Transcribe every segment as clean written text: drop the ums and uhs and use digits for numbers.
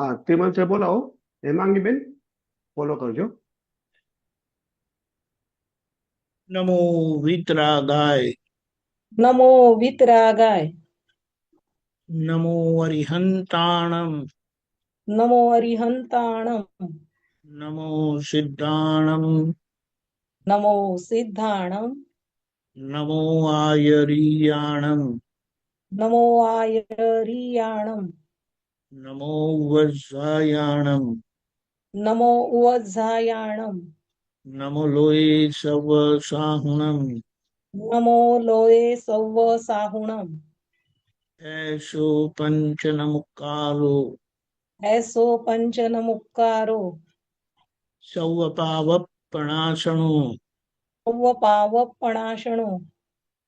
હા, ત્રિમંત્ર બોલાવો. હેમાંગીબેન ફોલો કરજો. નમો વિતરાગાય. નમો વિતરાગાય. નમો અરિહંતાણમ. નમો અરિહંતાણમ. નમો સિદ્ધાણમ. નમો સિદ્ધાણમ. નમો આયરિયાણમ. નમો આયરિયાણમ. નમો વજ્રાયાણમ. નમો ઉવઝાયાણમ. નમો લોય સવ સાહુણમ. નમો લોએ સૌવ સાહુણમ. એસો પંચ નમુકારો. એસો પંચન મુક્કારો. સૌ પાવપણાસણો. સૌવ પાવપણાશણો.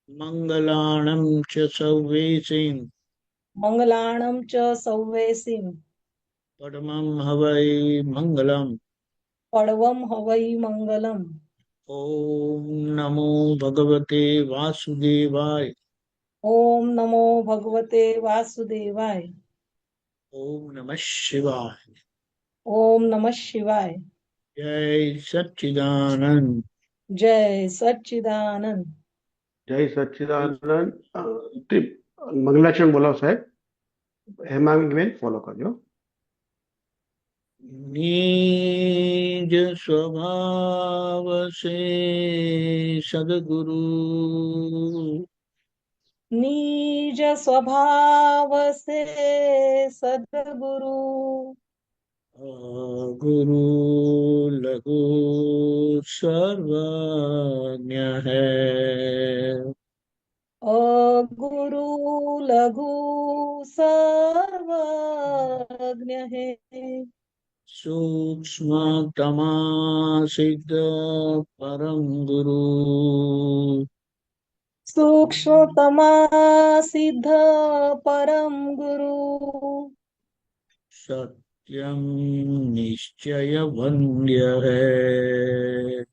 મંગલાણમ ચ સૌવેસીમ. મંગલાણમ ચ સૌવેસીમ. પરમં હવૈ મંગલમ. પડવમ હવૈ મંગલમ. ઓમ નમો ભગવતે વાસુદેવાય. ઓમ નમો ભગવતે વાસુદેવાય. ઓમ નમઃ શિવાય. ઓમ નમઃ શિવાય. જય સચ્ચિદાનંદ. જય સચ્ચિદાનંદ. જય સચ્ચિદાનંદ. મંગલાચરણ બોલાવો સાહેબ. હેમાંગીબેન ફોલો કરજો. નિજ સ્વભાવ સે સદગુરુ. निज स्वभाव से सद्गुरु। गुरु लघु सर्वज्ञ है। गुरु लघु सर्वज्ञ है। सूक्ष्मतमा सिद्ध परम गुरु। सूक्ष्मतमा सिद्ध परम गुरु। सत्यम निश्चय वन्द्य है।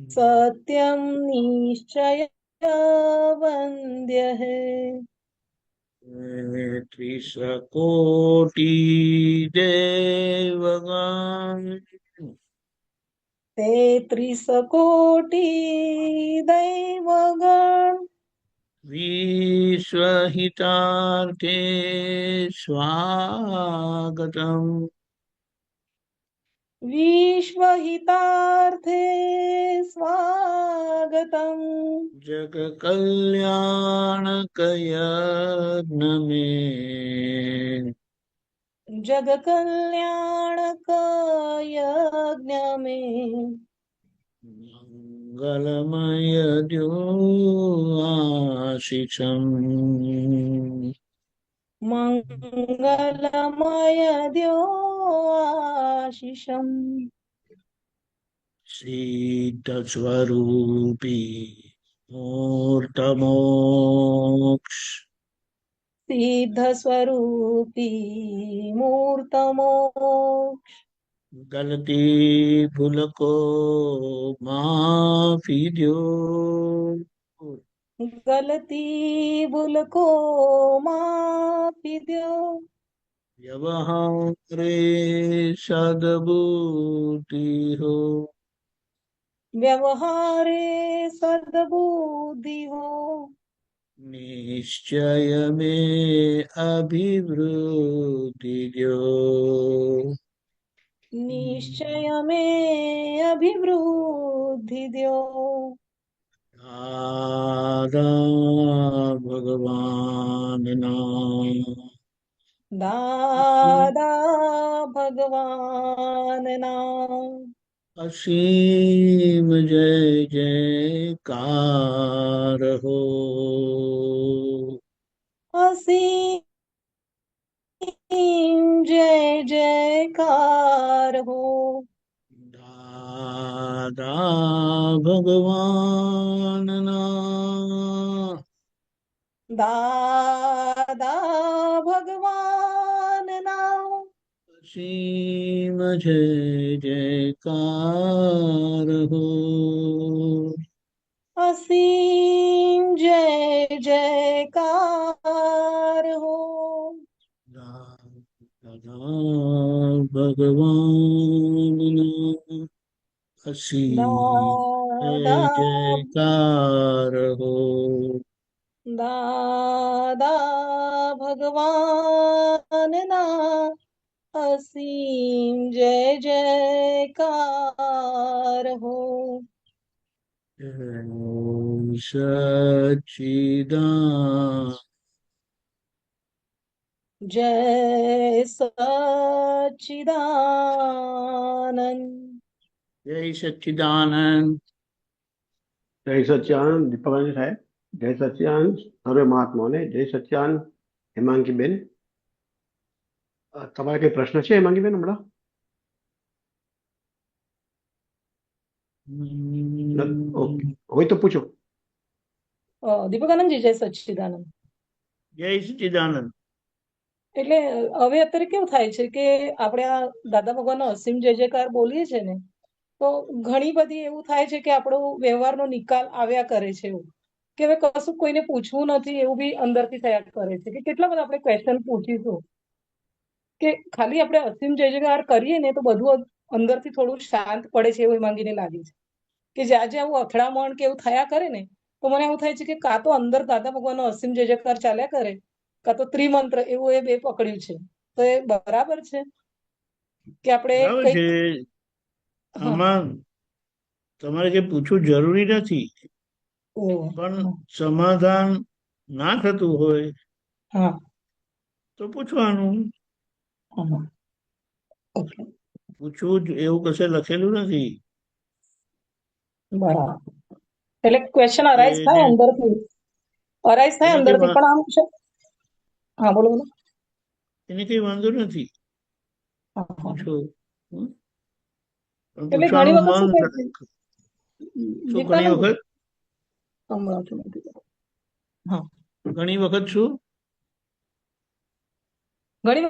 सत्यम निश्चय वन्द्य है। त्रिशकोटि देवगण। तेत्रिस कोटि दैवगण। विश्वहितार्थे स्वागतम्। विश्वहितार्थे स्वागतम्। जग कल्याणकयज्ञ में। जग कल्याणक यज्ञ में। मंगलमय द्यो आशीषम्। मंगलमय द्यो आशीषम्। सिद्धस्वरूपी मूर्तमोक्ष। सिद्ध स्वरूपी मूर्तमोक्ष। गलती भूल को माफी दो। गलती भूल को माफी दो। व्यवहारे सद्बुद्धि हो। व्यवहारे सद्बुद्धि हो। निश्चय में अभिवृद्धि दो। निश्चय में अभिवृद्धि दो। दादा भगवान नाम। दादा भगवान नाम। असीम जय जयकार हो। असीम जय जयकार हो। दादा भगवान नाम। दादा भगवान नाम। असीम जय जयकार हो। असीम जय जयकार हो। દાદા ભગવાનના અસીમ જય દાદા જયકાર હો. દાદા ભગવાનના અસીમ જય જયકાર હો. ઓમ સચ્ચિદાનંદ જય સચ્ચિદાનંદ. જય સચ્ચિદાનંદ. જય સચ્ચિદાનંદ દીપકભાઈ સાહેબ, જય સચ્ચિદાનંદ સર્વે મહાત્માઓને, જય સચ્ચિદાનંદ હેમાંગીબેન. તમારે કઈ પ્રશ્ન છે હેમાંગીબેન હમણાં? ઓકે, હોય તો પૂછો. દીપકાનંદજી, જય સચ્ચિદાનંદ. જય સચ્ચિદાનંદ. એટલે હવે અત્યારે કેવું થાય છે કે આપણે આ દાદા ભગવાનનો અસીમ જય જયકાર બોલીએ છે ને, તો ઘણી બધી એવું થાય છે કે આપણો વ્યવહારનો નિકાલ આવ્યા કરે છે એવું કે હવે કશું કોઈને પૂછવું નથી એવું બી અંદરથી થયા કરે છે કે કેટલા બધા આપણે ક્વેશ્ચન પૂછીશું કે ખાલી આપણે અસીમ જય જયકાર કરીએ ને તો બધું અંદરથી થોડું શાંત પડે છે એવું માંગીને લાગે છે કે જ્યાં જ્યાં આવું અથડામણ કે એવું થયા કરે ને તો મને એવું થાય છે કે કાં તો અંદર દાદા ભગવાનનો અસીમ જય જયકાર ચાલ્યા કરે, કાં તો ત્રિમંત્ર એવું એ બે પકડ્યું છે. તો એ બરાબર છે કે આપણે બરાબર કઈક છે. આમાં તમારે જે પૂછવું જરૂરી નથી, પણ સમાધાન ના થતું હોય હા તો પૂછવાનું. પૂછવું જ એવું કશે લખેલું નથી. બરાબર. એટલે ક્વેશ્ચન અરાઇઝ થાય એને અંદરથી, અરાઇઝ થાય એને કઈ અંદરથી, પણ આમ છે. હા, બોલો બોલો. એને કઈ વાંધો નથી. હા, હા. પૂછો. હમ? પણ એટલે ઘણી પૂછવાનું વખત મન શું થાય છે, શું ઘણી દીપાનંદ વખત સંભળાતું નથી. હા, ઘણી વખત શું ઘણી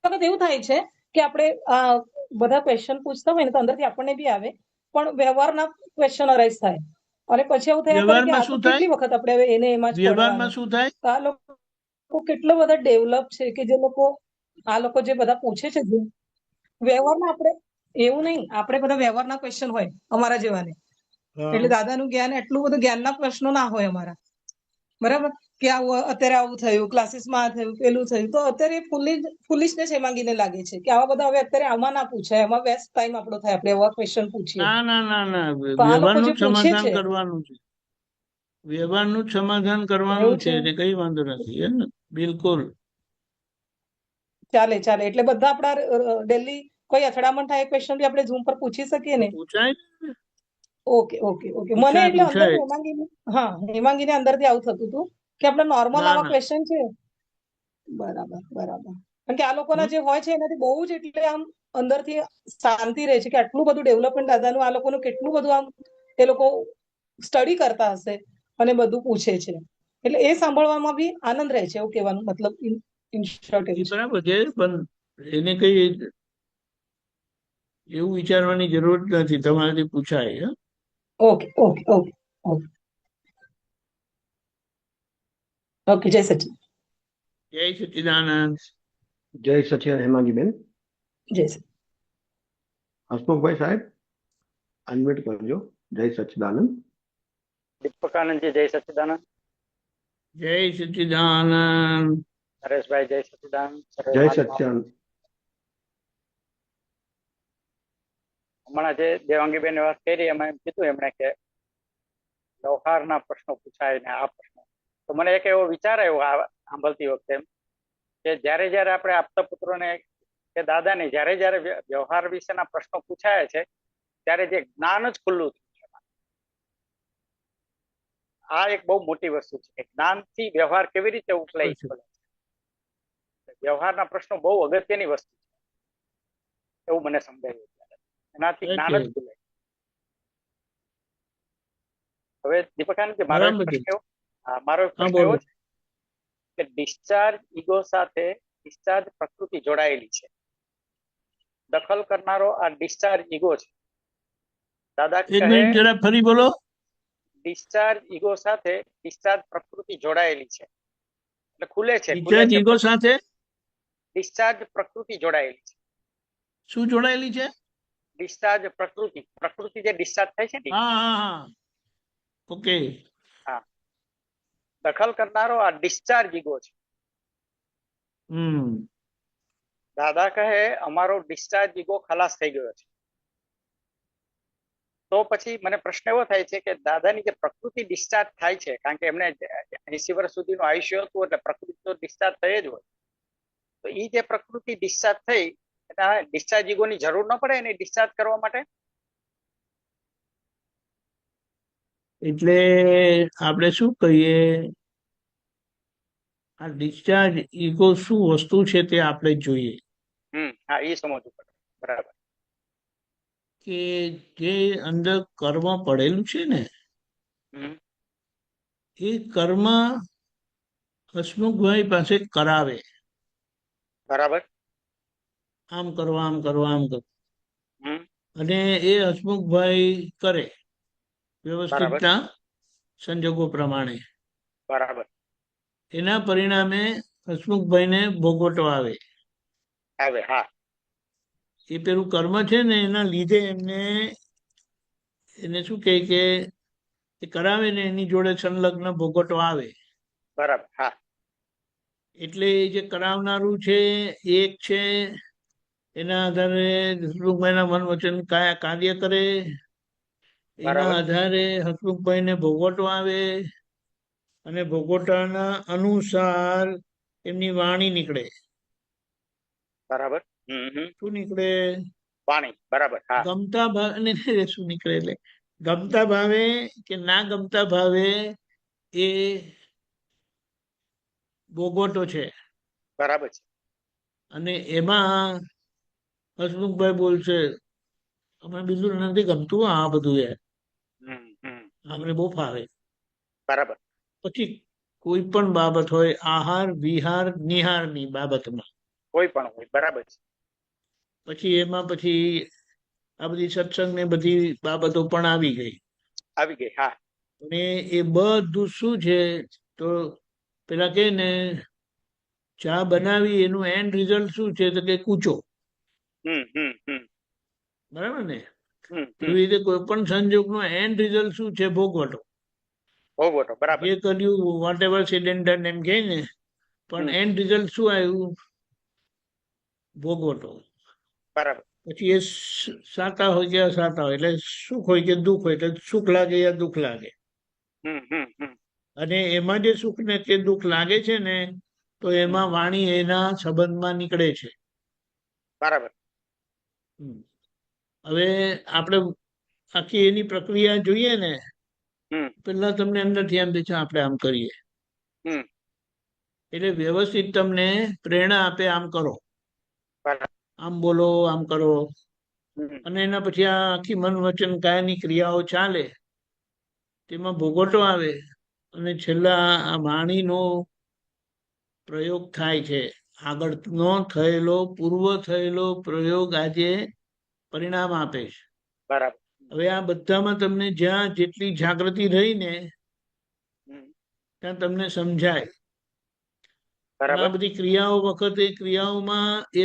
વખત એવું થાય છે કે આપણે આ બધા ક્વેશ્ચન પૂછતા હોય ને તો અંદરથી આપણને બી આવે, પણ વ્યવહારના ક્વેશ્ચન અરાઇઝ થાય અને પછી એવું થયા કરે કે વ્યવહારમાં આ તો શું થાય? કેટલી વખત આપણે હવે એને એમાં જ વ્યવહારમાં પડવાનું. શું થાય? તો આ લોકો કેટલો બધા ડેવલપ છે કે જે લોકો આ લોકો જે બધા પૂછે છે વ્યવહારમાં આપણે એવું નહીં, આપણે બધા વ્યવહારના ક્વેશ્ચન હોય અમારા જેવાને, એટલે દાદાનું જ્ઞાન એટલું બધું જ્ઞાનના પ્રશ્નો ના હોય અમારા, બરાબર? કે આવું અત્યારે આવું થયું, ક્લાસીસમાં આ થયું, પેલું થયું, તો અત્યારે ફૂલિશનેસ એ માંગીને લાગે છે કે આવા બધા હવે અત્યારે આમાં ના પૂછાય, એમાં વેસ્ટ ટાઈમ આપણો થાય, આપણે એવા ક્વેશ્ચન પૂછીએ. ના ના ના ના, તો આ લોકો વ્યવહારનું જે જ પૂછે સમાધાન છે કરવાનું છે. વ્યવહારનું જ સમાધાન કરવાનું એવું છે, છે, એટલે કઈ વાંધો નથી. હે ને? બિલકુલ ચાલે ચાલે. એટલે બધા આપણા ડેલી કોઈ અથડામણ થાય ક્વેશ્ચન બી આપણે ઝૂમ પર પૂછી શકીએ ને. પૂછાય ને? Okay okay okay. મને પૂછાય એટલે અંદર પૂછાય. હેમાંગીને, હા, હેમાંગીને અંદરથી આવું થતું હતું કે આપણે નોર્મલ ના આવા ના. ક્વેશ્ચન છે. બરાબર બરાબર. કારણ કે આ લોકોના હમ? જે હોય છે એનાથી બહુ જ એટલે આમ અંદરથી શાંતિ રહે છે કે આટલું બધું ડેવલપમેન્ટ દાદાનું આ લોકોનું કેટલું બધું આમ એ લોકો સ્ટડી કરતા હશે અને બધું પૂછે છે, એટલે એ સાંભળવામાં બી આનંદ રહે છે, એવું કહેવાનું મતલબ ઇન શોર્ટ એ એવું છે. બરાબર છે, પણ એને કઈ એવું વિચારવાની જરૂર નથી. તમારાથી પૂછાય. હે? Okay okay okay okay okay. જય સચિન. જય સચ્ચિદાનંદ. જય સચ્ચિદાનંદ હેમાંગીબેન. જય સચિન. હસમુખભાઈ સાહેબ, અનમ્યુટ કરજો. જય સચ્ચિદાનંદ. દીપકાનંદજી, જય સચ્ચિદાનંદ. જય સચ્ચિદાનંદ. નરેશભાઈ, જય સચ્ચિદાનંદ. જય સચ્ચિદાનંદ. હમણાં જે દેવાંગીબેન વાત કરી એમાં એમ કીધું એમણે કે વ્યવહારના પ્રશ્નો પૂછાય ને આ પ્રશ્નો, તો મને એક એવો વિચાર આવ્યો સાંભળતી વખતે એમ કે જયારે જયારે આપણે આપતા પુત્રોને કે દાદાને જયારે જયારે વ્યવહાર વિશેના પ્રશ્નો પૂછાય છે ત્યારે જે જ્ઞાન જ ખુલ્લું થયું છે. આ એક બહુ મોટી વસ્તુ છે કે જ્ઞાનથી વ્યવહાર કેવી રીતે ઉકલાઈ ખોલે છે. વ્યવહારના પ્રશ્નો બહુ અગત્યની વસ્તુ છે એવું મને સમજાયું. એનાથી જ્ઞાન જ ખુલે. હવે દીપકાનંદ, મારો એક બરાબર છે. પ્રશ્ન એવો મારો એક હા, પ્રશ્ન બોલો. એવો છે કે ડિસ્ચાર્જ ઈગો સાથે ડિસ્ચાર્જ પ્રકૃતિ જોડાયેલી છે. દખલ કરનારો આ ડિસ્ચાર્જ ઈગો છે. દાદા એક કહે મિનિટ જરા ફરી બોલો. ડિસ્ચાર્જ ઈગો સાથે ડિસ્ચાર્જ પ્રકૃતિ જોડાયેલી છે, એટલે ખુલે છે ઈગો સાથે ડિસ્ચાર્જ પ્રકૃતિ જોડાયેલી છે. શું જોડાયેલી છે? ડિસ્ચાર્જ પ્રકૃતિ જે ડિસ્ચાર્જ થાય છે ને, હા હા હા, ઓકે. હા, દખલ કરનારો આ ડિસ્ચાર્જ ઈગો છે. હમ દાદા કહે અમારો ડિસ્ચાર્જ ઈગો ખલાસ થઈ ગયો છે. તો પછી મને પ્રશ્ન એવો થાય છે કે દાદાની જે પ્રકૃતિ ડિસ્ચાર્જ થાય છે, કારણ કે એમને 80 વર્ષ સુધીનું આયુષ્ય હતું, એટલે પ્રકૃતિ તો ડિસ્ચાર્જ થઈ જ હોય. તો એ જે પ્રકૃતિ ડિસ્ચાર્જ થઈ, એના ડિસ્ચાર્જ ઈગોની જરૂર ન પડે એને ડિસ્ચાર્જ કરવા માટે? એટલે આપણે શું કહીએ, આ ડિસ્ચાર્જ ઈગો શું વસ્તુ છે તે આપણે જોઈએ. હા, એ સમજવું પડે. બરાબર. કે જે અંદર કર્મ પડેલું છે ને, એ કર્મ હસમુખભાઈ પાસે કરાવે. બરાબર. આમ કરો, આમ કરો, આમ કરો, હમ અને એ હસમુખભાઈ કરે વ્યવસ્થિતના સંજોગો પ્રમાણે. બરાબર. એના પરિણામે હસમુખભાઈને ભોગવટો આવે. આવે, હા. એ પેલું કર્મ છે ને, એના લીધે એને શું કહે કે એ કરાવે ને એની જોડે સંલગ્ન ભોગવટો આવે. બરાબર, હા. એટલે એ જે કરાવનારું છે એક છે, એના આધારે હસમુખભાઈના મન વચન કાર્ય કરે. એના આધારે હસમુખભાઈને ભોગવટો આવે, અને ભોગવટાના અનુસાર એમની વાણી નીકળે. બરાબર. શું નીકળે? વાણી. બરાબર, હા. ગમતા ભાવે શું નીકળે, એટલે ગમતા ભાવે કે ના ગમતા ભાવે એ ભોગવટો છે. બરાબર છે. અને એમાં હસમુખભાઈ બોલશે, અમે બીજું નથી ગમતું આ બધું, અમને બહુ ફાવે. બરાબર. પછી કોઈ પણ બાબત હોય, આહાર વિહાર નિહારની બાબતમાં કોઈ પણ હોય. બરાબર છે. પછી એમાં આ બધી સત્સંગ ને બધી બાબતો પણ આવી ગઈ. આવી ગઈ, હા. અને એ બધું શું છે, તો પેલા કે ને ચા બનાવી એનું એન્ડ રિઝલ્ટ શું છે, તો કે કૂચો. બરાબર ને? એવી રીતે કોઈ પણ સંજોગનો એન્ડ રિઝલ્ટ શું છે? ભોગવટો. ભોગવટો. બરાબર. જે કર્યું વોટ એવર સિલિન્ડર એમ કે ને, પણ એન્ડ રિઝલ્ટ શું આવ્યું? ભોગવટો. બરાબર. પછી એ સાતા હોય કે અસાતા હોય, એટલે સુખ હોય કે દુઃખ હોય, એટલે સુખ લાગે યા દુઃખ લાગે. અને એમાં જે સુખ ને કે દુઃખ લાગે છે ને, તો એમાં વાણી એના સંબંધમાં નીકળે છે. બરાબર. હવે આપણે આખી એની પ્રક્રિયા જોઈએ ને, પેલા તમને અંદરથી એમ છે આપણે આમ કરીએ, એટલે વ્યવસ્થિત તમને પ્રેરણા આપે, આમ કરો, આમ બોલો, આમ કરો. અને એના પછી આ આખી મન વચન કાયની ક્રિયાઓ ચાલે, તેમાં ભોગવટો આવે, અને છેલ્લા આ વાણીનો પ્રયોગ થાય છે. આગળનો થયેલો, પૂર્વ થયેલો પ્રયોગ આજે પરિણામ આપે છે. બરાબર. હવે આ બધામાં તમને જ્યાં જેટલી જાગૃતિ રહી ને, ત્યાં તમને સમજાય. આ બધી ક્રિયાઓ વખતે ક્રિયાઓમાં એ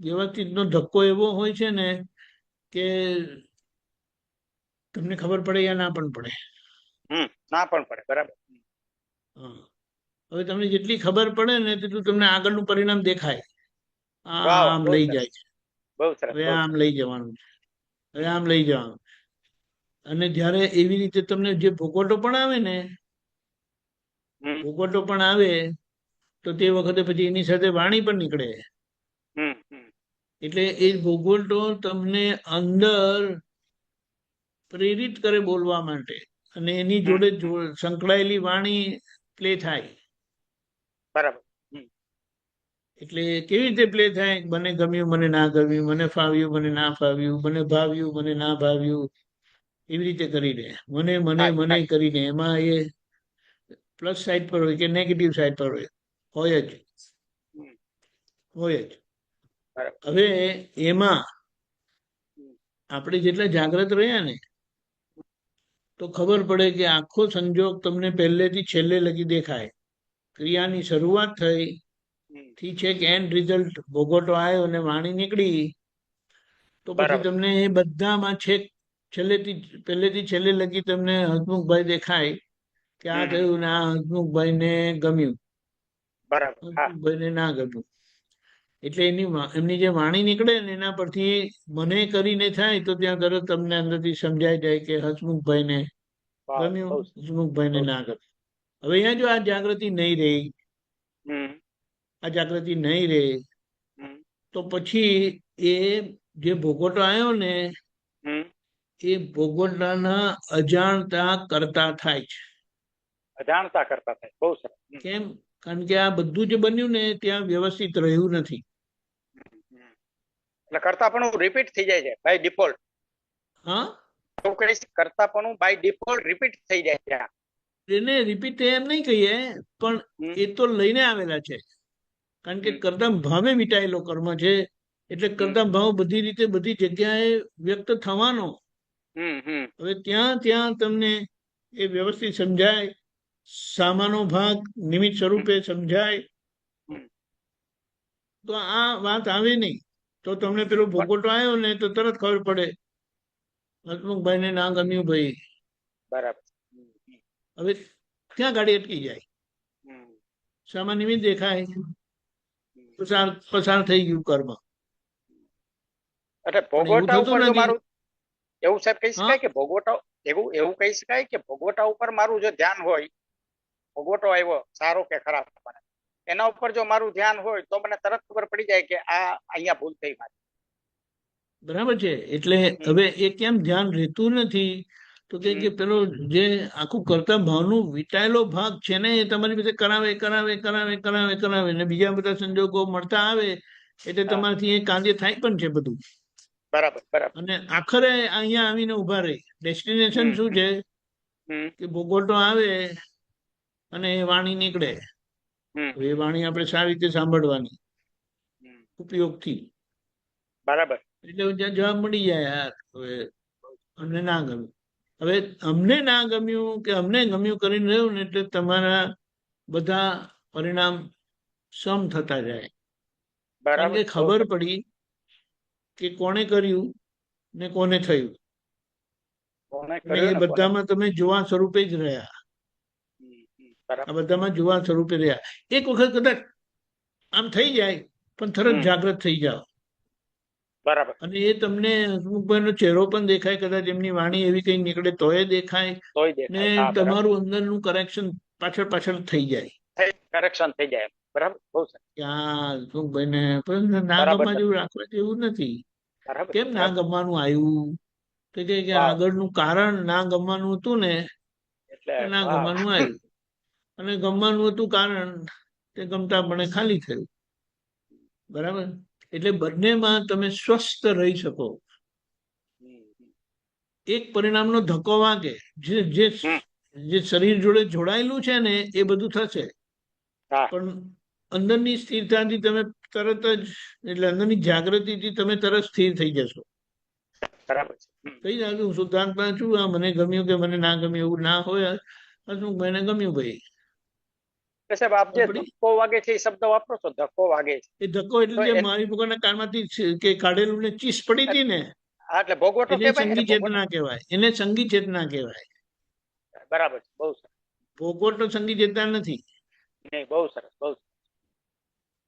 વ્યવસ્થિતનો ધક્કો એવો હોય છે ને, કે તમને ખબર પડે યા ના પણ પડે. ના પણ પડે. બરાબર. હવે તમને જેટલી ખબર પડે ને, તેટલું તમને આગળનું પરિણામ દેખાય. આમ લઈ જાય છે, હવે આમ લઈ જવાનું છે, હવે આમ લઈ જવાનું. અને જયારે એવી રીતે તમને જે ભોગવટો પણ આવે ને, ભોગવટો પણ આવે, તો તે વખતે પછી એની સાથે વાણી પણ નીકળે. એટલે એ ભોગવટો તમને અંદર પ્રેરિત કરે બોલવા માટે, અને એની જોડે સંકળાયેલી વાણી પ્લે થાય. બરાબર. એટલે કેવી રીતે પ્લે થાય? મને ગમ્યું, મને ના ગમ્યું, મને ફાવ્યું, મને ના ફાવ્યું, મને ભાવ્યું, મને ના ભાવ્યું, એવી રીતે કરીને મને મને મને કરીને એમાં એ પ્લસ સાઈડ પર હોય કે નેગેટિવ સાઈડ પર હોય જ. હવે એમાં આપણે જેટલા જાગ્રત રહ્યા ને, તો ખબર પડે કે આખો સંજોગ તમને પહેલેથી છેલ્લે લગી દેખાય. ક્રિયાની શરૂઆત થઈ થી છેક એન્ડ રિઝલ્ટ ભોગવટો આવ્યો અને વાણી નીકળી તો પછી બરાબર. તમને એ બધામાં છેક પહેલેથી છેલ્લે લગી તમને હસમુખભાઈ દેખાય કે આ થયું ને આ હસમુખભાઈને ગમ્યું, બરાબર. હા. હસમુખભાઈને ના ગમ્યું. એટલે એમની જે વાણી નીકળે ને એના પરથી મને કરીને થાય તો ત્યાં તરત તમને અંદરથી સમજાઈ જાય કે હસમુખભાઈને વાહ, ગમ્યું, બહુ હસમુખભાઈને બહુ. ના ગમ્યું. હવે અહીંયા જો આ જાગૃતિ નહીં રહી, હમ આ જાગૃતિ નહીં રહે હમ તો પછી એ જે ભોગવટો આવ્યો ને હમ એ ભોગવટાના અજાણતા કરતા થાય છે. અજાણતા કરતા થાય. બહુ સરસ. કેમ? કારણ કે આ બધું જે બન્યું ને ત્યાં વ્યવસ્થિત રહ્યું નથી. એટલે કરતાપણું રિપીટ થઈ જાય છે બાય ડિફોલ્ટ. હા, એવું કહીશ, કરતાપણું બાય ડિફોલ્ટ રિપીટ થઈ જાય છે. એને રિપીટ એમ નહીં કહીએ, પણ એ તો લઈને આવેલા છે. કારણ કે કરતા ભાવે વીટાયેલો કર્મ છે, એટલે કરતા ભાવ બધી રીતે બધી જગ્યાએ વ્યક્ત થવાનો. હવે ત્યાં તમને એ વ્યવસ્થિત સમજાય, સામાનો ભાગ નિમિત્ત સ્વરૂપે સમજાય તો આ વાત આવે નહીં. તો તમને પેલો ભોગવટો આવ્યો ને તો તરત ખબર પડે હસમુખભાઈ ને ના ગમ્યું ભાઈ. બરાબર. હવે ત્યાં ગાડી અટકી જાય, સામા નિમિત્ત દેખાય, પસાર થઈ ગયું કર્મ. એટલે ભોગવટા ઉપર જો મારું એવું સાહેબ કહી શકાય કે ભોગવટા એવું કહી શકાય કે ભોગવટા ઉપર મારું જો ધ્યાન હોય, ભોગવટો આવ્યો સારો કે ખરાબ, એના ઉપર જો મારું ધ્યાન હોય તો મને તરત ખબર પડી જાય કે આ અહીંયા ભૂલ થઈ મારી. બરાબર છે. એટલે હવે એ કેમ ધ્યાન રહેતું નથી તો કે પેલો જે આખું કરતા ભાવનું વિટાયેલો ભાગ છે ને એ તમારી પાસે કરાવે ને બીજા બધા સંજોગો મળતા આવે એટલે તમારાથી એ કાર્ય થાય પણ છે બધું. બરાબર બરાબર. અને આખરે અહીંયા આવીને ઉભા રહી. ડેસ્ટિનેશન શું છે કે ભોગવટો આવે અને એ વાણી નીકળે. એ વાણી આપણે સારી રીતે સાંભળવાની ઉપયોગથી. બરાબર. એટલે જવાબ મળી જાય. યાર હવે અમને ના ગમ્યું, હવે અમને ના ગમ્યું કે અમને ગમ્યું કરીને રહ્યું ને એટલે તમારા બધા પરિણામ સમ થતા જાય. કારણ કે ખબર પડી કે કોને કર્યું ને કોને થયું. અને એ બધામાં તમે જોવા સ્વરૂપે જ રહ્યા. આ બધામાં જોવા સ્વરૂપે રહ્યા. એક વખત કદાચ આમ થઈ જાય પણ તરત જાગૃત થઈ જાઓ. બરાબર. અને એ તમને હસમુખભાઈ નો ચહેરો પણ દેખાય, કદાચ એમની વાણી એવી કઈ નીકળે તોય દેખાય ને તમારું અંદરનું કરેક્શન પાછળ થઈ જાય. કરેક્શન થઈ જાય. બરાબર. બહુ સરસ. હસમુખભાઈ ને ના ગમવા જેવું રાખવા જેવું નથી. કેમ ના ગમવાનું આવ્યું તો કે આગળનું કારણ ના ગમવાનું હતું ને ના ગમવાનું આવ્યું, અને ગમવાનું હતું કારણ તે ગમતા પણ ખાલી થયું. બરાબર. એટલે બંનેમાં તમે સ્વસ્થ રહી શકો. એક પરિણામનો ધક્કો વાગે, જે શરીર જોડે જોડાયેલું છે ને એ બધું થશે, પણ અંદરની સ્થિરતાથી તમે તરત જ, એટલે અંદરની જાગૃતિથી તમે તરત સ્થિર થઈ જશો. બરાબર. થઈ જાય હું શુદ્ધાત્મા છું, આ મને ગમ્યું કે મને ના ગમ્યું એવું ના હોય. હસમુખભાઈને ગમ્યું ભાઈ. સાહેબ આપ જે ધક્કો વાગે છે એ શબ્દ વાપરો છો, ધક્કો વાગે છે એ ધક્કો એટલે જે મારી પોતાના કાનમાંથી કે કાઢેલું ને ચીસ પડી હતી ને એટલે ભોગવટો એને સંગી ચેતના કહેવાય. એને સંગી ચેતના કહેવાય. બરાબર. બહુ સરસ. ભોગવટો સંગી ચેતના નથી. બહુ સરસ. બહુ સરસ.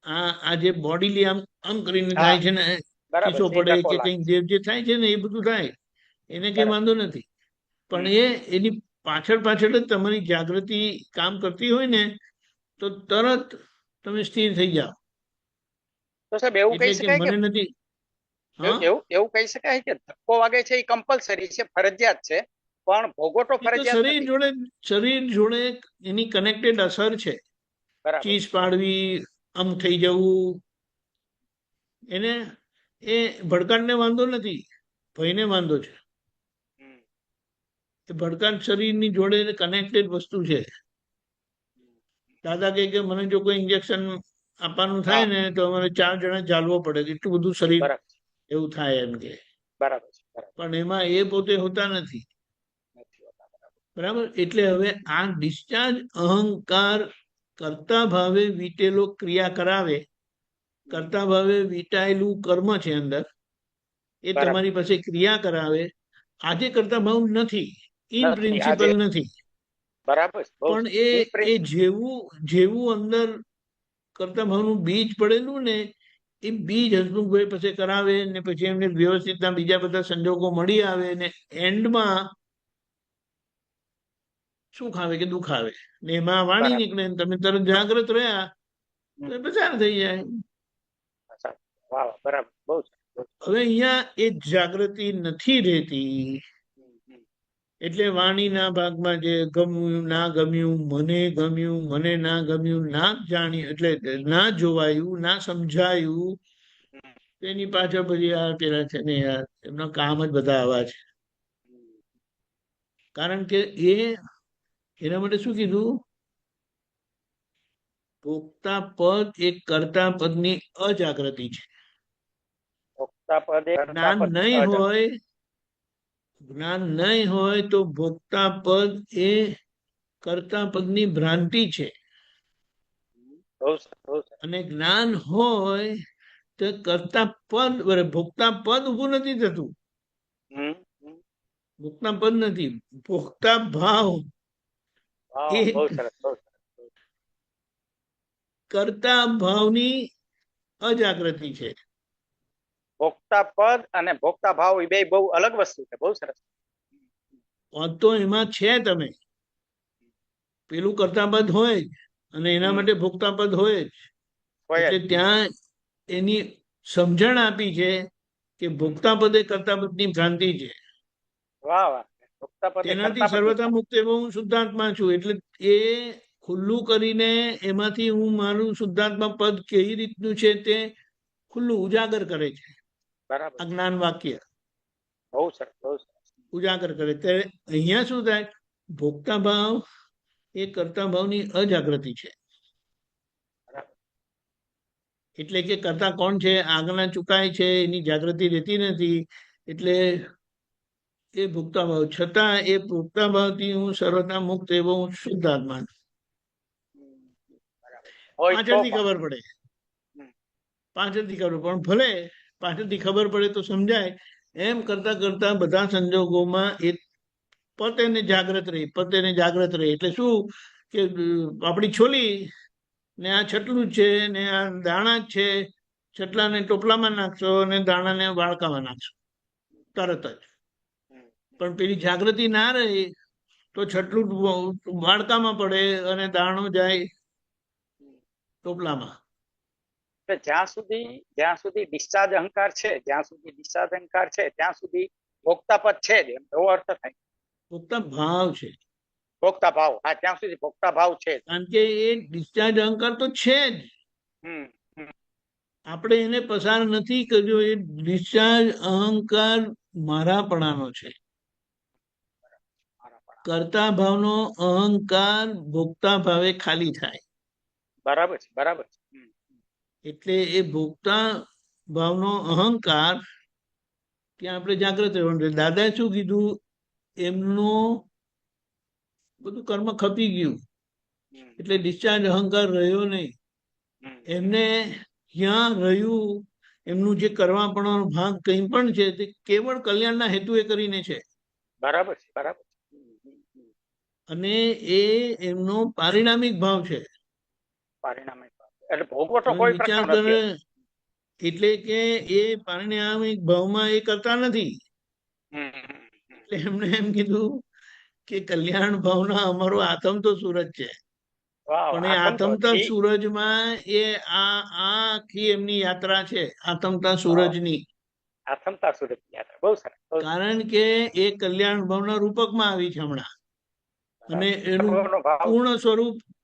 આ જે બોડીલી આમ કરીને થાય છે ને, ચીસો પડે કે કઈ જે થાય છે ને એ બધું થાય, એને કઈ વાંધો નથી. પણ એની પાછળ જ તમારી જાગૃતિ કામ કરતી હોય ને તો તરત તમે સ્થિર થઈ જાઓ. તો સાહેબ એવું કહી શકાય કે મને નથી એવું કહી શકાય કે ધક્કો વાગે છે એ કમ્પલસરી છે, ફરજિયાત છે, પણ ભોગવટો ફરજિયાત નથી. શરીર જોડે એની કનેક્ટેડ અસર છે. ચીસ પાડવી, આમ થઈ જવું, એને એ ભડકાટને વાંધો નથી, ભયને વાંધો છે. એ ભડકાટ શરીરની જોડે કનેક્ટેડ વસ્તુ છે. દાદા કે મને જો કોઈ ઇન્જેક્શન આપવાનું થાય ને તો અમારે 4 જણા ચાલવો પડે, એટલું બધું શરીર એવું થાય એમ કે. બરાબર. પણ એમાં એ પોતે હોતા નથી. બરાબર. એટલે હવે આ ડિસ્ચાર્જ અહંકાર કર્તા ભાવે વીટેલો ક્રિયા કરાવે, કર્તા ભાવે વીટાયેલું કર્મ છે અંદર, એ બરાબર. તમારી પાસે ક્રિયા કરાવે. આજે કરતા ભાવ નથી, ઇન નથી પ્રિન્સિપલ આજે નથી. બરાબર છે, બહુ પણ સરસ. એ જેવું જેવું અંદર કરતા ભાવનું બીજ પડેલું ને, એ બીજ હસમુખભાઈ પછી કરાવે ને પછી એમને વ્યવસ્થિત બીજા બધા સંજોગો મળી આવે ને એન્ડમાં સુખ આવે કે દુઃખ આવે ને એમાં વાણી બરાબર. નીકળે ને તમે તરત જાગ્રત રહ્યા તો એ પસાર થઈ જાય. વાહ વાહ, બરાબર, બહુ સરસ, બહુ સરસ. હવે અહીંયા એ જાગૃતિ નથી રહેતી, હમ, હમ. એટલે વાણીના ભાગમાં જે ગમ્યું ના ગમ્યું, મને ના ગમ્યું, ના જાણ્યું એટલે ના જોવાયું, ના સમજાયું, હમ, તેની પાછળ પછી યાર પેલા છે ને યાર એમના કામ જ બધા આવા છે. હમ. કારણ કે એના માટે શું કીધું, ભોગતા પદ એ કર્તા પદની અજાગૃતિ છે. ભોગતા પદ એ કર્તા જ્ઞાન પદ નહીં અજાગૃત. હોય, જ્ઞાન નહીં હોય તો ભોગતા પદ એ કર્તા પદની ભ્રાંતિ છે, બહુ સરસ, બહુ સરસ. અને જ્ઞાન હોય તો કર્તા પદ ભોગતા પદ ઉભું નથી થતું. હમ, હમ. ભોગતા પદ નથી, ભોગતા ભાવ એ વાહ, બહુ સરસ, બહુ સરસ. કર્તા ભાવની અજાગૃતિ છે. ભોગતા પદ અને ભોગતા ભાવ એ બે બહુ અલગ વસ્તુ છે, બહુ સરસ. પદ તો એમાં છે, તમે પેલું કર્તા પદ હોય જ અને એના હમ. માટે ભોગતા પદ હોય જ. હોય એટલે જ. ત્યાં એની સમજણ આપી છે કે ભોગતા પદે કર્તા પદની ભ્રાંતિ છે. વાહ વાહ, ભોગતા પદ એ તેનાથી કર્તા પદ ની. સર્વથા મુક્ત એવો હું શુદ્ધાત્મા છું. એટલે એ ખુલ્લું કરીને એમાંથી હું મારું શુદ્ધાત્મા પદ કેવી રીતનું છે તે ખુલ્લું ઉજાગર કરે છે. બરાબર, આ જ્ઞાન વાક્ય બહુ સરસ, બહુ સરસ. ઉજાગર કરે. ત્યારે અહીંયા શું થાય, ભોગતા ભાવ એ કર્તા ભાવની અજાગૃતિ છે. બરાબર. એટલે કે કર્તા કોણ છે, આજ્ઞા ચુકાય છે, એની જાગૃતિ રહેતી નથી. એટલે એ ભોગતા ભાવ, છતાં એ ભોગતા ભાવથી હું સર્વથા મુક્ત એવો હું શુદ્ધાત્મા છું. હમ, બરાબર. હોય તો પાછળથી પણ. ખબર પડે, હમ. પાછળથી ખબર પણ ભલે પાછળથી ખબર પડે તો સમજાય. એમ કરતા કરતા બધા સંજોગોમાં એ પતેને જાગ્રત રહી, પતેને જાગ્રત રહી. એટલે શું કે આપણી છોલી ને આ છટલું છે ને આ દાણા જ છે, છટલાને ટોપલામાં નાખશો અને દાણાને વાળકામાં નાખશો તરત જ. હમ. પણ પેલી જાગૃતિ ના રહે તો છટલું વાડકામાં પડે અને દાણો જાય હમ. ટોપલામાં. એટલે જ્યાં સુધી ડિસ્ચાર્જ અહંકાર છે, જ્યાં સુધી ડિસ્ચાર્જ અહંકાર છે ત્યાં સુધી ભોગતા પદ છે જ, એમ એવો અર્થ થાય. ભોગતા ભાવ છે, ભોગતા ભાવ, હા, ત્યાં સુધી ભોગતા ભાવ છે જ. કારણ કે એ ડિસ્ચાર્જ અહંકાર તો છે જ, હમ, હમ. આપણે એને પસાર નથી કર્યો. એ ડિસ્ચાર્જ અહંકાર મારાપણાનો છે. કર્તા ભાવનો અહંકાર ભોગતા ભાવે ખાલી થાય. બરાબર છે, બરાબર છે. હમ. એટલે એ ભોગતા ભાવનો અહંકાર ત્યાં આપણે જાગૃત રહેવાનું. દાદાએ શું કીધું, એમનું બધું કર્મ ખપી ગયું હમ. એટલે ડિસ્ચાર્જ અહંકાર રહ્યો નહીં. હમ. એમને ક્યાં રહ્યું, એમનું જે કરવાપણાનો ભાગ કંઈ પણ છે તે કેવળ કલ્યાણના હેતુએ કરીને છે. બરાબર છે, બરાબર છે. હમ, હમ, હમ. અને એ એમનો પારિણામિક ભાવ છે. પરિણામે એટલે ભોગવટનો તમે કોઈ વિચાર પ્રશ્ન કરે, નથી. એટલે કે એ પારિણામિક ભાવમાં એ કરતા નથી. હમ, હમ, હમ. એટલે એમણે એમ કીધું કે કલ્યાણ ભાવના અમારો આતમ તો સૂરજ છે. વાહ, પણ એ આથમ તો આતમતા હજી સૂરજમાં એ આખી એમની યાત્રા છે, આતમતા સૂરજની. આથમતા સુરત યાત્રા, બહુ સરસ, બહુ સરસ. કારણ કે એ કલ્યાણ ભાવના રૂપકમાં આવી છે હમણાં. અને એનું ભગવાનનો ભાવ.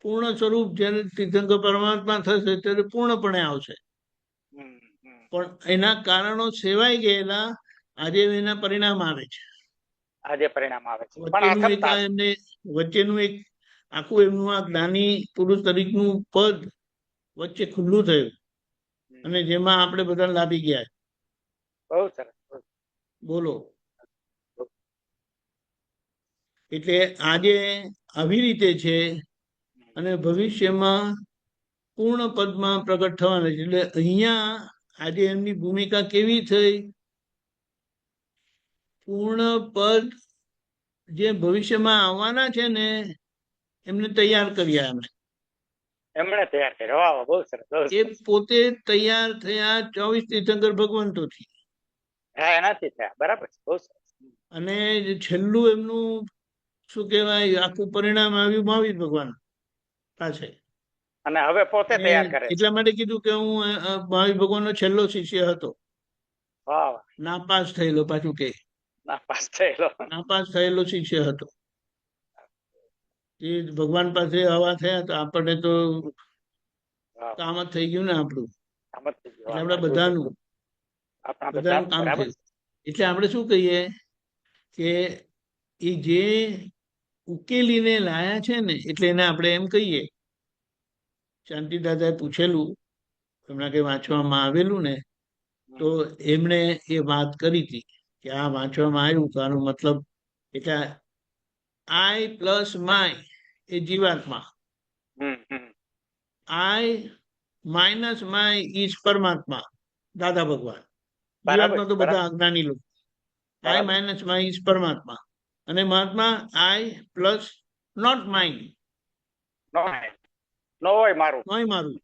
પૂર્ણ સ્વરૂપ જ્યારે તીર્થંકર પરમાત્મા થશે ત્યારે પૂર્ણપણે આવશે. હમ, હમ. પણ એના કારણો સેવાઈ ગયેલા આજે એના પરિણામ આવે છે. આજે પરિણામ આવે છે, પણ વચ્ચેનું એક આથમતા. એમને વચ્ચેનું એક આખું એમનું આ જ્ઞાની પુરુષ તરીકેનું પદ વચ્ચે ખુલ્લું થયું અને જેમાં આપણે બધા લાભી ગયા. બહુ સરસ, બહુ સરસ. બોલો. એટલે આજે આવી રીતે છે અને ભવિષ્યમાં પૂર્ણ પદમાં પ્રગટ થવાના છે. એટલે અહીંયા આજે એમની ભૂમિકા કેવી થઈ? પૂર્ણ પદ જે ભવિષ્યમાં આવવાના છે ને એમને તૈયાર કર્યા. એમણે તૈયાર કર્યો. વાહ વાહ, બહુ સરસ, બહુ એ સરસ. પોતે તૈયાર થયા 24 તીર્થંકર ભગવંતોથી. હા, એનાથી થયા. બરાબર છે, બહુ સરસ. અને જે છેલ્લું એમનું શું કહેવાય આખું પરિણામ આવ્યું મહાવીર ભગવાન પાસે. અને હવે પોતે અને તૈયાર કરે છે. એટલા માટે કીધું કે હું મહાવીર ભગવાનનો છેલ્લો શિષ્ય હતો. વાહ વાહ, નાપાસ થયેલો, પાછું કે નાપાસ થયેલો. નાપાસ થયેલો શિષ્ય હતો. એ ભગવાન પાસે હવા થયા તો આપણને તો વાહ, કામ જ થઈ ગયું ને આપણું. આમ જ થઈ ગયું. એટલે વાહ, આપણા અદભુત, બધાનું અદભુત. આપણા બધાનું બધાનું કામ બરાબર થયું. છે. એટલે આપણે શું કહીએ કે એ જે ઉકેલીને લાયા છે ને, એટલે એને આપણે એમ કહીએ. શાંતિ દાદાએ પૂછેલું, હમણાં કે વાંચવામાં આવેલું ને, તો એમણે એ વાત કરી હતી કે આ વાંચવામાં આવ્યું તો આનો મતલબ એટલે આઈ પ્લસ માય એ જીવાત્મા, આઈ માઇનસ માય ઈજ પરમાત્મા, દાદા ભગવાન. બરાબર જીવાત્મા છે, તો બરાબર, બધા અજ્ઞાની લોકો. આઈ બરાબર. માઇનસ માય ઈજ પરમાત્મા, અને મહાત્મા આઈ પ્લસ નોટ માઇન્ડ, નો હોય, નો હોય મારું. નોય મારું,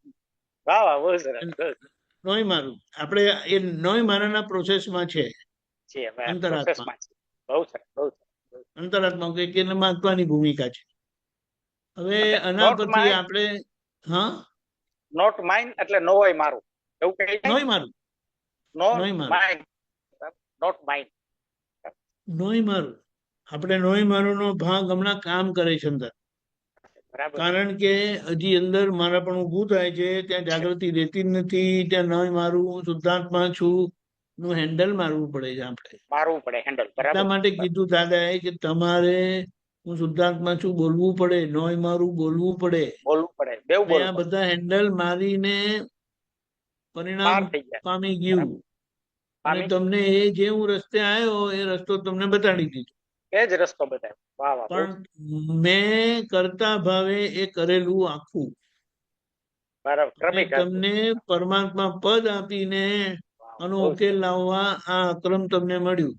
વાહ વાહ, બહુ સરસ, બહુ સરસ. નોય મારું. આપણે એ નોય મારાના પ્રોસેસમાં છે છીએ અમે અંતરાત્મા. પ્રોસેસમાં છીએ. બહુ સરસ, બહુ સરસ. અંતરાત્મા કે મહત્વની ભૂમિકા છે. હવે એટલે આના નોટ પરથી માઇન્ડ, આપણે હા નોટ માઇન્ડ એટલે નો હોય મારું, એવું કહી નોય મારું, નો નોય મારું, માઇન્ડ, નોટ માઇન્ડ. નોય મારું. આપણે નોય મારું નો ભાગ હમણાં કામ કરે છે અંદર. બરાબર કારણ કે હજી અંદર મારા પણ ઊભું થાય છે, ત્યાં છે. જાગૃતિ રહેતી જ નથી. ત્યાં નોય મારું, હું શુદ્ધાત્મા છું નું હેન્ડલ મારવું પડે છે આપણે. મારવું પડે હેન્ડલ. બરાબર એટલા માટે કીધું દાદાએ કે તમારે હું શુદ્ધાત્મા છું બોલવું પડે, નોય મારું બોલવું પડે. બોલવું પડે, બેવ ને બોલવું આ પડે. બધા હેન્ડલ મારીને પરિણામ પાર થઈ જાય. પામી ગયું. બરાબર. અને પામી તમને એ જે હું રસ્તે આવ્યો એ રસ્તો તમને બતાડી દીધો. એ જ રસ્તો બતાવ્યો. વાહ વાહ, બહુ પણ મેં કરતા ભાવે એ કરેલું આખું. બરાબર, અને ક્રમિક હતું. તમને પરમાત્મા પદ આપીને વાહ, આનો બહુ ઉકેલ સરસ. લાવવા આ અક્રમ તમને મળ્યું.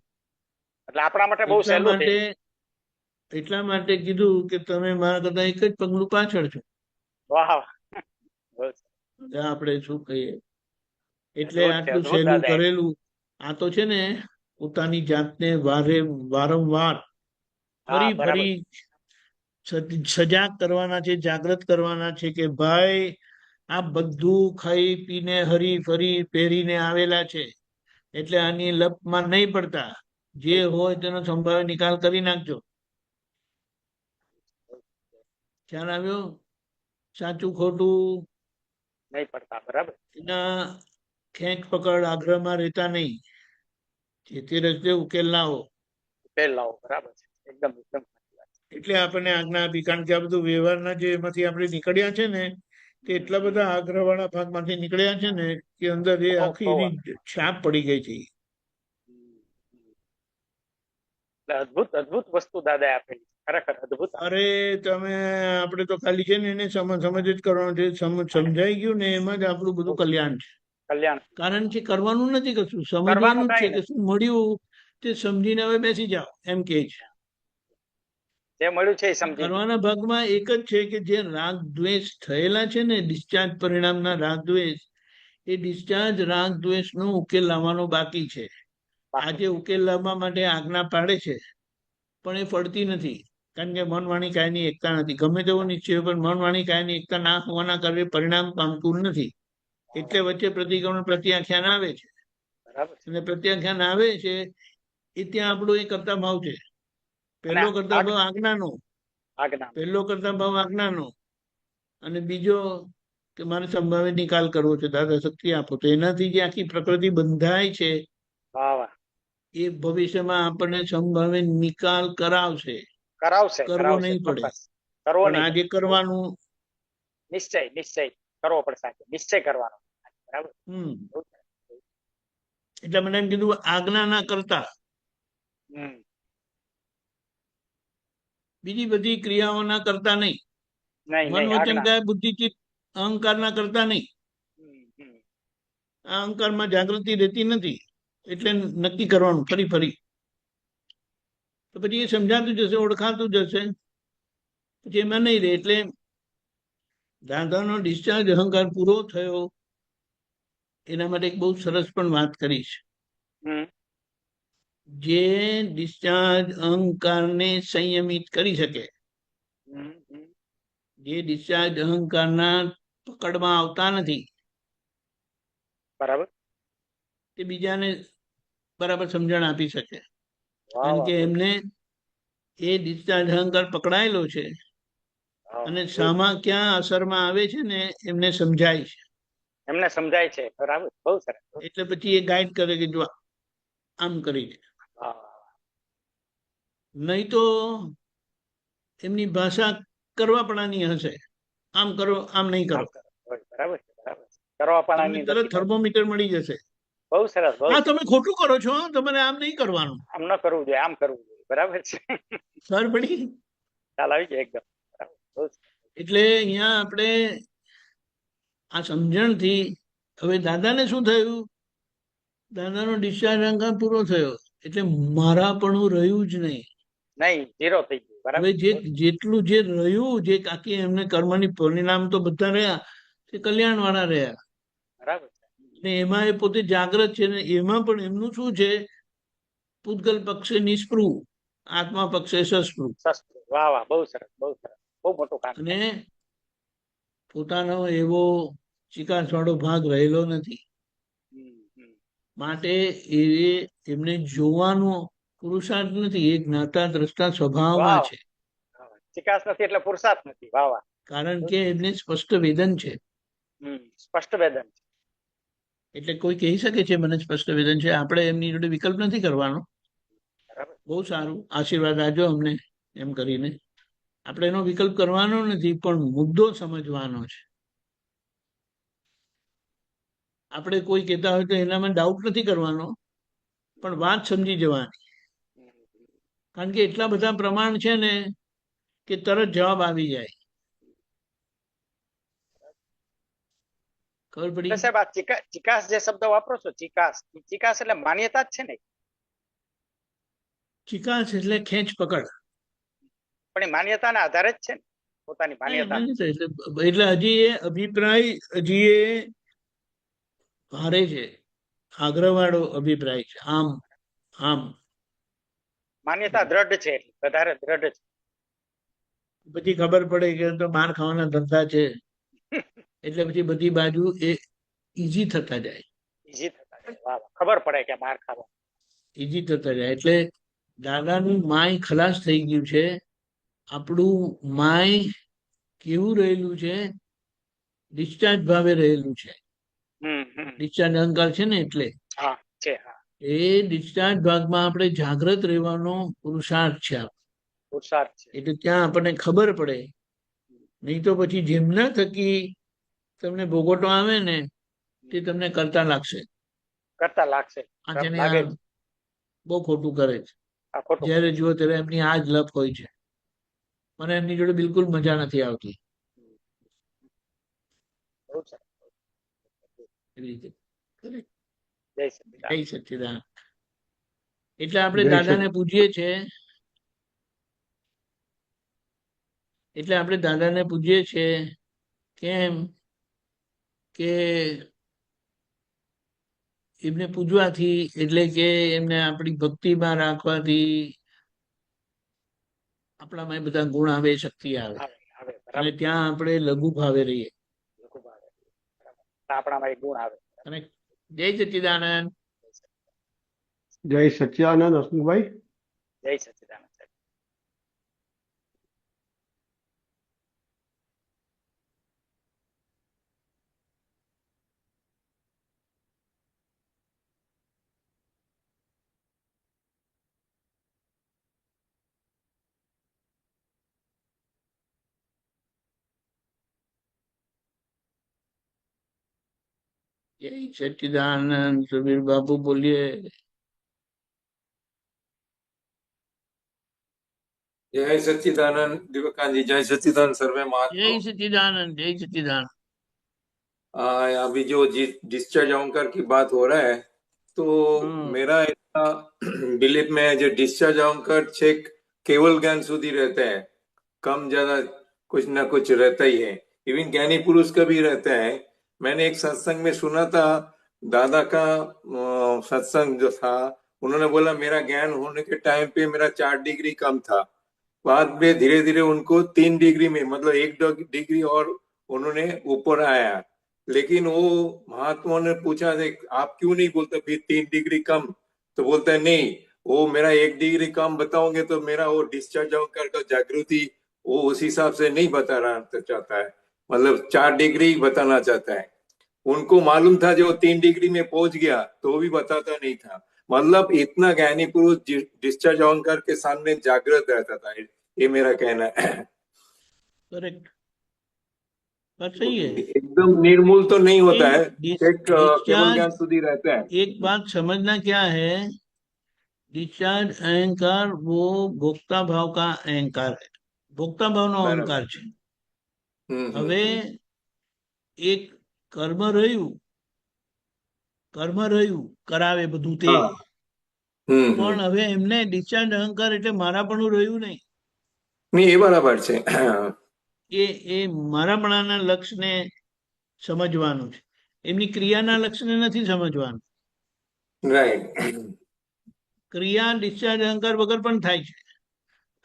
એટલે આપણા માટે બહુ એટલા સહેલું થઈ માટે એટલા માટે કીધું કે તમે મારા કરતા એક જ પગલું પાછળ છો. ગયું. વાહ વાહ, બહુ સરસ. આપણે શું કહીએ. એટલે અદભુત છે, આટલું અદભુત સહેલું દાદા. કરેલું. આ તો છે ને પોતાની જાતને વારંવાર હા, ફરી બરાબર. ફરી સજાગ કરવાના છે, જાગૃત કરવાના છે કે ભાઈ આ બધું ખાઈ પીને હરી ફરી પહેરીને આવેલા છે, એટલે આની લપમાં નહીં પડતા. જે હોય તેનો સંભાવ્ય નિકાલ કરી નાખજો. ખ્યાલ આવ્યો? સાચું ખોટું નહીં પડતા. બરાબર. એના ખેંચ પકડ આગ્રહમાં રહેતા નહીં. જે તે રસ્તે ઉકેલ લાવો. ઉકેલ લાવો. બરાબર છે, એકદમ એકદમ સાચી વાત છે. એટલે આપણને આજ્ઞા આપી. કારણ કે આ બધું વ્યવહારના જે એમાંથી આપણે નીકળ્યા છે ને, તે એટલા બધા આગ્રહવાળા ભાગમાંથી નીકળ્યા છે ને કે અંદર એ આખી બહુ એની છાપ પડી ગઈ છે. એટલે અદભુત અદભુત વસ્તુ દાદા આપેલી, ખરેખર અદભુત. અરે તમે આપણે તો ખાલી છે ને એને સમજ જ કરવાનું છે. સમજાઈ ગયું ને એમાં જ આપણું બધું કલ્યાણ છે. કલ્યાણ. કારણ કે કરવાનું નથી કશું, કરવાનું સમજવાનું જ છે કઈ કે નથી. શું મળ્યું તે સમજીને હવે બેસી જાઓ એમ કે છે. જે મળ્યું છે એ સમજી. કરવાના ભાગમાં એક જ છે કે જે રાગ દ્વેષ થયેલા છે ને, ડિસ્ચાર્જ પરિણામના રાગ દ્વેષ, એ ડિસ્ચાર્જ રાગ દ્વેષ નો ઉકેલ લાવવાનો બાકી છે. આજે ઉકેલ લાવવા માટે આજ્ઞા પાડે છે, પણ એ ફળતી નથી. કારણ કે મન વાણી કાયની એકતા નથી. ગમે તેવો નિશ્ચય પણ મન વાણી કાયની એકતા ના હોવાના કારણે પરિણામ પામતું નથી. એટલે વચ્ચે પ્રતિક્રમણ પ્રત્યાખ્યાન આવે છે. બરાબર છે. અને પ્રત્યાખ્યાન આવે છે એ ત્યાં આપણો એ કરતા ભાવ છે. અને પહેલો કરતા ભાવ આજ્ઞાનો, આજ્ઞા. પહેલો કરતા ભાવ આજ્ઞાનો, અને બીજો કે મારે સંભાવે નિકાલ કરવો છે, દાદા શક્તિ આપો. તો એનાથી જે આખી પ્રકૃતિ બંધાય છે વાહ વાહ, એ ભવિષ્યમાં આપણને સંભાવે નિકાલ કરાવશે. કરાવશે, કરવો કરાવશે, નહીં પડે. ચોક્કસ. કરવો પણ નહીં આજે પડે. કરવાનું. નિશ્ચય નિશ્ચય કરવો પડશે. નિશ્ચય કરવાનો. બરાબર. એટલે મને એમ કીધું આજ્ઞા ના કરતા બીજી બધી ક્રિયાઓ ના કરતા નહીં. નહીં મન નહીં વચન આજ્ઞા. કાય બુદ્ધિ ચિત્ત અહંકારના કરતા નહીં. હમ, હમ. આ અહંકારમાં જાગૃતિ રહેતી નથી, એટલે નક્કી કરવાનું ફરી ફરી. તો પછી એ સમજાતું જશે, ઓળખાતું જશે, પછી એમાં નહીં રહે. એટલે દાદાનો ડિસ્ચાર્જ અહંકાર પૂરો થયો એના માટે એક બહુ સરસ પણ વાત કરી છે. હમ. જે ડિસ્ચાર્જ અહંકારને સંયમિત કરી શકે, હમ, હમ. જે ડિસ્ચાર્જ અહંકારના પકડમાં આવતા નથી, બરાબર. તે બીજાને બરાબર સમજણ આપી શકે. વાહ કારણ કે વાહ. એમને એ ડિસ્ચાર્જ અહંકાર પકડાયેલો છે વાહ, અને વાહ. શામાં ક્યાં અસરમાં આવે છે ને એમને સમજાય છે. એમને સમજાય છે. બરાબર, બહુ સરસ. એટલે પછી એ ગાઈડ કરે કે જો આમ કરીને. વાહ, વાહ. નહીં તો એમની ભાષા કરવાપણાની હશે, આમ કરો આમ નહીં કરો. આમ કરો. બરાબર છે, બરાબર છે. કરવા પણ તમને આની તરત નથી. થર્મોમીટર મળી જશે. બહુ સરસ, બહુ હા, સરસ. તમે ખોટું કરો છો, તમારે આમ નહીં કરવાનું. આમ ન કરવું જોઈએ, આમ કરવું જોઈએ. બરાબર છે. સર પડી. ખ્યાલ આવી ગયો એકદમ. બરાબર, બહુ સરસ. એટલે અહીંયા આપણે આ સમજણથી હવે દાદાને શું થયું, દાદાનો ડિસ્ચાર્જ અહંકાર પૂરો થયો એટલે મારા પણ રહ્યું જ નહીં. નહીં, ઝીરો થઈ ગયું. હવે બરાબર. જેટલું જે રહ્યું, જે આખી એમને કર્મની પરિણામ તો બધા રહ્યા, તે કલ્યાણ વાળા રહ્યા. બરાબર છે. ને એમાં એ પોતે જાગ્રત છે ને એમાં પણ એમનું શું છે, પૂતગલ પક્ષે નિષ્પૃહ, આત્મા પક્ષે સસ્પૃહ. સસ્તું. વાહ વાહ, બહુ સરસ, બહુ સરસ. બહુ મોટું કામ. અને પોતાનો એવો ચિકાસવાળો ભાગ રહેલો નથી. હમ, હમ. માટે એ એમને જોવાનો પુરુષાર્થ નથી, એ જ્ઞાતા દ્રષ્ટા સ્વભાવમાં વાહ છે. વાહ. ચિકાસ નથી એટલે પુરુષાર્થ નથી. વાહ વાહ. કારણ કે એમને સ્પષ્ટ વેદન છે. હમ, સ્પષ્ટ વેદન છે. એટલે કોઈ કહી શકે છે મને સ્પષ્ટ વેદન છે, આપણે એમની જોડે વિકલ્પ નથી કરવાનો. બરાબર. બહુ સારું, આશીર્વાદ આજો અમને, એમ કરીને આપણે એનો વિકલ્પ કરવાનો નથી, પણ મુદ્દો સમજવાનો છે. આપણે કોઈ કહેતા હોય તો એનામાં ડાઉટ નથી કરવાનો, પણ વાત સમજી જવાની. હમ, હમ. કારણ કે એટલા બધા પ્રમાણ છે ને કે તરત જવાબ આવી જાય. ખબર એટલે પડી? સાહેબ આ ચિકાસ જે શબ્દ વાપરો છો, ચિકાસ, ચિકાસ એટલે માન્યતા જ છે ને? ચિકાસ એટલે ખેંચ પકડ. પણ એ માન્યતાના આધારે જ છે ને, પોતાની હા, એ માન્યતા. માન્યતા એટલે હજી એ અભિપ્રાય હજી એ ભારે છે, આગ્રહવાળો અભિપ્રાય છે. આમ આમ માન્યતા દ્રઢ છે, વધારે દ્રઢ છે. પછી ખબર પડે કે તો માર ખાવાના ધંધા છે, એટલે પછી બધી બાજુ એ ઈઝી થતા જાય. ઈઝી થતા જાય. વાહ વાહ. ખબર પડે કે માર ખાવા. ઈઝી થતા જાય એટલે દાદાનું માય ખલાસ થઈ ગયું છે. આપણું માય કેવું રહેલું છે, ડિસ્ચાર્જ ભાવે રહેલું છે. હમ, હમ. ડિસ્ચાર્જ અહંકાર છે ને, એટલે હા છે. હા, એ ડિસ્ચાર્જ ભાગમાં આપણે જાગ્રત રહેવાનો પુરુષાર્થ છે. પુરુષાર્થ છે. એટલે ત્યાં આપણને ખબર પડે. નહીં તો પછી જેમના થકી તમને ભોગવટો આવે ને તે તમને કરતા લાગશે. કરતા લાગશે. આ છે ને, લાગે આ છે. બહુ ખોટું કરે છે. આ ખોટું કરે જયારે છે. જુઓ ત્યારે એમની આ જ લપ હોય છે. મને એમની જોડે બિલકુલ મજા નથી આવતી. બહુ સરસ. એવી રીતે. જય જય સચિદાનંદ. સચ્ચિદાનંદ. એટલે આપણે જય દાદાને સચ પૂજીએ છીએ, એટલે આપણે દાદાને પૂજીએ છીએ. કેમ કે એમને પૂજવાથી, એટલે કે એમને આપણી ભક્તિમાં રાખવાથી આપણામાં એ બધા ગુણ આવે, શક્તિ આવે, આવે આવે. અને બરાબર. ત્યાં આપણે લઘુ ભાવે રહીએ. ખૂબ આવે. બરાબર. આપણામાં એક ગુણ આવે. અને જય સચ્ચિદાનંદ. જય સચ્ચિદાનંદ હસમુખભાઈ. જય સચિદાનંદ. જય સચ્ચિદાનંદ. સુબીર બાપુ બોલીએ. जय सच्चिदानंद दिव्यकांत जी, जय सच्चिदानंद सर्वे जय महात्मा। सच्चिदानंद, जय सच्चिदानंद। अभी जो डिस्चार्ज ऑनकर की बात हो रहा है, तो मेरा ऐसा बिलीफ में जो डिस्चार्ज ऑनकर चेक केवल ज्ञान સુધી रहता है, कम ज्यादा कुछ ना कुछ रहता ही है। इवन ज्ञानी पुरुष का भी रहता है। मैंने एक सत्संग में सुना था, दादा का सत्संग जो था, उन्होंने बोला मेरा ज्ञान होने के टाइम पे मेरा 4 डिग्री कम था। बाद में धीरे धीरे उनको 3 डिग्री में, मतलब 1 डिग्री और उन्होंने ऊपर आया। लेकिन वो महात्माओं ने पूछा आप क्यों नहीं बोलते फिर 3 डिग्री कम? तो बोलता है नहीं, वो मेरा 1 डिग्री कम बताओगे तो मेरा वो डिस्चार्ज कर जागृति वो उस हिसाब से नहीं बता रहा चाहता है, मतलब 4 डिग्री बताना चाहता है। उनको मालूम था जो 3 डिग्री में पहुंच गया तो भी बताता नहीं था। मतलब इतना ज्ञानी पुरुष डिस्चार्ज ऑनकर के सामने जागृत रहता था, ये मेरा कहना है। करेक्ट, बात सही है। एकदम निर्मूल तो नहीं होता है, एक केवल डिस्चार्ज, ज्ञान સુધી रहता है। एक बात समझना क्या है, डिस्चार्ज अहंकार वो भोक्ता भाव का अहंकार है, भोक्ता भाव નો અહંકાર છે। હવે એક કર્મ રહ્યું કરાવે બધું તે, પણ હવે એમને ડિસ્ચાર્જ અહંકાર એટલે મારાપણું રહ્યું નહીં, નહીં એ બરાબર છે। એ મારાપણાના લક્ષ્યને સમજવાનું છે, એમની ક્રિયાના લક્ષ્યને નથી સમજવાનું। રાઈટ, ક્રિયા ડિસ્ચાર્જ અહંકાર વગર પણ થાય છે,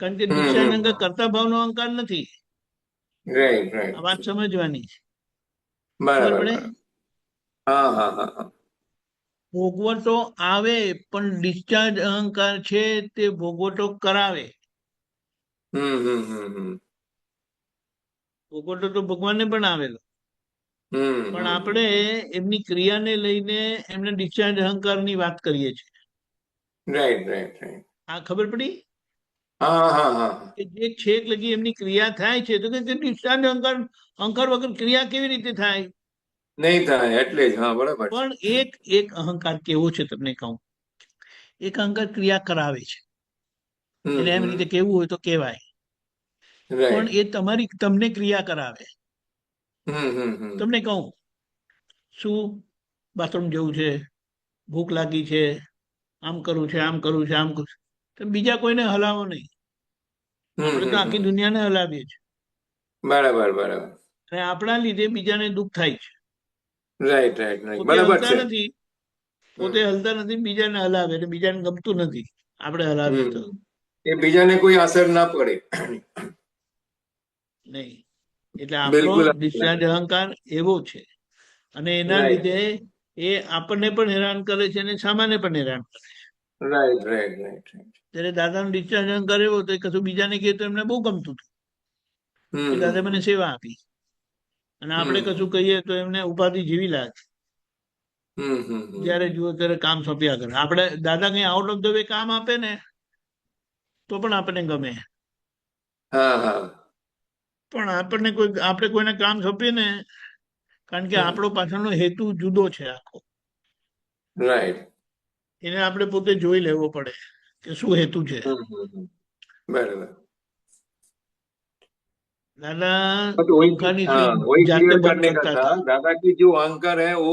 કારણ કે ડિસ્ચાર્જ અહંકાર કરતા ભાવનો અહંકાર નથી। રાઈટ રાઈટ, આ વાત સમજવાની છે, ખબર બરાબર પડે? બરાબર। હા હા હા હા, ભોગવટો આવે પણ ડિસ્ચાર્જ અહંકાર છે તે ભોગવટો કરાવે। ભોગવટો તો ભગવાનને પણ આવેલો, પણ આપણે એમની ક્રિયાને લઈને એમને ડિસ્ચાર્જ અહંકારની વાત કરીએ છીએ। રાઈટ રાઈટ રાઈટ, આ ખબર પડી હા હા હા, કે જે છેક લગી એમની ક્રિયા થાય છે તો કે ડિસ્ચાર્જ અહંકાર વગર ક્રિયા કેવી રીતે થાય? નહીં થાય એટલે જ, હા બરાબર છે। પણ એક અહંકાર કેવો છે તમને કહું, એક અહંકાર ક્રિયા કરાવે છે, એને એમ રીતે કેવું હોય તો કહેવાય, પણ એ તમને ક્રિયા કરાવે। તમને કહું શું બાથરૂમ જવું છે, ભૂખ લાગી છે, આમ કરવું છે, આમ કરવું છે, આમ કરવું છે, તો બીજા કોઈને હલાવો નહીં, આપણે તો આખી દુનિયાને હલાવીએ છીએ, બરાબર બરાબર, અને આપણા લીધે બીજાને દુઃખ થાય છે। રાઈટ રાઈટ રાઈટ, પોતે બરાબર હલતા છે। નથી, પોતે હલતા નથી, બીજાને હલાવે, એટલે બીજાને ગમતું નથી આપણે હલાવીએ તો એ બીજાને કોઈ અસર ના પડે, નહીં। એટલે આપણો બિલકુલ ડિસ્ચાર્જ અહંકાર એવો છે, અને એના રાઈટ લીધે એ આપણને પણ હેરાન કરે છે અને સામાન્ય પણ હેરાન કરે છે। રાઈટ રાઈટ રાઈટ રાઈટ, ત્યારે દાદાનો ડિસ્ચાર્જ અહંકાર એવો તો કશું બીજાને કહે તો એમને બહુ ગમતું હતું કે દાદા મને સેવા આપી, અને આપણે કશું કહીએ તો એમને ઉપાધિ જેવી લાગે, જયારે જુઓ ત્યારે કામ સોંપ્યા કરે। આપણે દાદા કઈ આઉટ ઓફ ધ વે કામ આપે ને તો પણ આપણને ગમે, હા હા, પણ આપણે કોઈને કામ સોંપીએ ને, કારણ કે આપણો પાછળનો હેતુ જુદો છે આખો, રાઈટ, એને આપણે પોતે જોઈ લેવો પડે કે શું હેતુ છે। બરાબર, दादा बट वही अहंकार हाँ, स्विच वही जाते क्लियर बंद करने का करता था था। दादा की जो अहंकार है वो,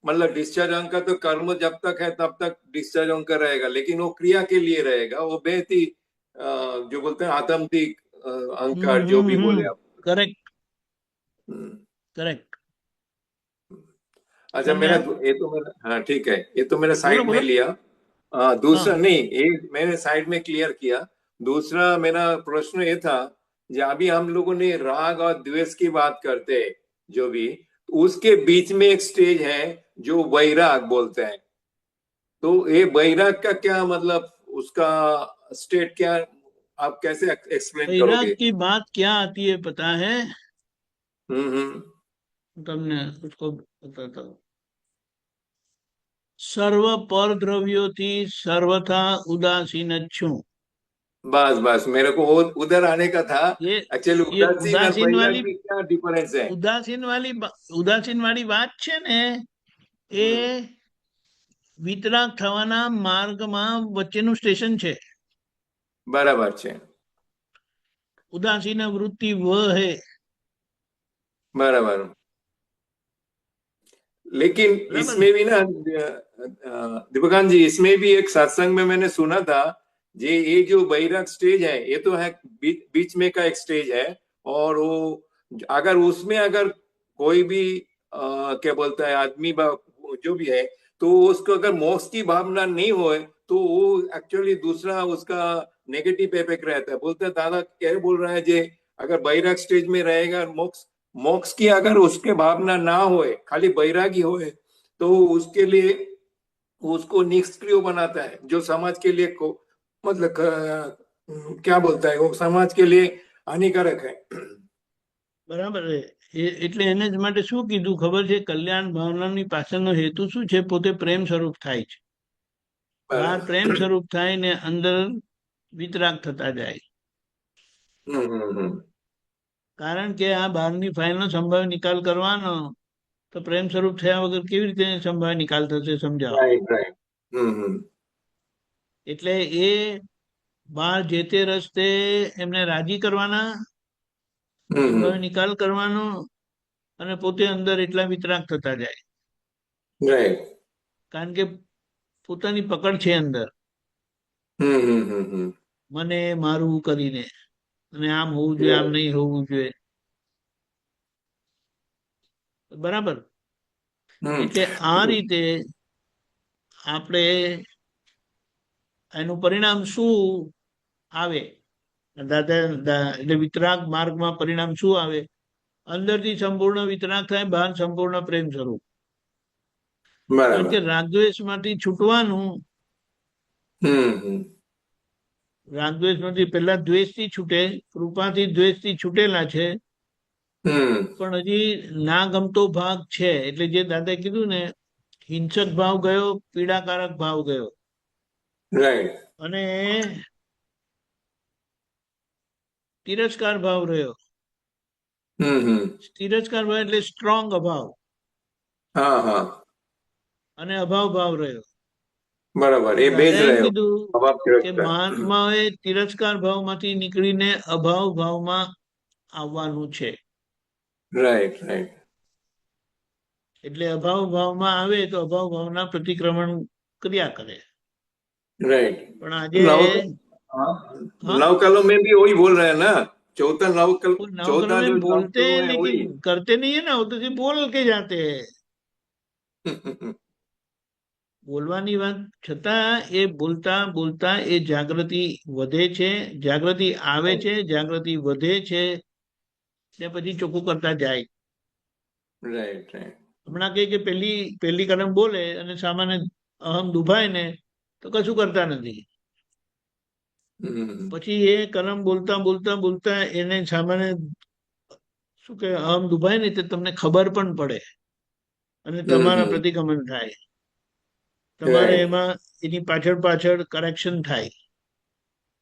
मतलब डिस्चार्ज अहंकार तो कर्म जब तक है तब तक डिस्चार्ज अहंकार रहेगा, लेकिन वो क्रिया के लिए रहेगा, वो बेहती जो बोलते हैं आत्मतिक अहंकार जो भी बोले आप। Correct correct. अच्छा मेरा ये तो मेरा, हाँ ठीक है, ये तो मेरा साइड में लिया। दूसरा नहीं, ये मैंने साइड में क्लियर किया। दूसरा मेरा प्रश्न ये था, जब अभी हम लोगों ने राग और द्वेष की बात करते हैं जो भी, उसके बीच में एक स्टेज है जो वैराग बोलते हैं, तो ये वैराग का क्या मतलब, उसका स्टेट क्या, आप कैसे एक्सप्लेन करोगे? वैराग की बात क्या आती है पता है? तुमने उसको बताता हूँ। सर्व पर द्रव्यों सर्वथा उदासीन छूं। बस बस मेरे को वो उधर आने का था। ये एक्चुअली उदासीन और उदासीन वैराग वाली, में क्या डिफरेंस है? उदासीन वाली बात છે ને, એ વિતરાગ થવાના માર્ગમાં વચ્ચેનું સ્ટેશન છે। બરાબર છે। उदासीन वृत्ति व है। बराबर। लेकिन इसमें भी ना दीपकांत जी, इसमें भी एक सत्संग में मैंने सुना था, ये जो बैराग स्टेज है, ये तो है बीच में का एक स्टेज है, और वो अगर उसमें अगर कोई भी क्या बोलता है आदमी जो भी है, तो उसको अगर मोक्ष की भावना नहीं हो तो वो एक्चुअली दूसरा उसका नेगेटिव इफेक्ट रहता है। बोलते हैं दादा क्या बोल रहा है, जे अगर बैराग स्टेज में रहेगा, मोक्ष की अगर उसके भावना ना होए, खाली बैरागी होए, तो उसके लिए उसको निष्क्रिय बनाता है, जो समाज के लिए को मतलब क्या बोलता है, वो समाज के लिए हानिकारक है। બરાબર એટલે એને જ માટે શું કીધું ખબર છે, કલ્યાણ ભાવનાની પાછળનો હેતુ શું છે? પોતે પ્રેમ સ્વરૂપ થાય છે, બહાર પ્રેમ સ્વરૂપ થાય ને અંદર વિતરાગ થતા જાય. કારણ કે આ બહારની ફાઇલનો સંભાવ્ય નિકાલ કરવાનો, તો પ્રેમ સ્વરૂપ થયા વગર કેવી રીતે સંભાવ્ય નિકાલ થશે? સમજાવો. એટલે એ બહાર જે તે રસ્તે એમને રાજી કરવાના, સંભાવ્ય નિકાલ કરવાનો, અને પોતે અંદર એટલા વિતરાગ થતા જાય. કારણ કે પોતાની પકડ છે અંદર, મને મારું કરીને, અને આમ હોવું જોઈએ, આમ નહીં હોવું જોઈએ. બરાબર. એટલે આ રીતે આપણે એનું પરિણામ શું આવે? એટલે વિતરાગ માર્ગમાં પરિણામ શું આવે? અંદરથી સંપૂર્ણ વિતરાગ થાય, બહાર સંપૂર્ણ પ્રેમ સ્વરૂપ. કારણ કે રાગદ્વેષ માંથી છૂટવાનું, રાગદ્વેષ માંથી પેલા દ્વેષ થી છૂટે, કૃપાથી દ્વેષ થી છૂટેલા છે, પણ હજી ના ગમતો ભાગ છે. એટલે જે દાદા કીધું ને, હિંસક ભાવ ગયો, પીડાકારક ભાવ ગયો, અને તિરસ્કાર ભાવ રહ્યો. તિરસ્કાર ભાવ એટલે સ્ટ્રોંગ અભાવ, અને અભાવ ભાવ રહ્યો. બરાબર. એ બે જ કીધું કે મહાત્માએ તિરસ્કાર ભાવમાંથી નીકળીને અભાવ ભાવમાં આવવાનું છે. Right right. એટલે અભાવ ભાવમાં આવે તો અભાવ ભાવના પ્રતિક્રમણ કર્યા કરે. राइट. પણ આજે नवकलों में भी वही बोल रहे हैं ना, चौथा नवकल, चौथा में बोलते हैं लेकिन करते नहीं है ना, वो तो सिर्फ बोल के जाते हैं. બોલવાની વાત છતાં એ બોલતા બોલતા એ જાગૃતિ વધે છે, જાગૃતિ આવે છે, જાગૃતિ વધે છે, ને પછી ચોખ્ખું કરતા જાય. હમણાં કે પહેલી કલમ બોલે અને સામાન્ય અહમ દુભાય ને તો કશું કરતા નથી. પછી એ કલમ બોલતા બોલતા બોલતા એને સામાન્ય શું કે અહમ દુભાય ને તે તમને ખબર પણ પડે, અને તમારા પ્રતિક્રમણ થાય. તમારે એમાં એની પાછળ પાછળ કરેક્શન થાય.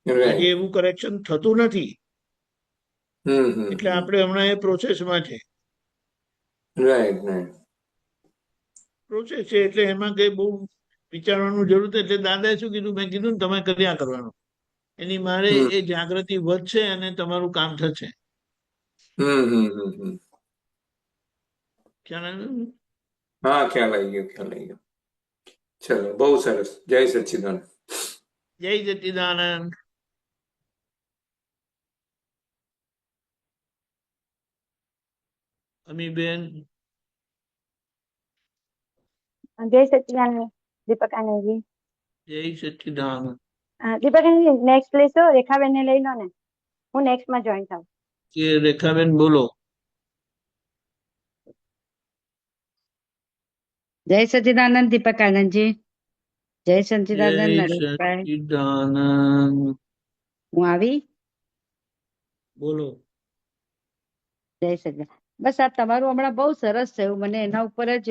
આજે એવું કરેક્શન થતું નથી, એટલે આપણે હમણાં એ પ્રોસેસમાં છે. પ્રોસેસ છે એટલે એમાં કઈ બહુ વિચારવાનું જરૂર નથી. એટલે દાદાએ શું કીધું? મેં કીધું ને તમે કર્યા કરવાનું. એની મારે એ જાગૃતિ વધશે અને તમારું કામ થશે. ખ્યાલ આવ્યો? હા, ખ્યાલ આવી ગયો, ખ્યાલ આવી ગયો. ચલો, બહુ સરસ. જય સચ્ચિદાનંદ. જય સચ્ચિદાનંદ. અમીબેન. જય સચ્ચિદાનંદ દીપકાનંદજી. જય સચ્ચિદાનંદ. દીપકાનંદજી નેક્સ્ટ લેશો? રેખાબેન ને લઈ લો ને, હું નેક્સ્ટ માં જોઈન થાઉં. કે રેખાબેન બોલો. જય સચ્ચિદાનંદ દીપકાનંદજી. જય સચ્ચિદાનંદ નરેશભાઈ. સચ્ચિદાનંદ. હું આવી. બોલો. જય સચ્ચિદાનંદ. બસ આ તમારું હમણાં બહુ સરસ થયું, મને એના ઉપર જ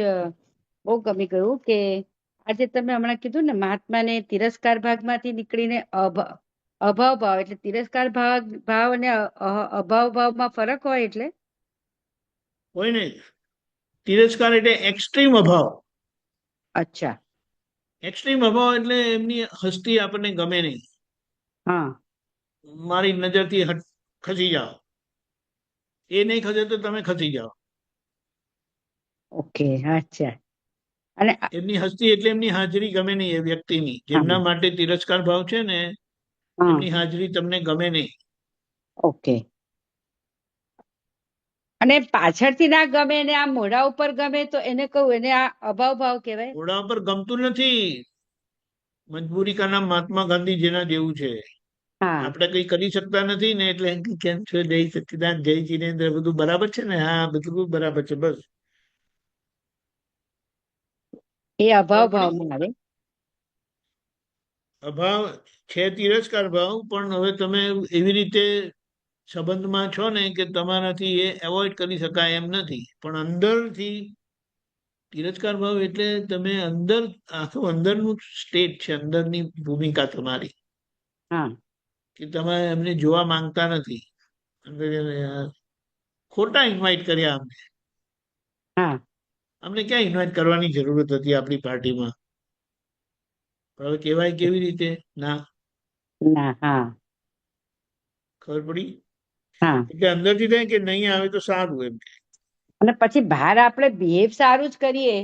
બહુ ગમી ગયું કે આજે તમે હમણાં કીધું ને મહાત્માને તિરસ્કાર ભાગમાંથી નીકળીને અભાવ ભાવ, એટલે તિરસ્કાર ભાવ અને અભાવ ભાવમાં ફરક હોય. એટલે હોય ને, તિરસ્કાર એટલે એક્સ્ટ્રીમ અભાવ. અચ્છા. એક્સ્ટ્રીમ અભાવ એટલે એમની હસ્તી આપણને ગમે નહીં. હા. મારી નજરથી ખસી જાઓ. એ નહીં ખસે તો તમે ખસી જાઓ. ઓકે, અચ્છા. અને એમની હસ્તી એટલે એમની હાજરી ગમે નહીં એ વ્યક્તિની. હા, જેમના માટે તિરસ્કાર ભાવ છે ને હા, એમની હાજરી તમને ગમે નહીં. ઓકે. અને પાછળથી ના ગમે ને આ મોઢા ઉપર ગમે તો એને કહું એને આ અભાવ ભાવ કહેવાય. ઘોડા ઉપર ગમતું નથી. મજબૂરી કા નામ મહાત્મા ગાંધી જેના જેવું છે. હા, આપણે કઈ કરી શકતા નથી ને એટલે એમ કે કેમ છે જય સચ્ચિદાન, જય જીનેન્દ્ર, બધું બરાબર છે ને? હા, બધું બરાબર છે. બસ એ અભાવ ખબર પડી? ભાવમાં આવે. અભાવ છે તિરસ્કાર ભાવ, પણ હવે તમે એવી રીતે સંબંધમાં છો ને કે તમારાથી એ એવોઇડ કરી શકાય એમ નથી. પણ અંદરથી તિરસ્કાર ભાવ એટલે તમે અંદર, આખું અંદરનું સ્ટેટ છે, અંદરની ભૂમિકા તમારી, હા, કે તમે એમને જોવા માંગતા નથી. અંદર ખોટા ઇન્વાઇટ કર્યા અમને. હા, અમને ક્યાં ઇન્વાઇટ કરવાની જરૂરત હતી આપણી પાર્ટીમાં? પણ હવે કહેવાય કેવી રીતે? ના, ના, હા, ખબર પડી? હા. એટલે અંદરથી થાય કે નહીં આવે તો સારું એમ. અને પછી બહાર આપણે બિહેવ સારું જ કરીએ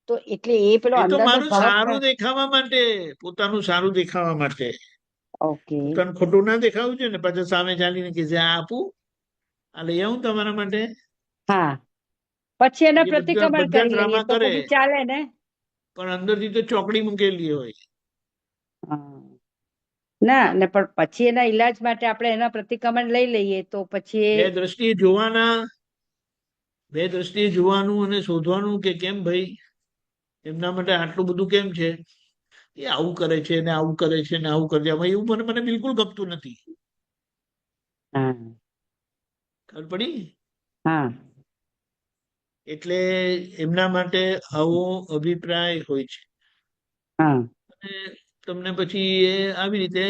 તો એટલે એ પેલો એ તો અંદરનો મારું ભાવ સારું દેખાવા માટે, પોતાનું સારું દેખાવા માટે. ઓકે, પોતાનું ખોટું ના દેખાવું છે ને પછી સામે ચાલીને કે આ આપું, આ લઈ આવું તમારા માટે. હા. પછી એના એ બધા પ્રતિક્રમણ બધા કરી લઈએ ડ્રામા તો કરે પછી ચાલે ને. પણ અંદરથી તો ચોકડી મૂકેલી હોય. હા. ના, ને પણ પછી એના ઈલાજ માટે આપણે એના પ્રતિક્રમણ લઈ લઈએ તો પછી બે દ્રષ્ટિએ જોવાના, બે દ્રષ્ટિએ જોવાનું અને શોધવાનું કે કેમ ભાઈ એમના માટે આટલું બધું કેમ છે, એ આવું કરે છે ને આવું કરે છે ને આવું કરે છે. એવું મને બિલકુલ ગમતું નથી. હા, ખબર પડી? હા, એટલે એમના માટે આવો અભિપ્રાય હોય છે. હા, અને તમને પછી એ આવી રીતે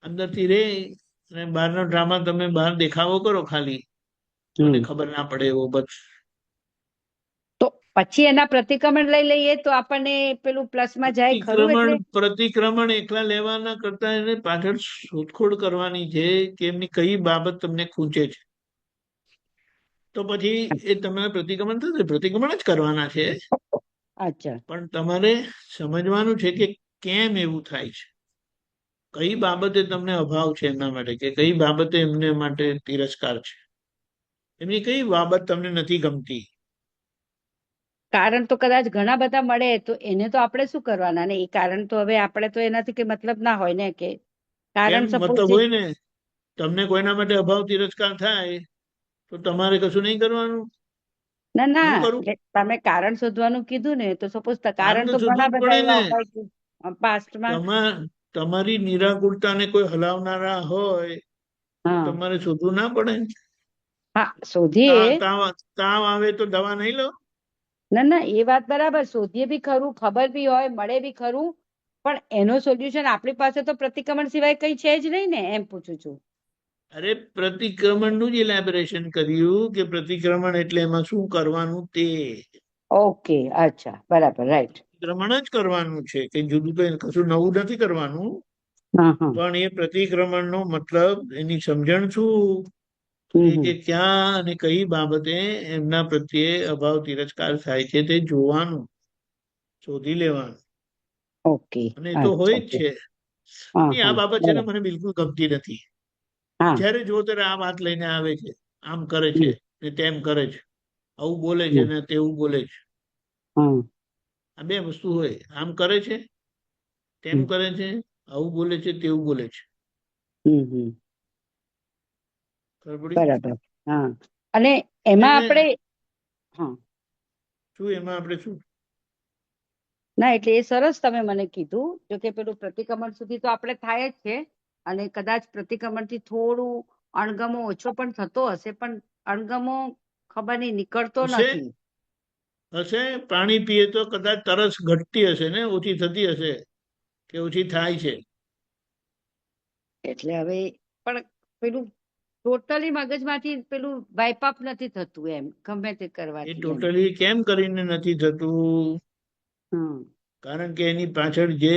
અંદરથી રે અને બહારનો ડ્રામા તમે બહાર દેખાવો કરો ખાલી, કોઈને ખબર ના પડે એવો. બસ તો પછી એના પ્રતિક્રમણ લઈ લઈએ તો આપણને પેલું પ્લસમાં જાય ખરું. એટલે પ્રતિક્રમણ એકલા લેવાના કરતા એને પાછળ શોધખોળ કરવાની છે કે એમની કઈ બાબત તમને ખૂંચે છે. તો પછી એ તમારે પ્રતિક્રમણ થશે, પ્રતિક્રમણ જ કરવાના છે. અચ્છા, પણ તમારે સમજવાનું છે કે કેમ એવું થાય છે, કઈ બાબતે તમને અભાવ છે એમના માટે, કે કઈ બાબતે એમને માટે તિરસ્કાર છે, એમની કઈ બાબત તમને નથી ગમતી. કારણ તો કદાચ ઘણા બધા મળે તો એને તો આપણે શું કરવાના ને? એ કારણ તો હવે આપણે તો એનાથી કે મતલબ ના હોય ને. કે કેમ કારણ મતલબ સપોઝ હોય ને? તમને કોઈના માટે અભાવ તિરસ્કાર થાય તો તમારે કશું નહીં કરવાનું. ના, ના, હું કરું? તમે કારણ શોધવાનું કીધું ને તો સપોઝ કારણ તો તો ઘણા શોધવું જ બધા પડે એવા ને. હોય કે પાસ્ટમાં. તમારી નિરાકુરતાને કોઈ હલાવનારા હોય તો હા, તમારે શોધવું ના પડે. હા, શોધીએ. તાવ આવે તો દવા નહીં લો. ના, ના, એ વાત બરાબર, શોધીએ બી ખરું, ખબર બી હોય, મળે બી ખરું, પણ એનો સોલ્યુશન આપણી પાસે તો પ્રતિક્રમણ સિવાય કઈ છે જ નહીં ને, એમ પૂછું છું. અરે પ્રતિક્રમણનું જ ઇલેબોરેશન કર્યું કે પ્રતિક્રમણ એટલે એમાં શું કરવાનું તે. ઓકે, અચ્છા, બરાબર, રાઈટ. પ્રતિક્રમણ જ કરવાનું છે, કે જુદું કઈ કશું નવું નથી કરવાનું. હા, હા, પણ એ પ્રતિક્રમણનો મતલબ, એની સમજણ શું, કે ક્યાં અને કઈ બાબતે એમના પ્રત્યે અભાવ તિરસ્કાર થાય છે તે જોવાનું, શોધી લેવાનું. ઓકે, અને એ તો હોય જ અચ્છા, છે. હા, આ હા, બાબત છે ને બરાબર, મને બિલકુલ ગમતી નથી. હા, જયારે જો ત્યારે આ વાત લઈને આવે છે, આમ કરે છે ને તેમ કરે છે, આવું બોલે છે ને તેવું બોલે છે. આ બે વસ્તુ હોય, આમ કરે છે, તેમ કરે છે, આવું બોલે છે, તેવું બોલે છે. ખબર પડી? બરાબર, હા. અને એમાં એને આપણે હા, શું, એમાં આપણે શું? ના, એટલે એ સરસ તમે મને કીધું. જો કે પેલું પ્રતિક્રમણ સુધી તો આપણે થાય જ છે, અને કદાચ પ્રતિક્રમણથી થોડું અણગમો ઓછો પણ થતો હશે, પણ અણગમો ખબર નહીં નીકળતો નથી. હશે. પાણી પીએ તો કદાચ તરસ ઘટતી હશે ને, ઓછી થતી હશે કે ઓછી થાય છે. એટલે હવે પણ પેલું ટોટલી મગજમાંથી પેલું વાઇપ અપ નથી થતું એમ, ગમે તે એ કરવાથી એમ. ટોટલી કેમ કરીને નથી થતું? કારણ કે એની પાછળ જે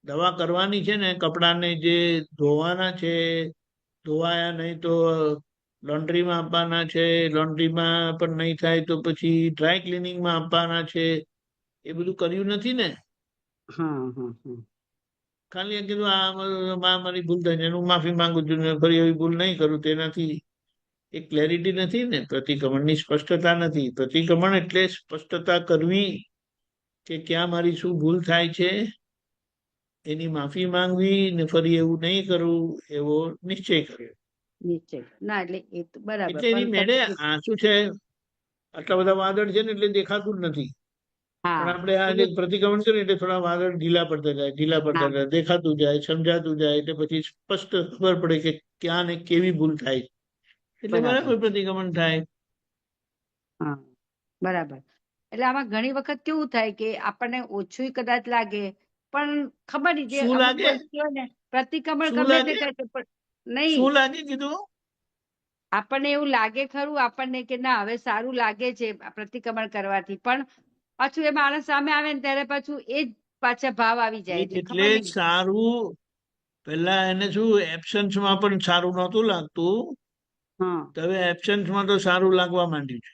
દવા કરવાની છે ને, કપડાને જે ધોવાના છે, ધોવાયા નહીં તો લોન્ડ્રીમાં આપવાના છે, લોન્ડ્રીમાં પણ નહીં થાય તો પછી ડ્રાય ક્લિનિંગમાં આપવાના છે. એ બધું કર્યું નથી ને. ખાલી એમ કીધું આ મારી ભૂલ થઈ એનું માફી માંગુ છું ને ફરી એવી ભૂલ નહીં કરું. તેનાથી એ ક્લેરિટી નથી ને, પ્રતિક્રમણની સ્પષ્ટતા નથી. પ્રતિક્રમણ એટલે સ્પષ્ટતા કરવી કે ક્યાં મારી શું ભૂલ થાય છે, એની માફી માંગવી ને ફરી એવું નહીં કરવું એવો નિશ્ચય કર્યો. નિશ્ચય ના એટલે એ તો બરાબર. એટલે એની મેળે આ શું છે, આટલા બધા વાદળ છે ને એટલે દેખાતું જ નથી. પણ આપણે આ જે પ્રતિક્રમણ કરીએ એટલે થોડા વાદળ ઢીલા પડતા જાય, દેખાતું જાય, સમજાતું જાય, એટલે પછી સ્પષ્ટ ખબર પડે કે ક્યાં ને કેવી ભૂલ થાય, એટલે બરાબર પ્રતિક્રમણ થાય. હા બરાબર. એટલે આમાં ઘણી વખત કેવું થાય કે આપણને ઓછું કદાચ લાગે પણ ખબર નહીં જે શું લાગે? ને પ્રતિક્રમણ ગમે તે કરે પણ નહીં. શું લાગે કીધું? આપણને એવું લાગે ખરું આપણને કે ના હવે સારું લાગે છે પ્રતિક્રમણ કરવાથી, પણ પાછું એ માણસ સામે આવે ને ત્યારે પાછું એ જ પાછા ભાવ આવી જાય. એટલે સારું પેલા એને શું એબ્સન્સમાં પણ સારું નહોતું લાગતું, હવે એબ્સન્સમાં તો સારું લાગવા માંડ્યું છે.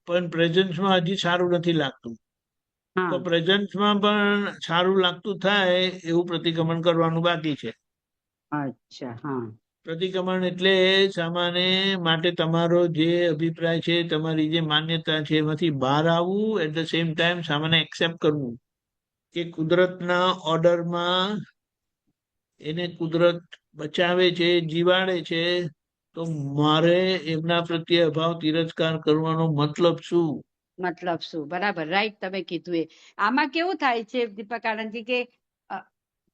પણ પ્રેઝન્સમાં હજી સારું નથી લાગતું. તો પ્રેઝન્સમાં પણ સારું લાગતું થાય એવું પ્રતિક્રમણ કરવાનું બાકી છે. અચ્છા. હા પ્રતિક્રમણ એટલે સામાન્ય માટે તમારો જે અભિપ્રાય છે, તમારી જે માન્યતા છે એમાંથી બહાર આવવું, એટ ધ સેમ ટાઈમ સામાન્ય એક્સેપ્ટ કરવું કે કુદરતના ઓર્ડરમાં એને કુદરત બચાવે છે, જીવાડે છે, તો મારે એમના પ્રત્યે અભાવ તિરસ્કાર કરવાનો મતલબ શું? બરાબર, રાઈટ તમે કીધું. એ આમાં કેવું થાય છે દીપક આનંદજી કે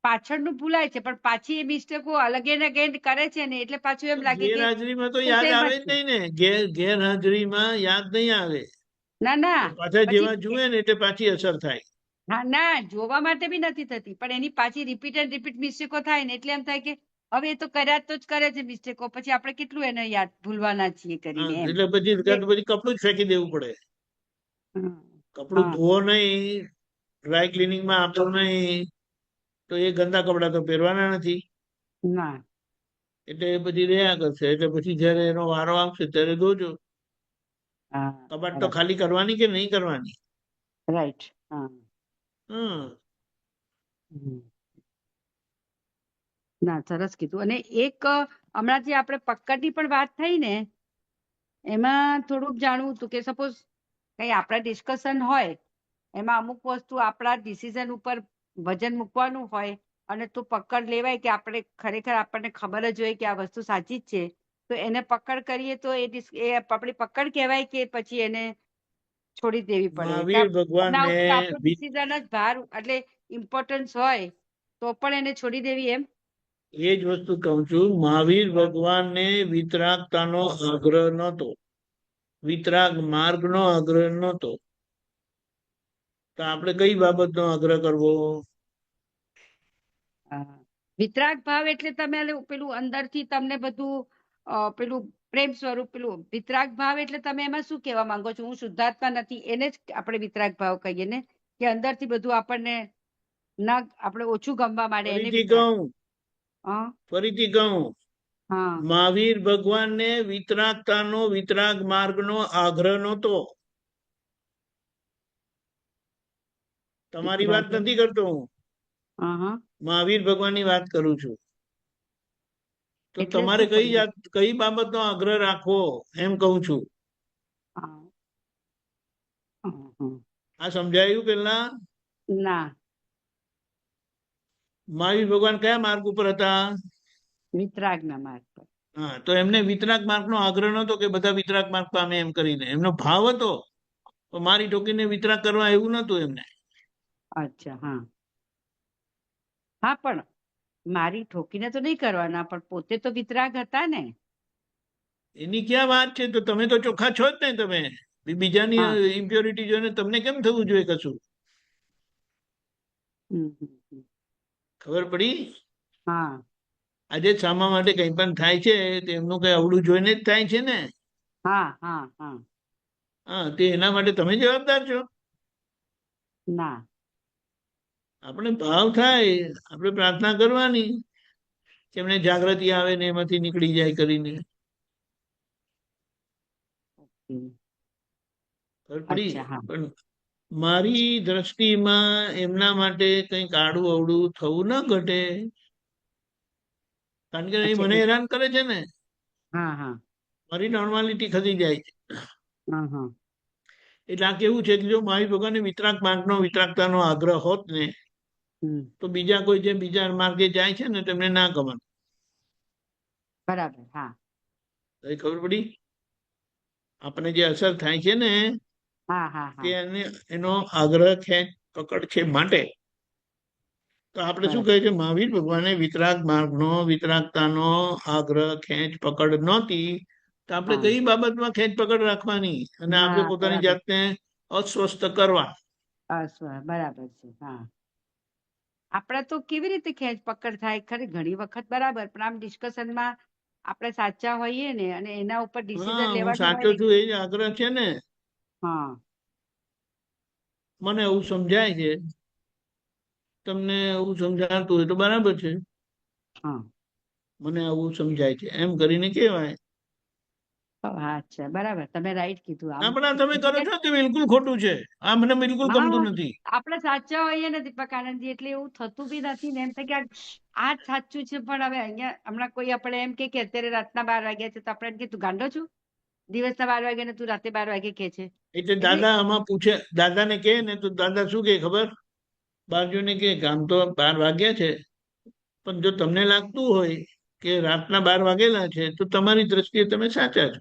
પાછળનું ભૂલાય છે પણ પાછી એ મિસ્ટેકો અલગે ને કરે છે ને એટલે પાછું એમ લાગે કે ગેરહાજરીમાં તો યાદ આવે જ નહીં ને. ગેરહાજરીમાં યાદ નહીં આવે. ના પાછા જેવા જુએ ને એટલે પાછી અસર થાય. હા ના જોવા માટે બી નથી થતી પણ એની પાછી રિપીટ મિસ્ટેકો થાય ને એટલે એમ થાય કે હવે એ તો કર્યા તો જ કરે છે મિસ્ટેકો, પછી આપણે કેટલું એને યાદ ભૂલવાના છીએ કરીને. એટલે પછી કપડું જ ફેંકી દેવું પડે. કપડું ધોવો નહીં, ડ્રાય ક્લિનિંગમાં આપો નહીં, તો એ ગંદા કપડા તો પહેરવાના નથી. એટલે એ પછી રહ્યા કરશે. એટલે પછી જયારે એનો વારો આવશે ત્યારે ધોજો. કબાટ તો ખાલી કરવાની કે નહીં કરવાની? રાઈટ. ના સરસ કીધું. અને એક હમણાં જે આપણે પક્કડની પણ વાત થઈ ને એમાં થોડુંક જાણવું હતું કે સપોઝ કઈ આપણા ડિસ્કશન હોય એમાં અમુક વસ્તુ આપણા ડિસિઝન ઉપર વજન મૂકવાનું હોય અને તો પકડ લેવાય કે આપણે ખરેખર આપણને ખબર જ હોય કે આ વસ્તુ સાચી જ છે, તો એને પકડ કરીએ તો એ આપણી પકડ કહેવાય કે પછી એને છોડી દેવી પડે? ડિસિઝન જ ભાર એટલે ઇમ્પોર્ટન્સ હોય તો પણ એને છોડી દેવી એમ? એ જ વસ્તુ કહું છું. મહાવીર ભગવાનને વિતરાગતાનો આગ્રહ નહોતો, વિતરાગ માર્ગનો આગ્રહ નહોતો. તો આપણે કઈ બાબતનો આગ્રહ કરવો? વિતરાગ ભાવ એટલે તમે પેલું અંદરથી તમને બધું પેલું પ્રેમ સ્વરૂપ પેલું વિતરાગ ભાવ એટલે તમે એમાં શું કહેવા માંગો છો? હું શુદ્ધાત્મા નથી એને જ આપણે વિતરાગ ભાવ કહીએ ને, કે અંદરથી બધું આપણને ના આપણે ઓછું ગમવા માંડે એને? ફરીથી કહું, મહાવીર ભગવાનને વિતરાગતાનો વિતરાગ માર્ગનો આગ્રહ નહોતો. તમારી વાત નથી કરતો હું, મહાવીર ભગવાનની વાત કરું છું. તો તમારે કઈ બાબતનો આગ્રહ રાખવો એમ કહું છું. આ સમજાયું પેલા? ના. મહાવીર ભગવાન કયા માર્ગ ઉપર હતા? વિતરાગના માર્ગ પર. હા, તો એમને વિતરાગ માર્ગનો આગ્રહ નહોતો કે બધા વિતરાગ માર્ગ પામે એમ કરીને. એમનો ભાવ હતો મારી ઠોકીને વિતરાગ કરવા, એવું નતું એમને. અચ્છા. હા પણ મારી ઠોકીને તો નહીં કરવાના, પણ પોતે તો વિતરાગ હતા ને. એની ક્યાં વાત છે? તો તમે તો ચોખ્ખા છો જ ને. તમે બીજાની ઇમ્પ્યોરિટી જોઈને તમને કેમ થવું જોઈએ કશું? ખબર પડી? આજે સામા માટે કઈ પણ થાય છે એમનું કઈ અવળું જોઈને જ થાય છે ને. તે એના માટે તમે જવાબદાર છો? ના. આપણે ભાવ થાય, આપણે પ્રાર્થના કરવાની કે એમને જાગૃતિ આવે ને એમાંથી નીકળી જાય કરીને. ખબર પડી? અચ્છા હા પણ મારી દ્રષ્ટિમાં એમના માટે કંઈક આડું અવડું થવું ન ઘટે, કારણ કે એ અચ્છા મને હેરાન કરે છે ને, હા હા મારી નોર્માલિટી ખસી જાય છે. હા હા એટલે આ કેવું છે કે જો મહાવીર ભગવાનને વિતરાગ માર્ગનો વિતરાગતાનો આગ્રહ હોત ને, હમ તો બીજા કોઈ જે બીજા માર્ગે જાય છે ને તેમને ના ગમે. બરાબર હા તો ખબર પડી? આપણે જે અસર થાય છે ને હા હા તે હા એનો આગ્રહ ખેંચ પકડ છે માટે. તો આપણે શું બરાબર કહે છે, મહાવીર ભગવાને વિતરાગ માર્ગનો વિતરાગતાનો આગ્રહ ખેંચ પકડ નહોતી, તો આપણે હા કઈ બાબતમાં ખેંચ પકડ રાખવાની અને આપણે હા પોતાની બરાબર જાતને અસ્વસ્થ કરવા? બરાબર છે હા આપણે તો કેવી રીતે ખેંચ પકડ થાય ખરી ઘણી વખત બરાબર, પણ આમ ડિસ્કશનમાં આપણે સાચા હોઈએ ને અને એના ઉપર હા, ડિસિઝન હું લેવાનું હોય સાચો ને છું એ જ આગ્રહ છે ને. હા મને એવું સમજાય છે, તમને એવું સમજાતું હોય તો બરાબર છે. હા મને આવું સમજાય છે એમ કરીને કહેવાય. હા અચ્છા બરાબર, તમે રાઈટ કીધું આમ. આપણા તમે કરો છો તે બિલકુલ ખોટું છે. આ મને બિલકુલ હા ગમતું નથી. આપણે સાચા હોઈએ ને દીપક આનંદજી, એટલે એવું થતું બી નથી ને એમ થાય કે આ જ સાચું છે, પણ હવે અહીંયા હમણાં કોઈ આપણે એમ કે અત્યારે રાતના 12 વાગ્યા છે તો આપણે એમ કે તું ગાંડો છું, દિવસના 12 વાગ્યા ને તું રાતે 12 વાગે કે છે. એટલે એટલે દાદા આમાં પૂછે, દાદાને કહે ને તો દાદા શું કહે ખબર? બાજુને કે આમ તો 12 વાગ્યા છે, પણ જો તમને લાગતું હોય કે રાતના 12 વાગેલા છે તો તમારી દ્રષ્ટિએ તમે સાચા છો.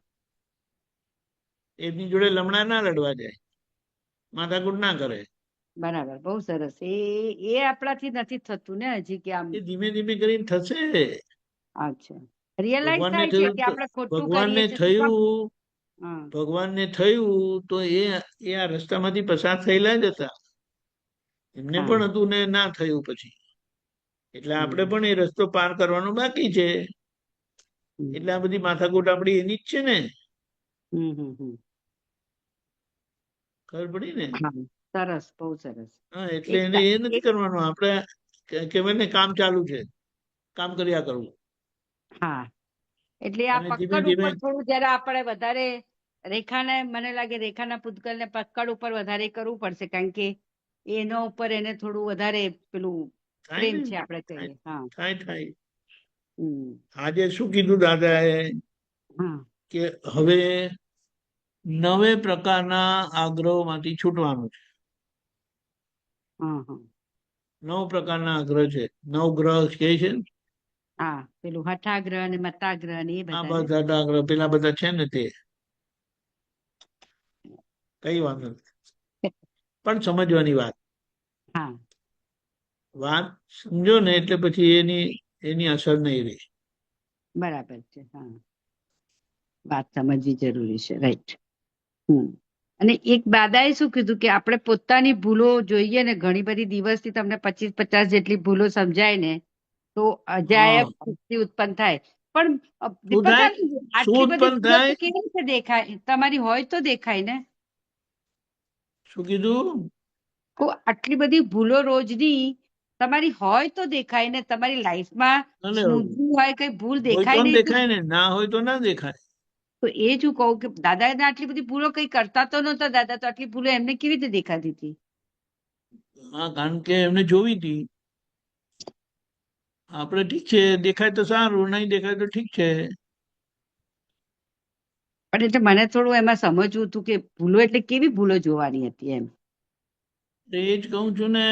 એમની જોડે લમણા ના લડવા જાય, માથાકૂટ ના કરે. બરાબર, બહુ સરસ. એ આપણાથી નથી થતું ને હજી કે આમ. એ ધીમે ધીમે કરીને થશે. અચ્છા રિયલાઇઝ ભગવાનને થાય છે થયું કે તો આપણે ખોટું ભગવાનને કરીએ છીએ તો થયું હા ભગવાનને થયું તો એ આ રસ્તામાંથી પસાર થયેલા જ હતા. એમને હા પણ હતું ને ના થયું પછી. એટલે આપણે હમ પણ એ રસ્તો પાર કરવાનો બાકી છે. હમ એટલે આ બધી માથાકૂટ આપણી એની જ છે ને. હમ ખબર પડી ને? હા સરસ, બહુ સરસ. હા, એટલે એક એને એ નથી એક કરવાનું. આપણે કહેવાય ને કામ ચાલુ છે, કામ કર્યા કરવું. હા એટલે આ અને ધીમે પકડ ધીમે ઉપર થોડું જરા આપણે વધારે રેખાને, મને લાગે રેખાના પૂતગલને પકડ ઉપર વધારે કરવું પડશે, કારણ કે એનો ઉપર એને થોડું વધારે પેલું થાય પ્રેમ ને, છે આપણે થાય કહીએ. હા થાય થાય. હમ આજે શું કીધું દાદાએ હા કે હવે 9 પ્રકારના આગ્રહોમાંથી છૂટવાનું છે. હા હા 9 પ્રકારના આગ્રહ છે. 9 ગ્રહ કહે છે ને, હા પેલું હઠાગ્રહ અને મતાગ્રહ ને એ આ બધા ને. બધા આગ્રહ પેલા બધા છે ને તે કઈ વાંધો નથી, પણ સમજવાની વાત. હા વાત સમજો ને એટલે પછી એની અસર નહીં રહે. બરાબર છે. હા વાત સમજવી જરૂરી છે, રાઈટ. અને એક દાદાએ શું કીધું કે આપણે પોતાની ભૂલો જોઈએ ને, ઘણી બધી દિવસથી તમને 25-50 જેટલી ભૂલો સમજાય ને તો હા, અજાયબ ખુશી ઉત્પન્ન થાય. પણ શું દીપક થાય? શું આટલી બધી ઉત્પન્ન ભૂલો થાય? તો કેવી રીતે દેખાય? તમારી હોય તો દેખાય ને. શું કીધું? આટલી બધી ભૂલો રોજની તમારી હોય તો દેખાય ને. તમારી લાઈફમાં અને સ્મૂથલી હોય, કઈ ભૂલ હોય તો દેખાય ને નહીં તો દેખાય ને, ના હોય તો ના દેખાય. એ જ હું કહું કે દાદા આટલી બધી ભૂલો કઈ કરતા તો નહોતા. દાદા તો આટલી ભૂલો એમને કેવી રીતે દેખાતી હતી? હા, કારણ કે એમને જોવી હતી. આપણે ઠીક છે, દેખાય તો સારું, નહીં દેખાય તો ઠીક છે. પણ એટલે મને થોડું એમાં સમજવું હતું કે ભૂલો એટલે કેવી ભૂલો જોવાની હતી એમ. એ જ કહું છું ને,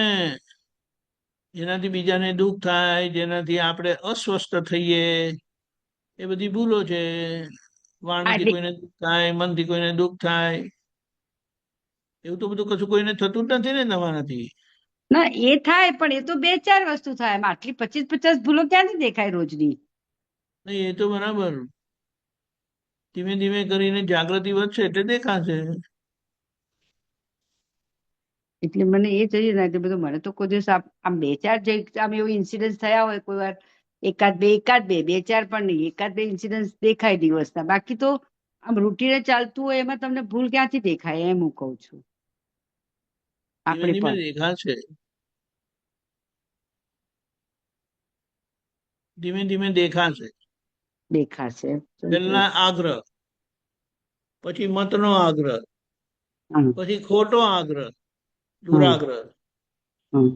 જેનાથી બીજાને દુઃખ થાય, જેનાથી આપણે અસ્વસ્થ થઈએ, એ બધી ભૂલો છે. વાણીથી કોઈને દુઃખ થાય, મનથી કોઈને દુઃખ થાય, એવું તો બધું કશું કોઈને થતું જ નથી ને નવાથી. ના એ થાય, પણ એ તો 2-4 વસ્તુ થાય. એમાં આટલી 25-50 ભૂલો ક્યાંથી દેખાય રોજની? નહીં, એ તો બરાબર. ધીમે ધીમે કરીને જાગૃતિ વધશે એટલે દેખાશે. એટલે મને એ જોઈએ ને કે બધું, મને તો કોઈ દિવસ આમ 2-4 જે આમ એવું ઇન્સિડન્સ થયા હોય કોઈ વાર, એકાદ બે 2-4 પણ નહીં, એકાદ બે ઇન્સિડન્સ દેખાય દિવસના. બાકી તો આમ રૂટીને ચાલતું હોય એમાં તમને ભૂલ ક્યાંથી દેખાય એમ હું કઉ છું. ધીમે આપણે ધીમે પણ દેખાશે. ધીમે ધીમે દેખાશે. દેખાશે. પહેલા આગ્રહ, પછી મતનો આગ્રહ, હમ, પછી ખોટો આગ્રહ, હમ, દુરાગ્રહ, હમ,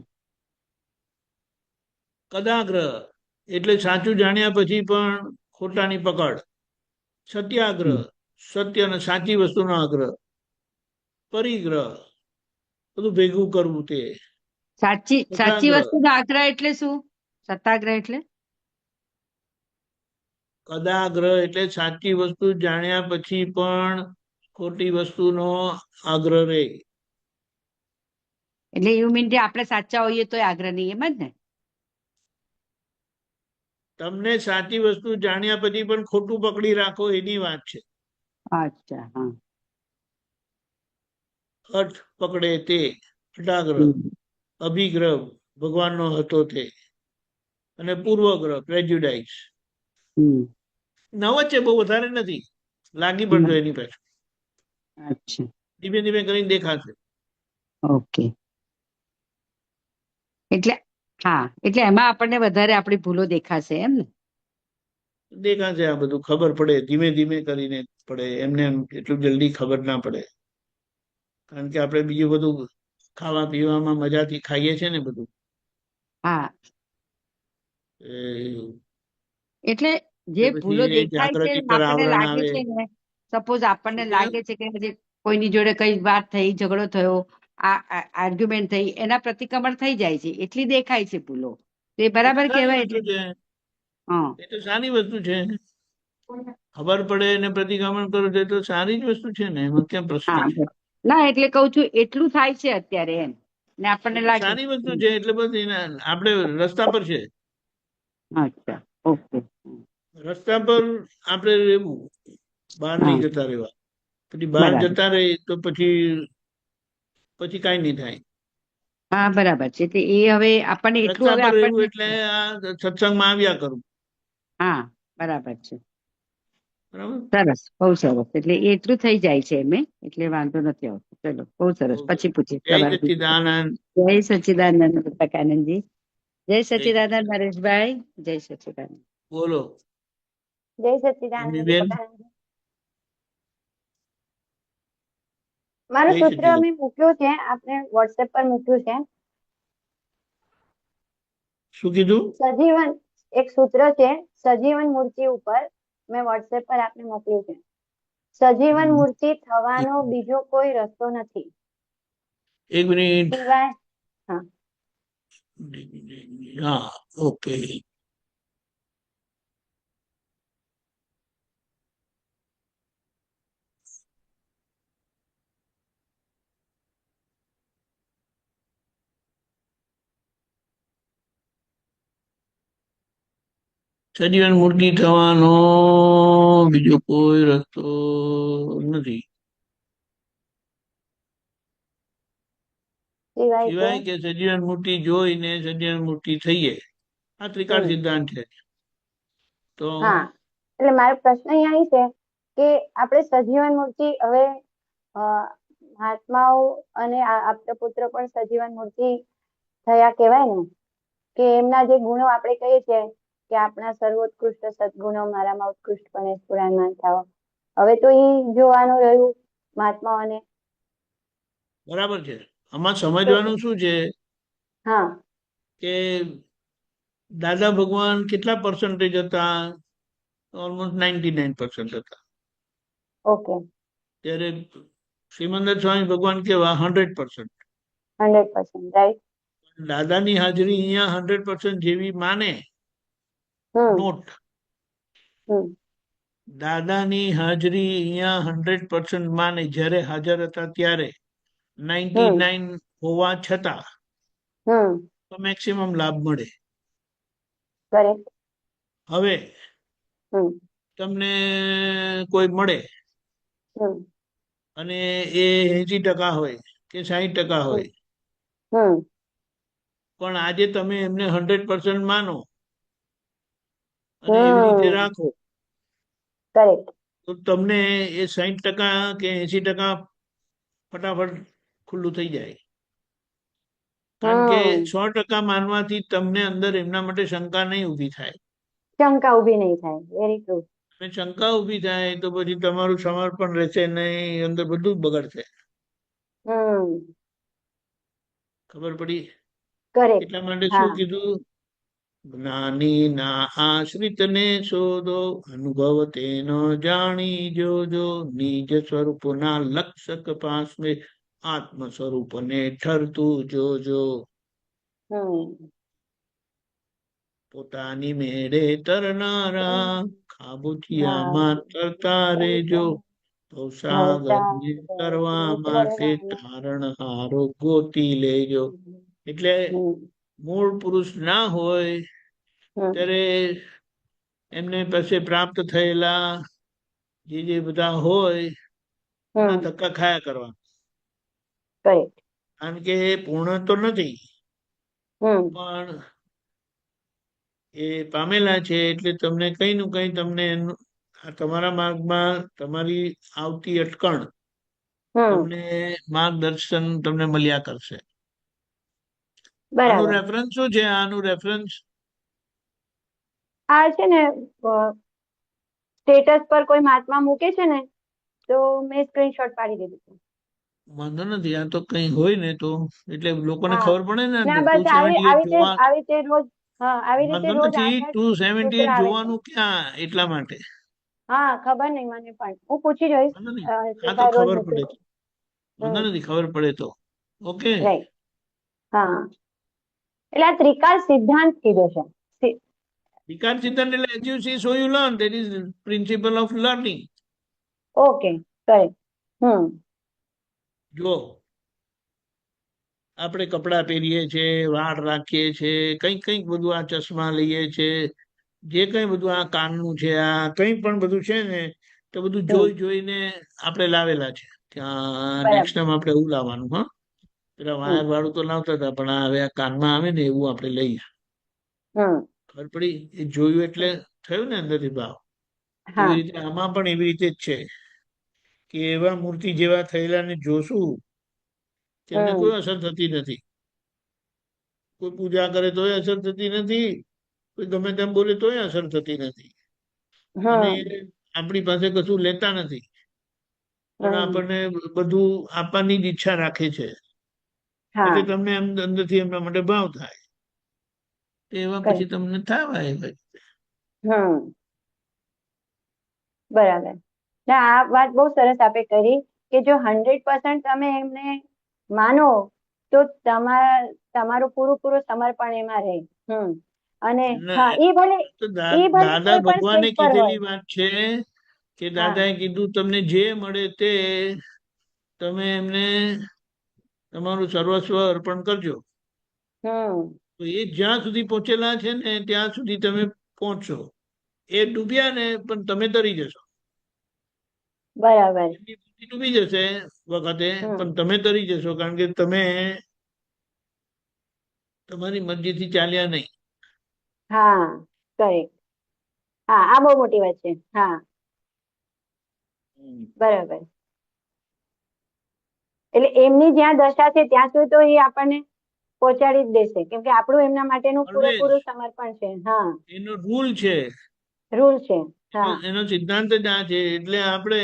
કદાગ્રહ એટલે સાચું જાણ્યા પછી પણ ખોટાની પકડ, સત્યાગ્રહ હમ. સત્ય અને સાચી વસ્તુનો આગ્રહ, પરિગ્રહ બધું ભેગું કરવું તે, સાચી સાચી સત્યાગ્રહ. વસ્તુનો આગ્રહ એટલે શું? સત્યાગ્રહ એટલે કદાગ્રહ એટલે સાચી વસ્તુ જાણ્યા પછી પણ ખોટી વસ્તુનો આગ્રહ રહે. એટલે એવું મીન કે આપણે સાચા હોઈએ તો આગ્રહ નહીં, એમ જ ને? તમને સાચી વસ્તુ જાણ્યા પછી પણ ખોટું પકડી રાખો એની વાત છે. અચ્છા, હા. હઠ પકડે તે હઠાગ્રહ, હમ, અભિગ્રહ ભગવાનનો હતો તે, અને પૂર્વગ્રહ પ્રેજ્યુડાઇઝ. હમ, નવ જ છે, બહુ વધારે નથી. લાગી હમ. પડજો એની પાછળ, અચ્છા, ધીમે ધીમે કરીને દેખાશે. ઓકે. એટલે હા, એટલે એમાં આપણને વધારે આપણી ભૂલો દેખાશે, એમ ને? દેખાશે આ બધું, ખબર પડે ધીમે ધીમે કરીને પડે, એમને એમ એટલું જલ્દી ખબર ના પડે. કારણ કે આપણે બીજું બધું ખાવા પીવામાં મજાથી ખાઈએ છીએ ને બધું. હા, એ એટલે જે ભૂલો પછી એ દેખાય છે, જાગૃતિ પર આપણને આવરણ લાગે આવે. છે ને, સપોઝ આપણને શું કે લાગે છે કે હજી કોઈની જોડે કઈ વાત થઈ, ઝઘડો થયો, આર્ગ્યુમેન્ટ થઈ, એના પ્રતિક્રમણ થઈ જાય છે, એટલી દેખાય છે ભૂલો. તે એ તો બરાબર સારી કહેવાય. વસ્તુ એટલે છે, હા, એ તો સારી વસ્તુ છે. ખબર પડે ને પ્રતિક્રમણ કરો તો એ તો સારી જ વસ્તુ છે ને, એમાં ક્યાં પ્રશ્ન હા. છે? ના, એટલે કઉ છું એટલું થાય છે અત્યારે, એમ. ને એ આપણને તો લાગે. સારી વસ્તુ છે, એટલે બસ આપણે રસ્તા પર છે. અચ્છા, ઓકે. રસ્તા પર આપણે રહેવું, બહાર હા, નહીં જતા રહેવા. પછી બહાર બરાબર. જતા રહે તો પછી કાંઈ નહીં થાય. હા, બરાબર છે. એટલે એ હવે આપણને એટલું રસ્તા હવે પર રહેવું આપણને એટલે આ સત્સંગમાં આવ્યા કરવું. હા, બરાબર છે. બરાબર. સરસ, બહુ સરસ. એટલે એ એટલું થઈ જાય છે એમ, એટલે વાંધો નથી આવતો. ચલો, બહુ સરસ. ઓકે. પછી પૂછીએ જય તમારે બીજું. સચ્ચિદાનંદ. જય સચ્ચિદાનંદ પ્રકાનંદજી. જય જય સચ્ચિદાનંદ સચ્ચિદાનંદ. નરેશભાઈ. જય સચ્ચિદાનંદ. બોલો જય સચ્ચિદાનંદ મમ્મીબેન. દીપકાનંદ. મારું જય સૂત્ર સચ્ચિદાનંદ. મેં મૂક્યું છે, આપણે વોટ્સએપ પર મૂક્યું છે. શું કીધું? સજીવન એક સૂત્ર છે, સજીવન મૂર્તિ ઉપર મેં વોટ્સએપ પર આપને મોકલ્યું છે. સજીવન મૂર્તિ થવાનો બીજો કોઈ રસ્તો નથી, એક મિનિટ. સિવાય હા હા, ઓકે. સજીવન મૂર્તિ થવાનો બીજો કોઈ રસ્તો નથી, સિવાય સિવાય કે સજીવન મૂર્તિ જોઈને સજીવન મૂર્તિ થઈએ. આ ત્રિકાળ હમ સિદ્ધાંત છે. તો હા, એટલે મારો પ્રશ્ન અહીંયા એ છે કે આપણે સજીવન મૂર્તિ હવે મહાત્માઓ અને આપતા પુત્ર પણ સજીવન મૂર્તિ થયા કહેવાય ને, કે એમના જે ગુણો આપણે કહીએ છીએ કે આપણા સર્વોત્કૃષ્ટ સદગુણો મારામાં ઉત્કૃષ્ટપણે સ્ફુરાયમાન થવા, હવે તો એ જોવાનું રહ્યું મહાત્માઓને. બરાબર છે. આમાં તો સમજવાનું શું છે હા કે દાદા ભગવાન કેટલા પર્સન્ટેજ હતા? ઓલમોસ્ટ 99% હતા. ઓકે. ત્યારે શ્રીમંદર સ્વામી ભગવાન કેવા 100%. 100%, રાઈટ. દાદાની હાજરી અહીંયા 100% જેવી માને હમ નોટ. હમ દાદાની હાજરી અહીંયા 100% માને જ્યારે હાજર હતા ત્યારે, હમ 99 હોવા છતાં હમ તો મેક્સિમમ લાભ મળે. કરેક્ટ. હવે હમ તમને કોઈ મળે હમ અને એ 80% હોય કે 60% હમ હોય, હમ પણ આજે તમે એમને 100% માનો અને એવી રીતે હમ રાખો કરેક્ટ. તો તમને એ 60% કે 80% ફટાફટ ખુલ્લું થઈ જાય. કારણ કે હમ 100% માનવાથી તમને અંદર એમના માટે શંકા નહીં ઊભી થાય. શંકા ઊભી નહીં થાય. Very true. અને શંકા ઊભી થાય તો પછી તમારું સમર્પણ રહેશે નહીં, અંદર બધું જ બગડશે. ખબર પડી? કરેક્ટ. એટલા માટે શું હા. કીધું? જ્ઞાની ના આશ્રિત ને શોધો, અનુભવ તેનો જાણી જોજો, નિજ સ્વરૂપ ના લક્ષક પાસમે, આત્મ સ્વરૂપ ને ઠરતું જોજો. પોતાની મેળે તરનારા ખાબુચિયામાં તરતા રેજો, ભવસાગર ને તરવા માટે તારણહારો ગોતી લેજો. એટલે મૂળ પુરુષ ના હોય ત્યારે એમને પાસે પ્રાપ્ત થયેલા જે બધા હોય એના ધક્કા ખાયા કરવા, કારણ કે એ પૂર્ણ તો નથી પણ એ પામેલા છે. એટલે તમને કઈ નું કઈ તમને તમારા માર્ગમાં તમારી આવતી અટકણ તમને માર્ગદર્શન તમને મળ્યા કરશે. આનું રેફરન્સ શું છે? આનું રેફરન્સ આ છે ને, સ્ટેટસ પર કોઈ મહાત્મા મૂકે છે ને તો મેં સ્ક્રીનશોટ પાડી દીધું. વાંધો નથી, આ તો કઈ હોય ને તો એટલે લોકોને ખબર પડે ને. ના બસ આવી રીતે રોજ વાંધો નથી, 278 જોવાનું ક્યાં, એટલા માટે. હા ખબર નહીં મને, પણ હું પૂછી જોઈશ. હા તો ખબર પડે તો વાંધો નથી, ખબર પડે તો ઓકે. હા, એટલે આ ત્રિકાળ સિદ્ધાંત કીધો છે. ત્રિકાળ સિદ્ધાંત એટલે as you see so you learn, that is principle of learning. Okay, correct. જો આપણે કપડા પહેરીએ છીએ, વાળ રાખીએ છીએ, કઈક કઈક બધું, આ ચશ્મા લઈએ છીએ, જે કઈ બધું આ કાનનું છે, આ કઈ પણ બધું છે ને તો બધું જોઈ જોઈને આપણે લાવેલા છે. ત્યાં નેક્સ્ટ ટાઈમ આપણે એવું લાવવાનું. હા, પેલા વાયર વાળું તો લાવતા હતા, પણ હવે આ કાનમાં આવે ને એવું આપણે લઈએ. ખબર પડી? એ જોયું એટલે થયું ને અંદરથી ભાવ. એવી રીતે આમાં પણ એવી રીતે જ છે કે એવા મૂર્તિ જેવા થયેલા ને જોશું તેમને કોઈ અસર થતી નથી. કોઈ પૂજા કરે તોય અસર થતી નથી, કોઈ ગમે તેમ બોલે તોય અસર થતી નથી. અને આપણી પાસે કશું લેતા નથી, પણ આપણને બધું આપવાની જ ઈચ્છા રાખે છે. એટલે તમને અંદરથી એમના માટે ભાવ થાય. એવા પછી તમને થાય. બરાબર. ના, આ વાત બહુ સરસ આપે કરી કે જો 100% તમે એમને માનો તો તમારું પૂરું સમર્પણ એમાં રહે. અને હા, એ ભલે દાદા ભગવાને કીધેલી વાત છે કે દાદાએ કીધું તમને જે મળે તે તમે એમને તમારું સર્વસ્વ અર્પણ કરજો. તો એ જ્યાં સુધી પહોંચેલા છે ને ત્યાં સુધી તમે પહોંચશો. એ ડૂબ્યા ને પણ તમે તરી જશો. બરાબર. ડૂબી જશે વખતે પણ તમે તરી જશો, કારણ કે તમે તમારી મરજીથી ચાલ્યા નહીં. હા, કરેક્ટ. હા, આ બહુ મોટી વાત છે. હા, બરાબર. એટલે એમની જ્યાં દશા છે ત્યાં સુધી તો એ આપણને પહોંચાડી જ દેશે, કેમ કે આપણું એમના માટેનું પૂરેપૂરું સમર્પણ છે. હા, એનો રૂલ છે. એનો સિદ્ધાંત જ આ છે. એટલે આપણે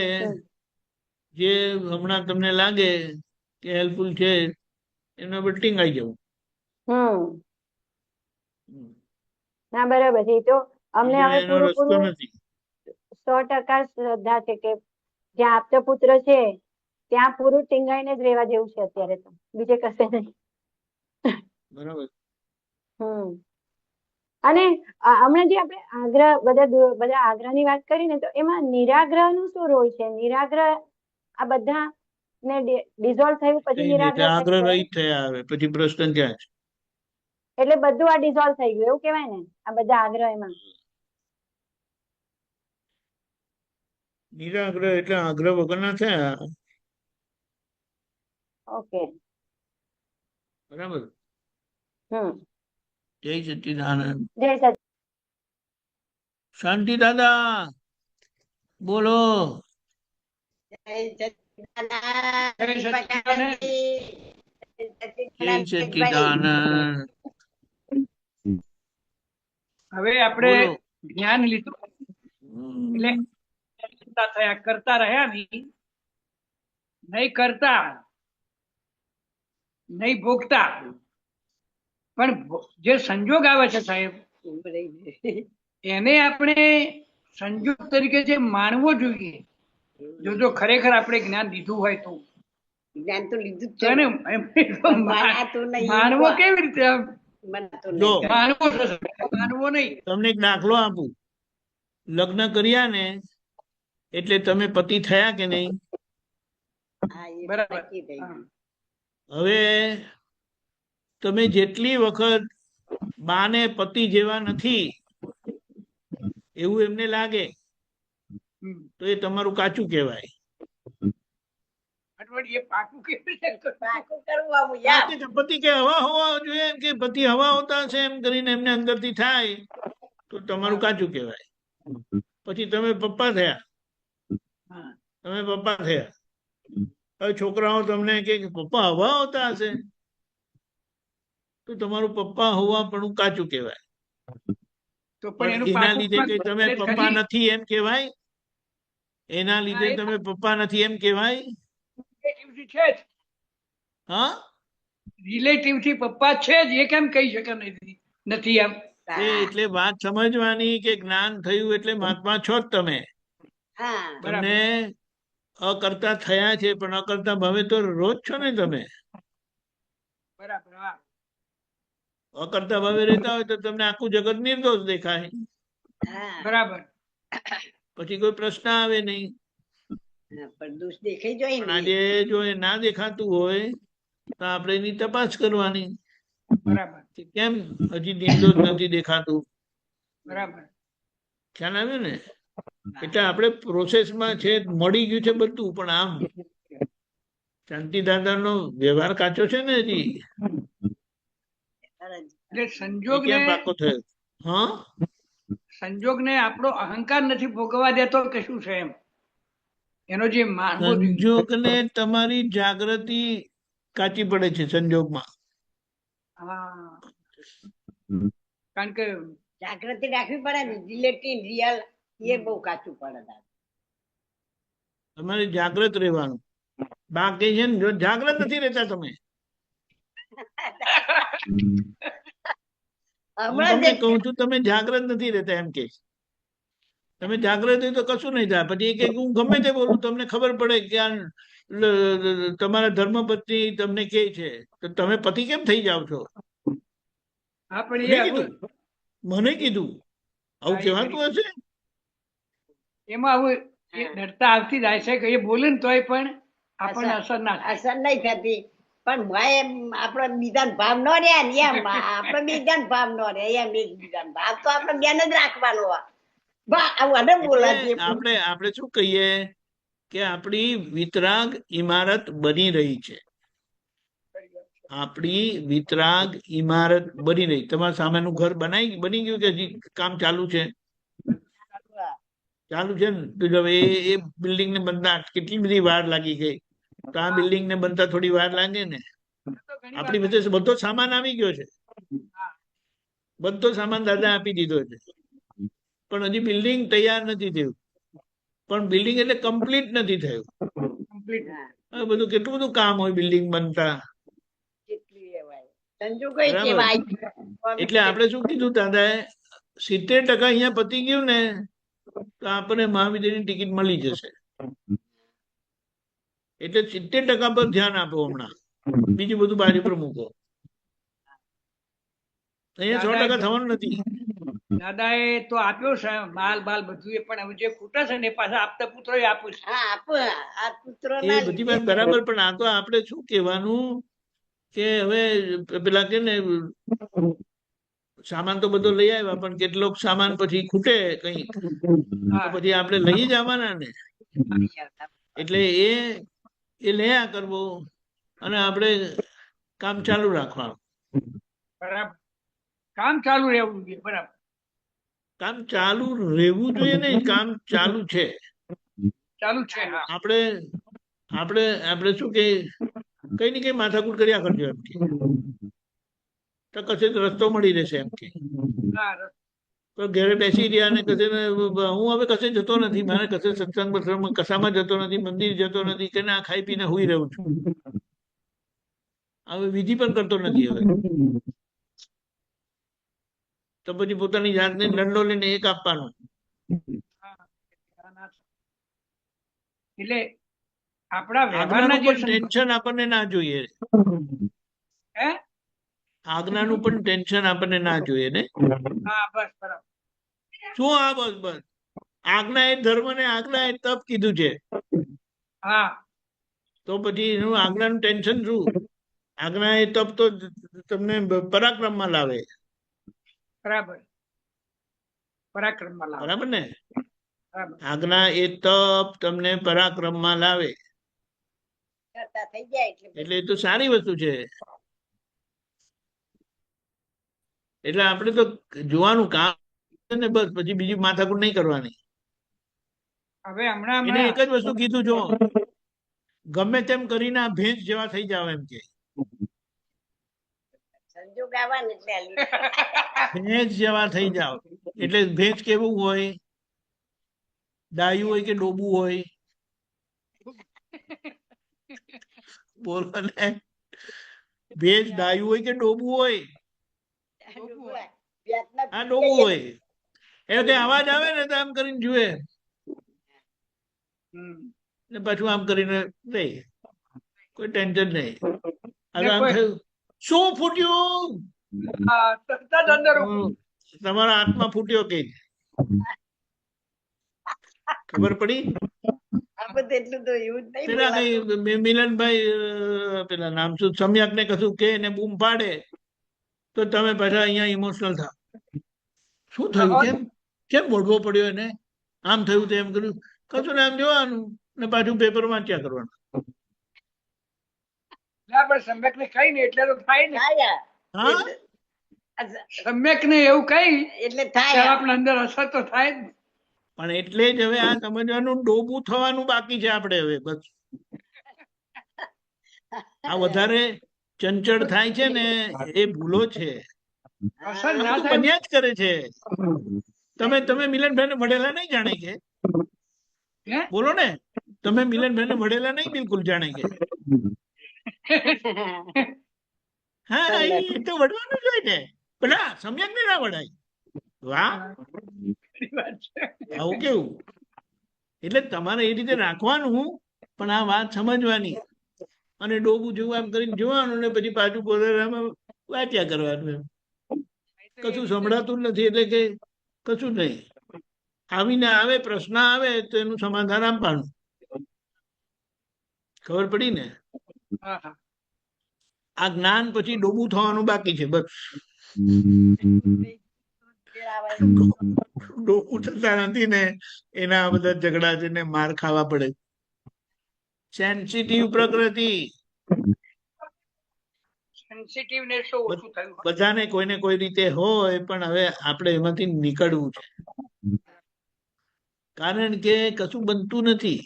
જે હમણાં તમને લાગે કે હેલ્પફુલ છે એના પર ટીંગાઈ જવું. ના, બરાબર છે. તો અમને હવે પૂરેપૂરું 100% શ્રદ્ધા છે કે જ્યાં આપતા પુત્ર છે ત્યાં પૂરું ટીંગાઈને જ રહેવા જેવું છે અત્યારે તો, બીજે કશે નહીં. બરાબર. અને હમણાં જે આપણે બધા આગ્રહની વાત કરી ને, તો એમાં નિરાગ્રહ નું શું રોલ છે? નિરાગ્રહ આ બધા ને ડિઝોલ્વ થયું પછી નિરાગ્રહ આગ્રહ રહિત થયા, આવે પછી પ્રશ્ન ક્યાં છે? એટલે બધું આ ડિઝોલ્વ થઈ ગયું એવું કેવાય ને, આ બધા આગ્રહ એમાં. નિરાગ્રહ એટલે આગ્રહ વગરના થયા. ઓકે, બરાબર. જય સચ્ચિદાનંદ. જય સચ્ચિદાનંદ. શાંતિ દાદા બોલો. જય સચ્ચિદાનંદ. હવે આપણે જ્ઞાન લીધું એટલે કરતા રહ્યા નહીં કરતા નહીં ભોગતા, પણ જે સંજોગ આવે છે સાહેબ એને આપણે સંજોગ તરીકે જે માનવો જોઈએ. જો ખરેખર આપણે જ્ઞાન લીધું હોય તો જ્ઞાન તો લીધું જ તો એને માનવો કેવી રીતે જો માનવો નહીં. તમને એક દાખલો આપું. લગ્ન કર્યા ને એટલે તમે પતિ થયા કે નહીં? બરાબર. હવે તમે જેટલી વખત બાને પતિ જેવા નથી એવું એમને લાગે તો એ તમારું કાચું કહેવાય. પતિ કે હવા હોવા જોઈએ એમ કે પતિ હવા હોતા હશે એમ કરીને એમને અંદરથી થાય તો તમારું કાચું કહેવાય. પછી તમે પપ્પા થયા. હવે છોકરાઓ તમને કે પપ્પા હવા હોતા હશે તો તમારું પપ્પા હોવા પણ કાચું કહેવાય. એના લીધે કે તમે પપ્પા નથી એમ કહેવાય? એના લીધે તમે પપ્પા નથી એમ કહેવાય? હા, રિલેટિવ થી પપ્પા છે જ એ કેમ કહી શકે નથી એમ? એટલે વાત સમજવાની કે જ્ઞાન થયું એટલે મહાત્મા છો જ તમે. તમને અકર્તા થયા છે પણ અકર્તા ભાવે તો રોજ છો ને તમે. બરાબર. અકર્તા ભાવે રહેતા હોય તો તમને આખું જગત નિર્દોષ દેખાય. બરાબર. પછી કોઈ પ્રશ્ન આવે નહીં. આજે જો એ ના દેખાતું હોય તો આપણે એની તપાસ કરવાની. બરાબર. કેમ હજી નિર્દોષ નથી દેખાતું? બરાબર. ખ્યાલ આવ્યો ને? એટલે આપણે પ્રોસેસમાં છે, મળી ગયું છે બધું, પણ આમ શાંતિ દાદાનો વ્યવહાર કાચો છે ને હજી. સંજોગ પાકો થયો. હા, સંજોગ ને આપણો અહંકાર નથી ભોગવવા દેતો કે શું છે એમ? એનો જે સંજોગ ને તમારી જાગૃતિ કાચી પડે છે સંજોગમાં. કારણ કે જાગૃતિ રાખવી પડે ને, રિલેટિવ રિયલ એ બહુ કાચું પડે. તમારે જાગૃત રહેવાનું. બાકી છે ને જો જાગૃત નથી રહેતા તમે, તમને કહું છું તમે જાગૃત નથી રહેતા એમ કે. તમે જાગૃત હોય તો કશું નહીં થાય. પછી એક હું ગમે તે બોલું તમને ખબર પડે કે આ તમારા ધર્મપત્ની તમને કે છે તો તમે પતિ કેમ થઈ જાવ છો? મને કીધું આવું કહેવાતું હશે. એમાં આવું ડરતા આવતી જાય છે કે એ બોલે ને તોય પણ આપણને અસર નહીં થતી. પણ આપડે બીજા ભાવ ન રહ્યા ને એમ આપડે બીજા ભાવ ન રહ્યા એમ એકબીજા ભાવ તો આપડે બેન જ રાખવાનો. આપણે શું કહીએ કે આપણી વિતરાગ ઇમારત બની રહી છે. આપણી વિતરાગ ઇમારત બની રહી. તમારા સામેનું ઘર બની ગયું કે હજી કામ ચાલુ છે? ચાલુ છે ને. તો હવે એ બિલ્ડિંગ ને બનતા કેટલી બધી વાર લાગી ગઈ. તો આ બિલ્ડિંગ ને બનતા થોડી વાર લાગે ને. આપણી વચ્ચે બધો સામાન આવી ગયો છે. બધો સામાન દાદા આપી દીધો છે, પણ હજી બિલ્ડિંગ તૈયાર નથી થયું. પણ બિલ્ડિંગ એટલે કમ્પ્લીટ નથી થયું. બધું કેટલું બધું કામ હોય બિલ્ડિંગ બનતા. એટલે આપણે શું કીધું દાદાએ, 70% અહીંયા પતી ગયું ને તો આપણને મહાવિદ્યાલયની ટિકિટ મળી જશે. એટલે 70% પર ધ્યાન આપો હમણાં. બીજું બધું બાજુ પર મૂકો. અહીંયા 100% થવાનું નથી. દાદાએ તો આપ્યો છે માલ બાલ બધું, પણ હવે જે ખૂટે છે ને પાછા આપતા પુત્રો આપું છે. એ બધી વાત બરાબર, પણ આ તો આપણે શું કહેવાનું કે હવે પેલા કે ને સામાન તો બધો લઈ આવ્યા પણ કેટલોક સામાન પછી ખૂટે કઈ તો પછી આપણે લઈ જવાના ને. એટલે એ લયા કરવો અને આપણે કામ ચાલુ રાખવાનું. બરાબર. કામ ચાલુ રહેવું જોઈએ. બરાબર. કામ ચાલુ રહેવું જોઈએ ને. કામ ચાલુ છે. ચાલુ છે. આપણે શું કે કઈ ને કઈ માથાકૂટ કર્યા કરજો એમ કે તો કશે રસ્તો મળી રહેશે એમ કે. તો ઘરે બેસી રહ્યા અને કશે હું હવે કશે જતો નથી, મારે કશે સત્સંગ બત્સંગમાં કશામાં જતો નથી, મંદિર જતો નથી, કે ના ખાઈ પીને હુઈ રહ્યો છું. હવે વિધિ પણ કરતો નથી. હવે તો પછી પોતાની જાતને દંડો લઈને એક આપવાનો. એટલે આપણા આજ્ઞાનું વ્યવહારના જે પણ ટેન્શન આપણને ના જોઈએ. હે આજ્ઞાનું પણ ટેન્શન આપણને ના જોઈએ ને. હા બસ બરાબર. શું આ બસ બસ આજ્ઞા એ ધર્મ ને આજ્ઞા એ તપ કીધું છે. હા તો પછી એનું આજ્ઞાનું ટેન્શન શું? આજ્ઞા એ તપ તો તમને પરાક્રમમાં લાવે. બરાબર પરાક્રમમાં લાવે. બરાબર ને? બરાબર. આજ્ઞા એ તપ તમને પરાક્રમમાં લાવે. કરતા થઈ જાય એટલે એ તો સારી વસ્તુ છે. એટલે આપણે તો જોવાનું કામ ને બસ, પછી બીજી માથાકૂટ નહીં કરવાની. હવે હમણાં એને એક જ વસ્તુ કીધું, જો ગમે તેમ કરીને આ ભેંસ જેવા થઈ જાવ એમ કે. સંજોગ આવા ને એટલે ભેંસ જેવા થઈ જાવ એટલે ભેંસ કેવું હોય? ડાયું હોય કે ડોબું હોય? બોલો ને. ભેંસ ડાયું હોય કે ડોબું હોય? હા ડોબું હોય. એટલે કે અવાજ આવે ને તો આમ કરીને જુએ ને પાછું આમ કરીને રહી, કોઈ ટેન્શન નહીં. હવે આમ થયું, શું ફૂટ્યું? તમારા હાથમાં ફૂટ્યો કે ખબર પડી? એટલું તો એવું જ નહીં પેલા કઈ મિલનભાઈ પેલા નામ શું સમ્યક ને કશું કે ને બૂમ પાડે તો તમે પાછા અહીંયા ઇમોશનલ થાવ. શું થયું? કેમ કેમ બોલવો પડ્યો એને? આમ થયું તેમ કર્યું. કશું ને આમ જોવાનું ને પાછું પેપર વાંચ્યા કરવાનું. સમ્યક ને કઈ ને એટલે તો થાય ને. હા સમ્યક ને એવું કઈ એટલે થાય આપણા અંદર અસર તો થાય જ. પણ એટલે જ હવે આ સમજવાનું ડોબું થવાનું બાકી છે આપણે હવે. બસ આ વધારે ચંચળ થાય છે ને એ ભૂલો છે. અસર ના થાય. બન્યા જ કરે છે. તમે મિલનભાઈ ને વડેલા નહીં જાણે કે? બોલો ને. તમે મિલનભાઈ ને વડેલા નહીં બિલકુલ જાણે કે? હા એ તો વડવાનું જ હોય ને. પેલા સમ્યક ને ના વડાય. વાહ આવું કેવું? એટલે તમારે એ રીતે રાખવાનું, પણ આ વાત સમજવાની. અને ડોબું જેવું આમ કરીને જોવાનું ને પછી પાછું પોતાનામાં વાંચ્યા કરવાનું. એમ કશું સંભળાતું નથી એટલે કે કશું નહીં. આવીને આવે પ્રશ્ન આવે તો એનું સમાધાન આપવાનું. ખબર પડી ને? આ જ્ઞાન પછી ડોબું થવાનું બાકી છે. બસ ડોબું થતા નથી ને એના બધા ઝઘડા છે ને માર ખાવા પડે. સેન્સિટિવ પ્રકૃતિ બધાને કોઈને કોઈ રીતે હોય, પણ હવે આપણે એમાંથી નીકળવું છે. કારણ કે કશું બનતું નથી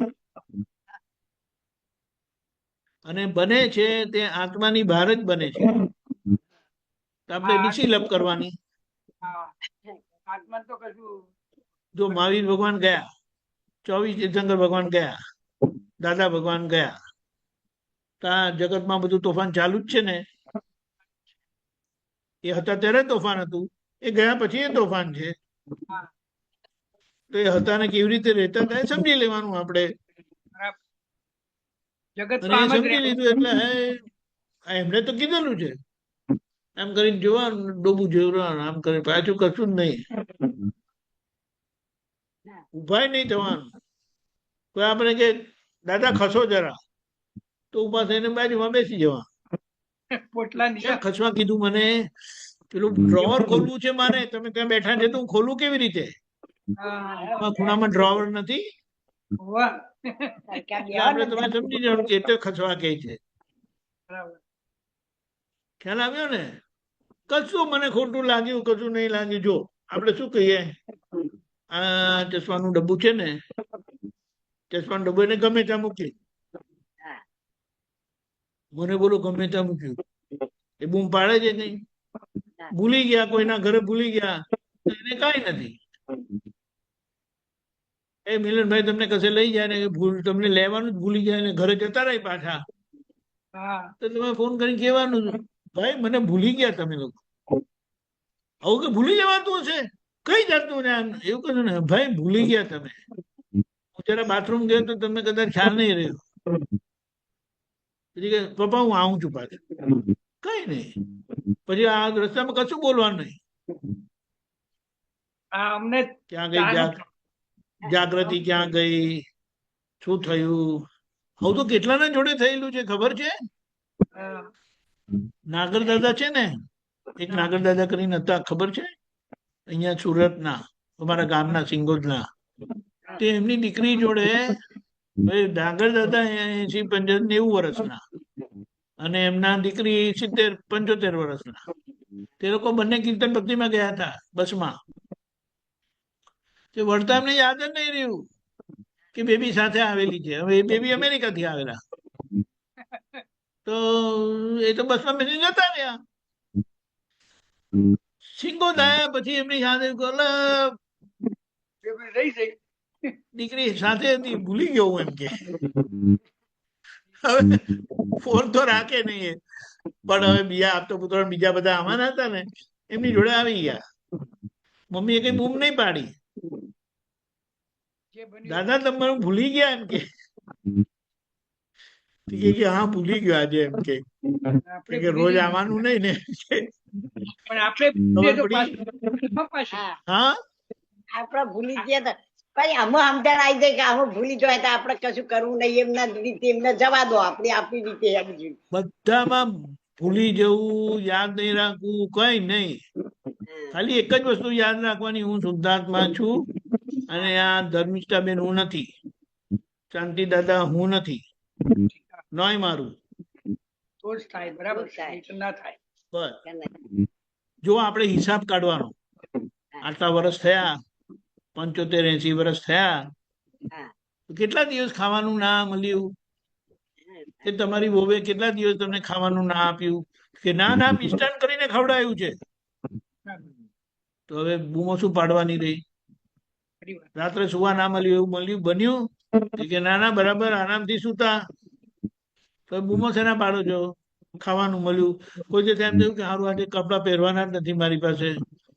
અને બને છે તે આત્માની બહાર જ બને છે. તો આપણે ડિસિલપ કરવાની. જો મહાવીર ભગવાન ગયા, 24 તીર્થંકર ભગવાન ગયા, દાદા ભગવાન ગયા, ત્યાં જગતમાં બધું તોફાન ચાલુ જ છે ને. એ હતા ત્યારે તોફાન હતું, એ ગયા પછી એ તોફાન છે. તો એ હતા ને કેવી રીતે રહેતા હતા એ સમજી લેવાનું આપણે. સમજી લીધું એટલે એમને તો કીધેલું છે એમ કરીને જોવાનું, ડોબું જોવાનું, આમ કરીને પાછું કશું જ નહીં. ઉભા નહીં થવાનું. કોઈ આપણે કે દાદા ખસો જરા, તો ઉભા થઈને બાજુમાં બેસી જવા. ખસવા કીધું મને? પેલું ડ્રોવર ખોલવું છે મારે, તમે ત્યાં બેઠા છે તો હું ખોલું કેવી રીતે? ખૂણામાં ડ્રોવર નથી. આપણે તમે સમજી જવાનું કે એટલે ખસવા કે છે. ખ્યાલ આવ્યો ને? કશું મને ખોટું લાગ્યું, કશું નહીં લાગ્યું. જો આપણે શું કહીએ, આ ચશ્માનું ડબ્બુ છે ને, ચશ્માનું ડબ્બુ એને ગમે ત્યાં મૂકી, મને બોલો ગમે ત્યાં મૂક્યું, એ બૂમ પાડે છે નહીં? ભૂલી ગયા, કોઈના ઘરે ભૂલી ગયા એને કાંઈ નથી. એ મિલનભાઈ તમને કશે લઈ જાય ને ભૂલ તમને લેવાનું જ ભૂલી જાય ને ઘરે જતા રહે પાછા, હા તો તમે ફોન કરીને કહેવાનું, ભાઈ મને ભૂલી ગયા તમે લોકો. આવું કે ભૂલી જવાતું હશે કઈ જાતનું ને આમ એવું કીધું ને, ભાઈ ભૂલી ગયા તમે. હું જરા બાથરૂમ ગયો તો તમને કદાચ ખ્યાલ નહીં રહ્યો. પછી કે પપ્પા હું આવું છું પાછું. કઈ નહીં, પછી આ રસ્તામાં કશું બોલવાનું નહીં. આ અમને ક્યાં ગઈ જાગૃતિ, ક્યાં ગઈ, શું થયું, આવું તો કેટલાના જોડે થયેલું છે ખબર છે. નાગર દાદા છે ને, એક નાગર દાદા કરીને હતા ખબર છે, અહીંયા સુરતના અમારા ગામના સિંગોદના. તે એમની દીકરી જોડે નાગર દાદા 80-90 વર્ષના અને એમના દીકરી 70-75 વર્ષના. તે લોકો બંને કીર્તન ભક્તિમાં ગયા હતા બસમાં. તે વળતા એમને યાદ જ નહીં રહ્યું કે બેબી સાથે આવેલી છે. હવે એ બેબી અમેરિકાથી આવેલા, તો એ તો બસમાં બેસી જતા રહ્યા. સિંગોદ આવ્યા પછી એમની સાથે રહી જઈ દીકરી સાથે હતી, ભૂલી ગયો હું એમ કે. હવે ફોન તો રાખે નહીં, પણ હવે બીજા આપતો પુત્ર બીજા બધા આવાના હતા ને એમની જોડે આવી ગયા. મમ્મીએ કઈ બૂમ નહીં પાડી, દાદા તમારું ભૂલી ગયા એમ કે. હા ભૂલી ગયો આજે એમ કે રોજ આવવાનું નહીં ને. પણ આપણે હા આપડે ભૂલી ગયા હતા પછી અમે સમજણ આવી જાય કે અમે ભૂલી જાય તો આપણે કશું કરવું નહીં, એમના રીતે એમને જવા દો, આપણે આપણી રીતે સમજ્યું. બધામાં ભૂલી જવું, યાદ નહીં રાખવું કઈ નહીં. ખાલી એક જ વસ્તુ યાદ રાખવાની, હું શુદ્ધાત્મા છું અને આ ધર્મિષ્ઠાબેન હું નથી, શાંતિ દાદા હું નથી, નોય મારું. તો જ થાય, બરાબર ના થાય. બસ જો આપણે હિસાબ કાઢવાનો, આટલા વર્ષ થયા, 75-80 વર્ષ થયા, કેટલા દિવસ ખાવાનું ના મળ્યું, કે તમારી વહુએ કેટલા દિવસ તમને ખાવાનું ના આપ્યું, કે ના મિષ્ટાન કરીને ખવડાયું છે, તો હવે બૂમો શું પાડવાની રહી. રાત્રે સુવા ના મળ્યું એવું બન્યું કે ના બરાબર આરામથી સુતા, તો બૂમો શેના પાડો છો, ખાવાનું મળ્યું. કોઈ જે એમ થયું કે સારું આજે કપડા પહેરવાના જ નથી મારી પાસે,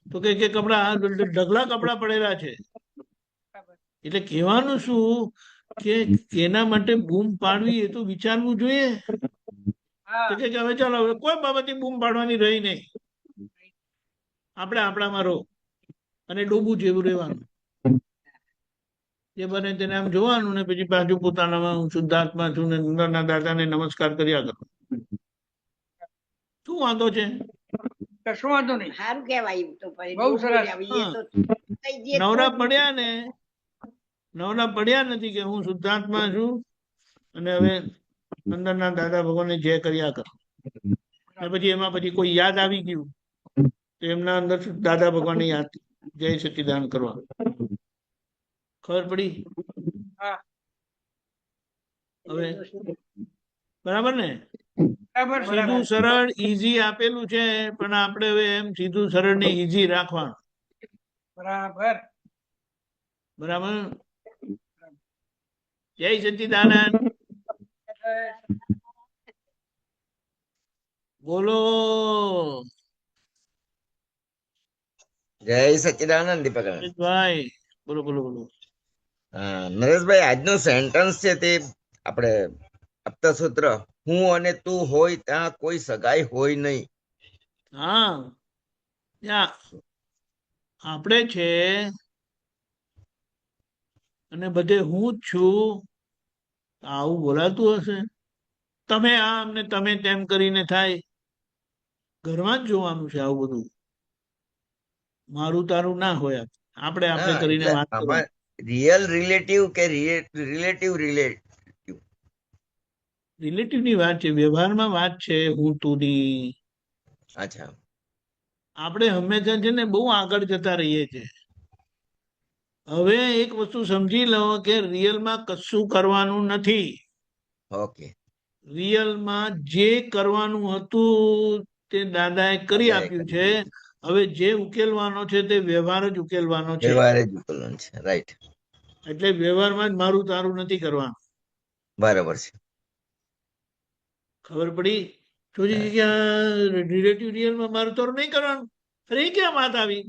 તો કે કપડા ઢગલા કપડા પડેલા છે. એટલે કહેવાનું શું કે એના માટે બૂમ પાડવી એ તો વિચારવું જોઈએ. કે હવે ચાલો હવે કોઈ બાબતની બૂમ પાડવાની રહી નહીં, આપણે આપણામાં રહો અને ડૂબું જેવું રહેવાનું. જે બને તેને આમ જોવાનું ને પછી પાછું પોતાનામાં હું શુદ્ધાત્મા છું ને અંદરના દાદાને નમસ્કાર કર્યા કરો. શું વાંધો છે? કશું વાંધો નહીં, સારું કહેવાય. તો પછી બહુ સરસ. નવરા પડ્યા નથી કે હું શુદ્ધાત્મા છું અને હવે અંદરના દાદા ભગવાનને જય કર્યા કરો. પછી એમાં પછી કોઈ યાદ આવી ગયું તો એમના અંદર દાદા ભગવાનને યાદ જય સચ્ચિદાન કરવા. ખબર પડી? હવે બરાબર ને? સીધું સરળ ઈઝી આપેલું છે, પણ આપણે હવે એમ સીધું સરળ ને ઈઝી રાખવાનું. બરાબર બરાબર. જય સચ્ચિદાનંદ. બોલો. જય સચ્ચિદાનંદ દીપક ભાઈ. બોલો બોલો બોલો. નરેશભાઈ, આજનું સેન્ટન્સ છે તે આપણે આપતા સૂત્ર, હું અને તું હોય ત્યાં કોઈ સગાઈ હોય નહીં. હા, આપણે છે અને બધે હું જ છું, આવું બોલાતું હશે? તમે આમ ને તમે તેમ કરીને થાય. ઘરમાં જ જોવાનું છે આવું બધું. મારું તારું ના હોય, આપણે કરીને વાત કરવાની. રિયલ રિલેટિવ કે રિલેટિવ રિલેટિવ ની વાત છે, વ્યવહારમાં વાત છે હું તું ની. અચ્છા, આપણે હંમેશા છે ને બહુ આગળ જતા રહીએ છીએ. હવે એક વસ્તુ સમજી લો કે રિયલમાં કશું કરવાનું નથી. ઓકે. રિયલમાં જે કરવાનું હતું તે દાદાએ કરી આપ્યું છે. હવે જે ઉકેલવાનો છે તે વ્યવહાર જ ઉકેલવાનો છે. વ્યવહાર જ ઉકેલવાનું છે. રાઈટ. એટલે વ્યવહારમાં જ મારું તારું નથી કરવાનું. બરાબર છે. ખબર પડી? ચોજી જગ્યા રિલેટિવ રિયલમાં મારું તારું નહીં કરવાનું. અરે એ ક્યાં વાત આવી?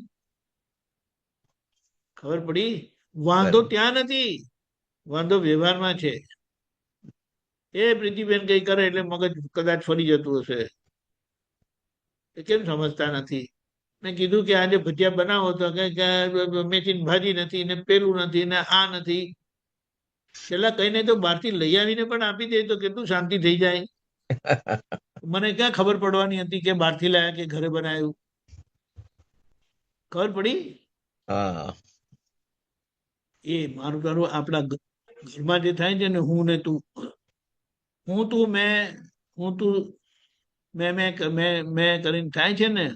ખબર પડી? વાંધો ત્યાં નથી, વાંધો વ્યવહારમાં છે. એ પ્રીતિબેન કઈ કરે એટલે મગજ કદાચ ફરી જતું હશે. એ કેમ સમજતા નથી? મેં કીધું કે આજે ભજીયા બનાવો તો મેથીની ભાજી નથી ને પેલું નથી ને આ નથી. છેલ્લા કઈ નહીં તો બહારથી લઈ આવીને પણ આપી દે તો કેટલું શાંતિ થઈ જાય. મને ક્યાં ખબર પડવાની હતી કે બહારથી લાયા કે ઘરે બનાવ્યું? ખબર પડી? એ મારું તારું આપણા ઘરમાં જે થાય છે ને, હું ને તું, હું તું મેં કરીને થાય છે ને.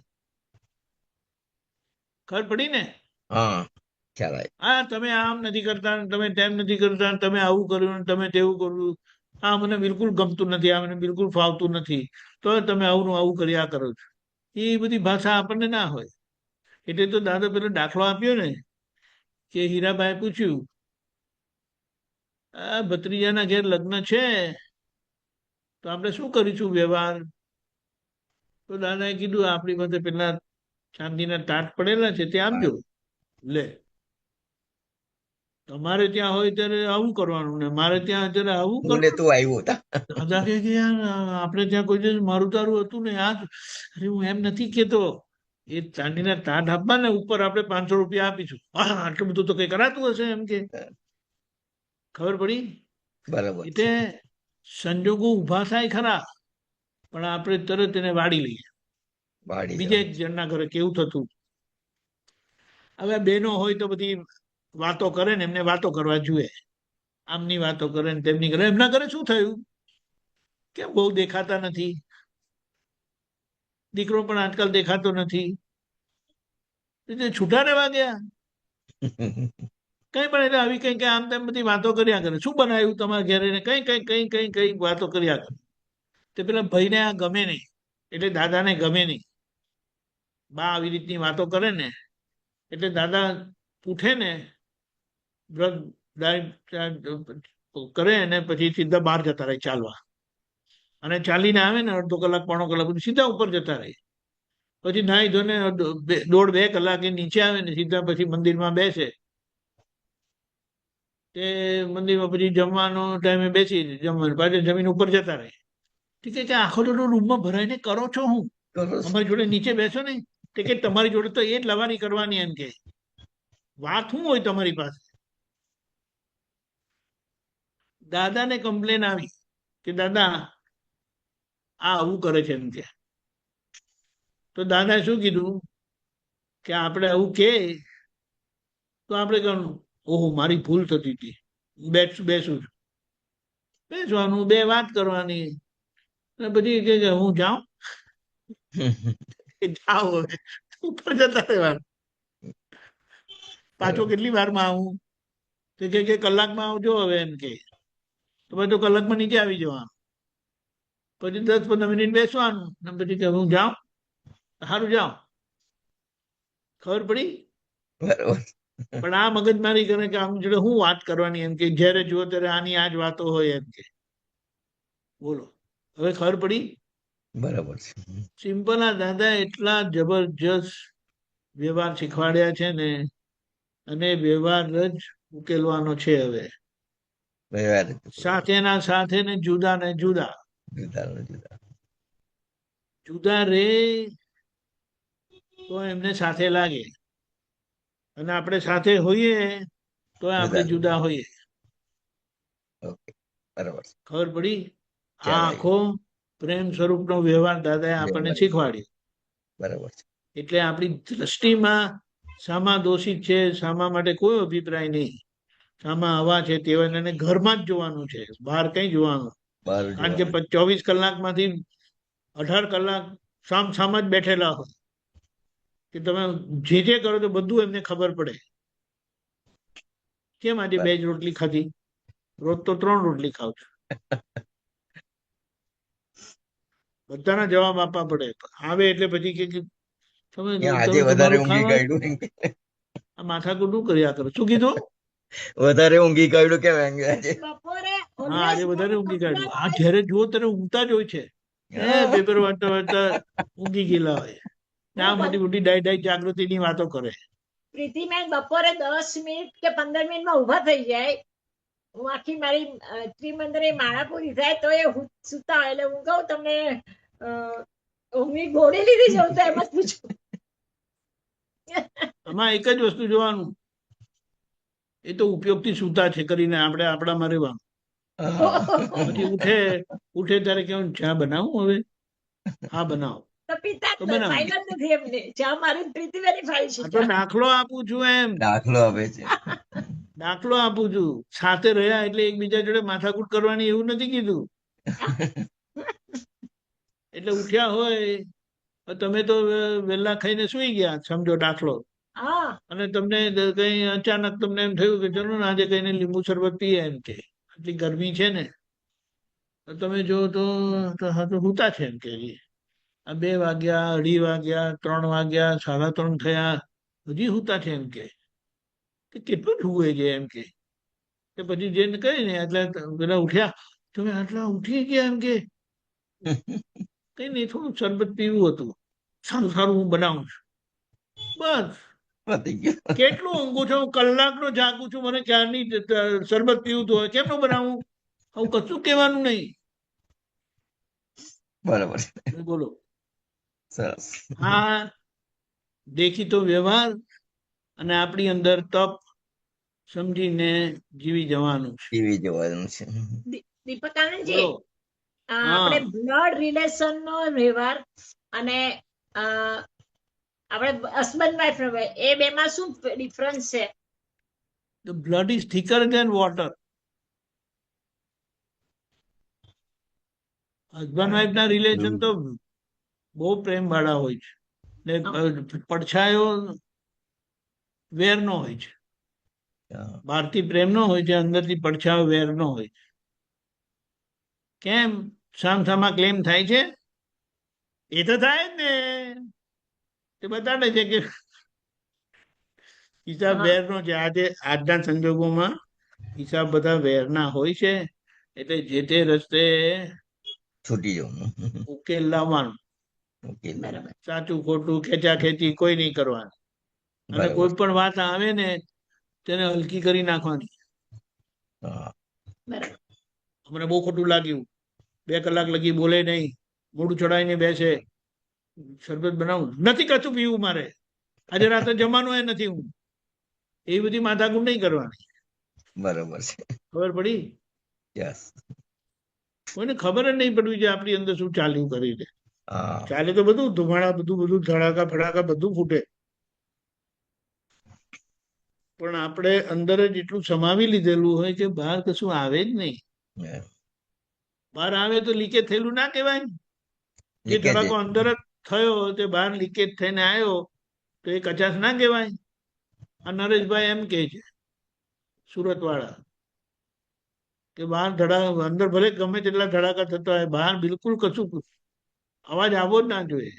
ખબર પડી ને? હા, તમે આમ નથી કરતા, તમે તેમ નથી કરતા, તમે આવું કર્યું, તમે તેવું કર્યું, આ મને બિલકુલ ગમતું નથી, આ મને બિલકુલ ફાવતું નથી, તો તમે આવું કર્યા કરો છો. એ બધી ભાષા આપણને ના હોય. એટલે તો દાદા પેલો દાખલો આપ્યો ને કે હીરાભાઈ પૂછ્યું, આ ભત્રીજાના ઘેર લગ્ન છે તો આપણે શું કરીશું વ્યવહાર? તો દાદાએ કીધું આપણી પાસે પેલા ચાંદીના ટાટ પડેલા છે તે આપજો. લે, તમારે ત્યાં હોય ત્યારે આવું કરવાનું ને મારે ત્યાં અત્યારે આવું કરવાનું. દાદા કે આપણે ત્યાં કોઈ દિવસ મારું તારું હતું ને આ. અરે હું એમ નથી કેતો, એ ચાંદીના ટાટ આપવા ને ઉપર આપણે 500 રૂપિયા આપીશું. આટલું બધું તો કઈ કરાતું હશે એમ કે. ખબર પડી? બરાબર. એટલે સંજોગો ઉભા થાય ખરા, પણ આપણે તરત એને વાળી લઈએ. બીજા એક જણના ઘરે કેવું થતું, હવે બહેનો હોય તો બધી વાતો કરે ને, એમને વાતો કરવા જોઈએ. આમની વાતો કરે ને તેમની કરે. એમના ઘરે શું થયું? કેમ બહુ દેખાતા નથી? દીકરો પણ આજકાલ દેખાતો નથી, છૂટા રહેવા ગયા. કઈ પણ એટલે આવી કઈ આમ તેમ બધી વાતો કર્યા કરે. શું બનાવ્યું તમારા ઘરે? કઈ વાતો કર્યા કરે. તે પેલા ભાઈને આ ગમે નહીં, એટલે દાદાને ગમે નહીં. બા આવી રીતની વાતો કરે ને એટલે દાદા ઉઠે ને, કરે અને પછી સીધા બહાર જતા રહે ચાલવા. અને ચાલીને આવે ને અડધો કલાક પોણો કલાક પછી સીધા ઉપર જતા રહે. પછી નાહી ધોને 1.5-2 કલાકે નીચે આવે ને સીધા પછી મંદિરમાં બેસે. તે મંદિરમાં પછી જમવાનો ટાઈમે બેસી જમવાનું, પાછળ જમીન ઉપર જતા રહે. ઠીક છે, કે આખો તો રૂમમાં ભરાઈને કરો છો હું? અમારી જોડે નીચે બેસો ને. કે તમારી જોડે તો એ જ લવારી કરવાની, એમ કે વાત શું હોય તમારી પાસે? દાદાને કમ્પ્લેન આવી કે દાદા આ આવું કરે છે એમ કે. તો દાદાએ શું કીધું કે આપણે આવું કે તો આપણે કહ્યું, ઓહો મારી ભૂલ થતી હતી, બેસું બેસવાનું, 2 વાત કરવાની, પછી કે હું જાઉં. જાઓ હવે ઉપર જતા રહેવાનું. પાછો કેટલી વારમાં આવું? તો કે કલાકમાં આવજો હવે એમ કે. તો પછી તો કલાકમાં નીચે આવી જવાનું. પછી 10-15 મિનિટ બેસવાનું ને પછી કે હું જાઉં. સારું જાઓ. ખબર પડી? પણ આ મગજમારી કરે કે આમ જોડે હું વાત કરવાની એમ કે, જયારે જુઓ ત્યારે આની આ જ વાતો હોય એમ કે. બોલો, હવે ખબર પડી? બરાબર છે. સિમ્પલ. આ દાદા એટલા જબરજસ્ત વ્યવહાર શીખવાડ્યા છે ને, અને વ્યવહાર જ ઉકેલવાનો છે. હવે સાથેના સાથે ને જુદા રે તો એમને સાથે લાગે, અને આપણે સાથે હોઈએ તો આપણે જુદા હોઈએ. ખબર પડી? આ આખો પ્રેમ સ્વરૂપનો વ્યવહાર દાદાએ આપણને શીખવાડ્યો. બરાબર. એટલે આપણી દ્રષ્ટિમાં શામાં દોષિત છે, શામા માટે કોઈ અભિપ્રાય નહીં. શામાં હવા છે તેવા ઘરમાં જ જોવાનું છે, બહાર કઈ જોવાનું. કારણ કે 24 કલાકમાંથી 18 કલાક સામા જ બેઠેલા હોય, કે તમે જે કરો તો બધું એમને ખબર પડે. કેમ આજે 2 જ રોટલી ખાધી? રોજ તો 3 રોટલી ખાવ છો. બધાના જવાબ આપવા પડે. આવે એટલે પછી કે તમે આજે તમે વધારે તમારું ઊંઘી ખાવા કાઢ્યું એમ કે. આ માથાકૂટ શું કર્યા કરો? શું કીધું? વધારે ઊંઘી કાઢ્યું કેમ એમ કે આજે? બપોરે હા, આજે always વધારે મારું ઊંઘી પગલા કાઢ્યું. આ હોય. જ્યારે જુઓ ત્યારે ઊંઘતા જ હોય છે. પેપર વાંચતા વાંચતા ઊંઘી ગયેલા હોય. ને આ હું મોટી મોટી ડાય જાગૃતિની વાતો કરે. પ્રીતિબેન બપોરે 10 મિનિટ કે 15 મિનિટમાં ઊભા થઈ જાય. હું આખી મારી ત્રિમંદરે માળા પૂરી થાય તો એ સુતા હોય એટલે હું કહું તમને ઊંઘની ગોળી લીધી છે હું તો એમ જ પૂછું. આમાં એક જ વસ્તુ જોવાનું, એ તો ઉપયોગથી સૂતા છે કરીને આપણે આપણામાં રહેવાનું. પછી ઉઠે ત્યારે કેવું, ચા બનાવું હવે? હા બનાવો. તો પિતા તો બનાવો. ફાઇલ જ નથી એમને. જ્યાં મારી પ્રીતિબેનની ફાઇલ છે આ તો દાખલો આપું છું એમ. દાખલો આપે છે. દાખલો આપું છું. સાથે રહ્યા એટલે એકબીજા જોડે માથાકૂટ કરવાની એવું નથી કીધું. એટલે ઉઠ્યા હોય તમે તો વહેલા ખાઈને સુઈ ગયા સમજો દાખલો, હા અને તમને કઈ અચાનક તમને એમ થયું કે ચલો ને આજે કઈને લીંબુ શરબત પીએ એમ કે આટલી ગરમી છે ને, તો તમે જો તો હુતા છે એમ કે 2 વાગ્યા, 2:30 વાગ્યા, 3 વાગ્યા, 3:30 થયા, હજી હુતા છે એમ કે કેટલું જુએ છે એમ કે પછી જેને કહી ને એટલે પેલા ઉઠ્યા, તમે આટલા ઉઠી ગયા એમ કે કઈ નહીં, થોડું શરબત પીવું હતું, સારું સારું હું બનાવું છું. બસ. પતી ગયું. કેટલું ઊંઘું છું? કલાકનો જાગું છું, મને ક્યારની શરબત પીવું તો હોય, કેમનું બનાવું? આવું કશું કહેવાનું નહીં. બરાબર. બોલો. સરસ. હા, દેખીતો વ્યવહાર અને આપણી અંદર તપ સમજીને જીવી જવાનું છે. ટીવી જોવાનું છે. દીપક આનંદજી, બોલો. આપણે બ્લડ રિલેશન નો વ્યવહાર અને આપણે હસબન્ડ વાઇફ નો વ્યવહાર, એ બેમાં શું ડિફરન્સ છે? The blood is thicker than water. Husband wife ના રિલેશન તો બહુ પ્રેમ વાળા હોય છે ને પડછાયો વેર નો હોય છે. બહારથી પ્રેમ નો હોય છે, અંદરથી પડછાયો વેર નો હોય છે. કેમ? સામસામા ક્લેમ થાય છે? એ તો થાય જ ને. તે બતાડે છે કે હિસાબ વેરનો છે. આજના સંજોગોમાં હિસાબ બધા વેરના હોય છે, એટલે જે તે રસ્તે છૂટી જવાનું. ઉકેલ લાવવાનું. સાચું ખોટું ખેંચા ખેંચી કોઈ નહીં કરવાની, અને કોઈ પણ વાત આવે ને તેને હલકી કરી નાખવાની. મને બહુ ખોટું લાગ્યું, 2 કલાક લગી બોલે નહીં, મોઢું ચડાવીને બેસે, શરબત બનાવું નથી, કશું પીવું મારે, આજે રાતે જમવાનું એ નથી, હું એવી બધી માથાકૂટ નહીં કરવાની. બરોબર છે. ખબર પડી? કોઈને ખબર જ નહીં પડવી છે આપણી અંદર શું ચાલ્યું કરીને. ચાલે તો બધું ધુમાડા, બધું ધડાકા ફડાકા બધું ફૂટે, પણ આપણે અંદર જ એટલું સમાવી લીધેલું હોય કે બહાર કશું આવે જ નહીં. બહાર આવે તો લીકેજ થયેલું ના કહેવાય. જે ધડાકો અંદર જ થયો તે બહાર લીકેજ થઈને આવ્યો તો એ કચાશ ના કહેવાય. આ નરેશભાઈ એમ કે છે, સુરત વાળા, કે બહાર અંદર ભલે ગમે તેટલા ધડાકા થતા હોય, બહાર બિલકુલ કશું અવાજ આવવો જ ના જોઈએ.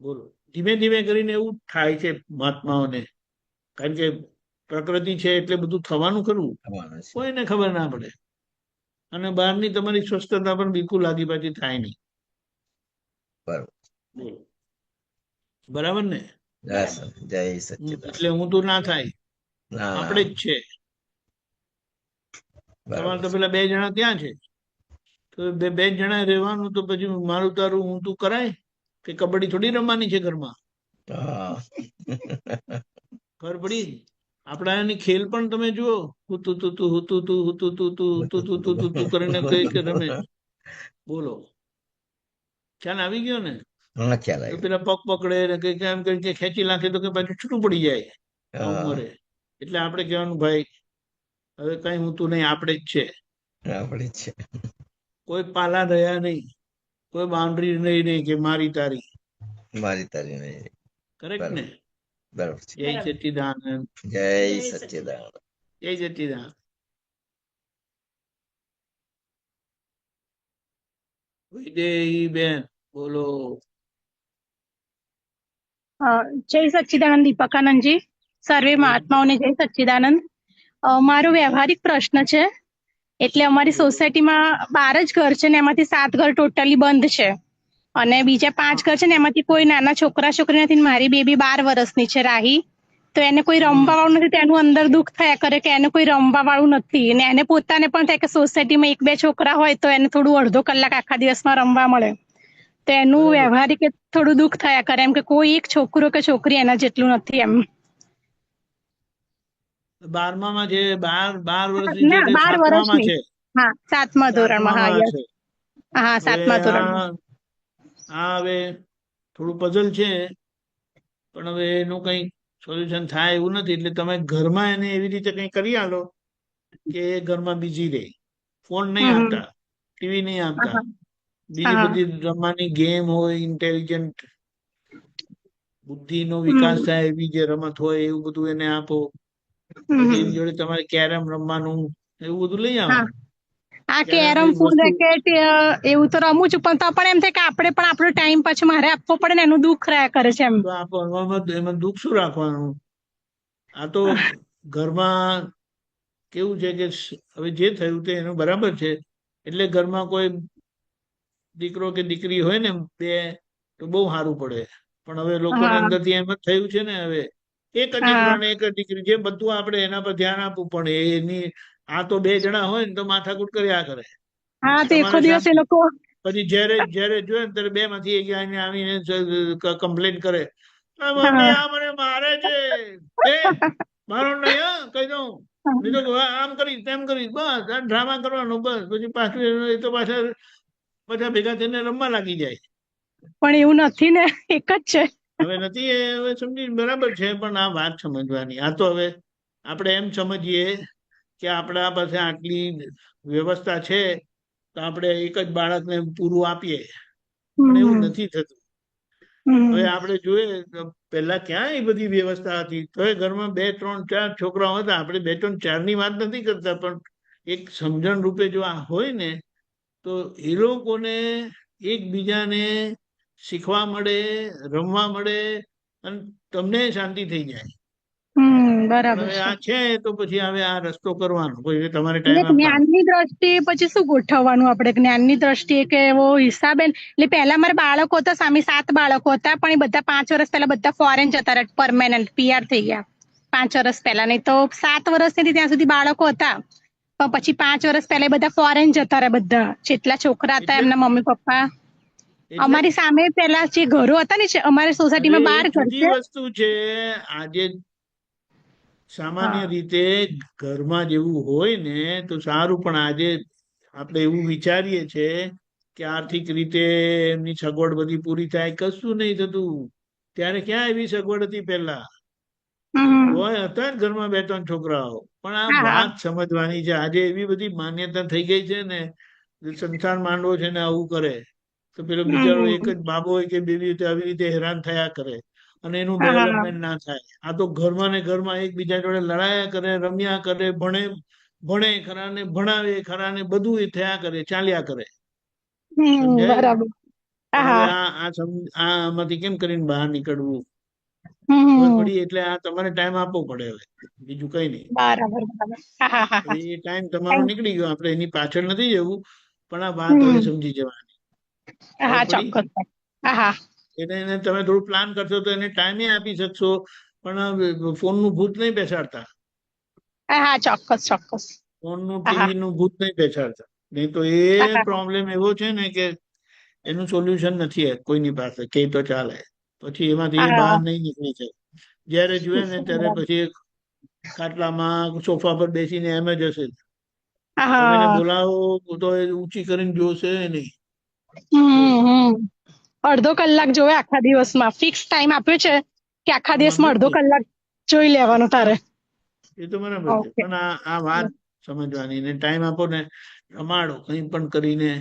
બોલો. ધીમે ધીમે કરીને એવું થાય છે મહાત્માઓને, કારણ કે પ્રકૃતિ છે એટલે બધું થવાનું ખરું, કોઈને ખબર ના પડે. અને બહારની તમારી સ્વસ્થતા પણ બિલકુલ લાગી પાછી થાય નહીં. બરાબર ને? એટલે હું તો ના થાય, આપણે જ છે. તમારે તો પેલા 2 જણા ત્યાં છે, તો 2 જણા રહેવાનું, તો પછી મારું તારું હું તું કરાય કે કબડ્ડી થોડી રમવાની છે ઘરમાં? ખબર પડી? આપણા એની ખેલ પણ તમે જુઓ, હુતું તું તું હુતું તું હુતું તું તું હુતું તું તું તું તું કરીને કઈ કે રમે. બોલો, ખ્યાલ આવી ગયો ને? તો પેલા પગ પકડે ને કઈ કેમ કરીને ખેંચી નાખે તો કે પાછું છૂટું પડી જાય આ ઉંમરે. એટલે આપણે કહેવાનું, ભાઈ હવે કઈ હું તું નહીં, આપણે જ છે. આપણે જ છે. કોઈ પાલા રહ્યા નહીં, કોઈ બાઉન્ડ્રી નહીં કે મારી તારી નહીં. કરેક્ટ ને? બરાબર છે. જય સચ્ચિદાનંદ. જય સચ્ચિદાનંદ. જય સચ્ચિદાનંદ. વિદેહી બેન બોલો. જય સચ્ચિદાનંદ દીપકાનંદજી, સર્વે મહાત્માઓને જય સચ્ચિદાનંદ. મારો વ્યવહારિક પ્રશ્ન છે. એટલે અમારી સોસાયટીમાં 12 જ ઘર છે ને એમાંથી 7 ઘર ટોટલી બંધ છે અને બીજા 5 ઘર છે ને એમાંથી કોઈ નાના છોકરા છોકરી નથી. મારી બેબી 12 વર્ષની છે, રાહી. તો એને કોઈ રમવા વાળું નથી, તેનું અંદર દુઃખ થયા કરે કે એને કોઈ રમવા વાળું નથી. અને એને પોતાને પણ થાય કે સોસાયટીમાં 1-2 છોકરા હોય તો એને થોડું અડધો કલાક આખા દિવસમાં રમવા મળે. તો એનું વ્યવહારિક થોડું દુઃખ થયા કરે એમ કે કોઈ એક છોકરો કે છોકરી એના જેટલું નથી એમ. 12માં છે, 12 વર્ષની છે, તે 12 7માં વર્ષની. છે. હા, 7મા ધોરણમાં. હા, 7માં યસ. છે. હા, હવે 7મા ધોરણમાં. આ હવે થોડું પઝલ છે, પણ હવે એનું કઈ સોલ્યુશન થાય એવું નથી. એટલે તમે ઘરમાં એને એવી રીતે કઈ કરી આલો કે એ ઘરમાં બીજી રહે. ફોન નહીં આપતા, ટીવી નહીં આપતા, બીજી બધી રમવાની ગેમ હોય, ઇન્ટેલિજન્ટ બુદ્ધિનો વિકાસ થાય એવી જે રમત હોય એવું બધું એને આપો. પછી એની જોડે તમારે કેરમ રમવાનું એવું બધું લઈ આવવાનું. આ કેરમ, ફૂલ રેકેટ એવું તો રમું છું, પણ તો પણ એમ થાય કે આપણે પણ આપણો ટાઈમ પછી મારે આપવો પડે ને, એનું દુઃખ રહ્યા કરે છે એમ. તો એમાં દુઃખ શું રાખવાનું? આ તો ઘરમાં કેવું છે કે હવે જે થયું તે એનું બરાબર છે. એટલે ઘરમાં કોઈ દીકરો કે દીકરી હોય ને બે તો બહુ સારું પડે. પણ હવે લોકોને અંદરથી એમ જ થયું છે ને, હવે એક જ દીકરો ને એક જ દીકરી, જે બધું આપણે એના પર ધ્યાન આપવું પડે. એની આ તો 2 જણા હોય ને તો માથાકૂટ કર્યા કરે. હા, તો એકો દિવસ એ લોકો પછી જયારે જોયે ને ત્યારે 2 માંથી એક આવીને કમ્પ્લેન કરે, મમ્મી આ મને મારે છે, મારો નહીં, હા કહી દઉં, નહીં તો આમ કરીશ તેમ કરીશ, બસ ડ્રામા કરવાનો બસ. પછી પાછું એ તો પાછા ભેગા થઈને રમવા લાગી જાય. પણ એવું નથી ને, એક જ છે. હવે નથી, એ હવે સમજી બરાબર છે, પણ આ વાત સમજવાની. આ તો હવે આપણે એમ સમજીએ કે આપણા પાસે આટલી વ્યવસ્થા છે તો આપણે એક જ બાળકને પૂરું આપીએ, પણ એવું નથી થતું. હવે આપણે જોઈએ પહેલા ક્યાં એ બધી વ્યવસ્થા હતી. તો એ ઘરમાં 2, 3, 4 છોકરાઓ હતા. આપણે 2, 3, 4 ની વાત નથી કરતા, પણ એક સમજણ રૂપે જો આ હોય ને તો એ લોકોને એકબીજાને શીખવા મળે, રમવા મળે અને તમને શાંતિ થઈ જાય. બરાબર હવે છે. આ છે તો પછી હવે આ રસ્તો કરવાનો, પછી તમારે ટાઈમ આપવાનો. જ્ઞાનની દ્રષ્ટિએ પછી શું ગોઠવવાનું આપણે? જ્ઞાનની દ્રષ્ટિએ કે એવો હિસાબે, એટલે પહેલા મારા બાળકો હતા, સામે 7 બાળકો હતા, પણ એ બધા 5 વર્ષ પહેલા બધા ફોરેન જતા રહ્યા, પરમેનન્ટ PR થઈ ગયા 5 વર્ષ પહેલા. નહીં તો 7 વર્ષથી ત્યાં સુધી બાળકો હતા, પણ પછી 5 વર્ષ પહેલા એ બધા ફોરેન જતા રહ્યા. બધા જેટલા છોકરા હતા એમના મમ્મી પપ્પા. અમારી સામે પેલા જે ઘરો હતા ને, અમારી સોસાયટીમાં 12 ઘર છે. વસ્તુ છે આજે સામાન્ય રીતે ઘરમાં જેવું હોય ને તો સારું, પણ આજે આપણે એવું વિચારીએ છે કે આર્થિક રીતે એમની સગવડ બધી પૂરી થાય, કશું નહીં થતું. ત્યારે ક્યાં એવી સગવડ હતી પહેલા? હોય હતા જ ઘરમાં 2, 3 છોકરાઓ. પણ આ વાત સમજવાની છે. આજે એવી બધી માન્યતા થઈ ગઈ છે ને, સંસાર માંડવો છે ને આવું કરે તો પેલો બિચારો એક જ બાબો હોય કે બેબી આવી રીતે હેરાન થયા કરે અને એનું ડેવલપમેન્ટ ના થાય. આ તો ઘરમાં ને ઘરમાં એકબીજા જોડે લડાયા કરે, રમ્યા કરે, ભણે ખરા ને ભણાવે ખરા ને બધું એ થયા કરે, ચાલ્યા કરે. બરાબર. આમાંથી કેમ કરીને બહાર નીકળવું? પડી એટલે આ તમારે ટાઈમ આપવો પડે. હવે બીજું કઈ નહીં. એ ટાઈમ તમારો નીકળી ગયો, આપણે એની પાછળ નથી જવું, પણ આ વાત હવે સમજી જવાની. એને તમે થોડું પ્લાન કરશો તો એને ટાઈમે આપી શકશો, પણ ફોન નું ભૂત નહીં બેસાડતા. ફોન નું ટીવી નું ભૂત નહીં બેસાડતા. નહીં તો એ પ્રોબ્લેમ એવો છે ને કે એનું સોલ્યુશન નથી કોઈની પાસે, કે તો ચાલે. પછી એમાંથી બહાર નહીં નીકળી શકે. જયારે જોઈએ ને ત્યારે પછી ખાટલામાં સોફા પર બેસીને એમ જ હશે. તમે બોલાવો તો ઊંચી કરીને જોશે નહીં. અડધો કલાક જોવે આખા દિવસમાં. ફિક્સ ટાઈમ આપ્યો છે કે આખા દિવસમાં અડધો કલાક જોઈ લેવાનું તારે. એ તો બરાબર છે, પણ આ વાત સમજવાની ને ટાઈમ આપો ને, રમાડો કઈ પણ કરીને.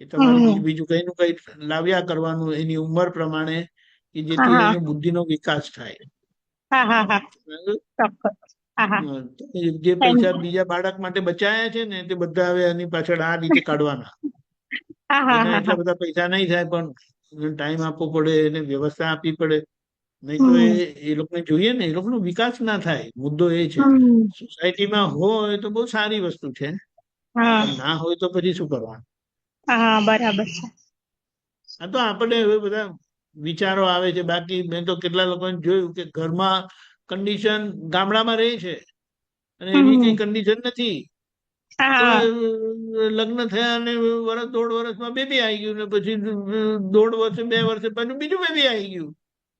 એ તમારે બીજું કઈ નું કઈ લાવ્યા કરવાનું એની ઉંમર પ્રમાણે, કે જેથી એનો બુદ્ધિનો વિકાસ થાય. જે પૈસા બીજા બાળક માટે બચાયા છે ને તે બધા હવે એની પાછળ આ રીતે કાઢવાના. એટલા બધા પૈસા નહીં થાય, પણ ટાઈમ આપવો પડે, એને વ્યવસ્થા આપવી પડે. નહીં તો એ લોકોને જોઈએ ને, એ લોકોનો વિકાસ ના થાય. મુદ્દો એ છે. સોસાયટીમાં હોય તો બહુ સારી વસ્તુ છે, પણ ના હોય તો પછી શું કરવાનું? હા, બરાબર છે. આ તો આપણે હવે બધા વિચારો આવે છે. બાકી મેં તો કેટલા લોકોને જોયું કે ઘરમાં કન્ડિશન ગામડામાં રહે છે અને એવી કઈ કન્ડિશન નથી, તો લગ્ન થયા અને વર્ષ 1.5 વર્ષમાં બેબી આવી ગયું ને પછી 1.5 વર્ષે 2 વર્ષે પાછું બીજું બેબી આવી ગયું.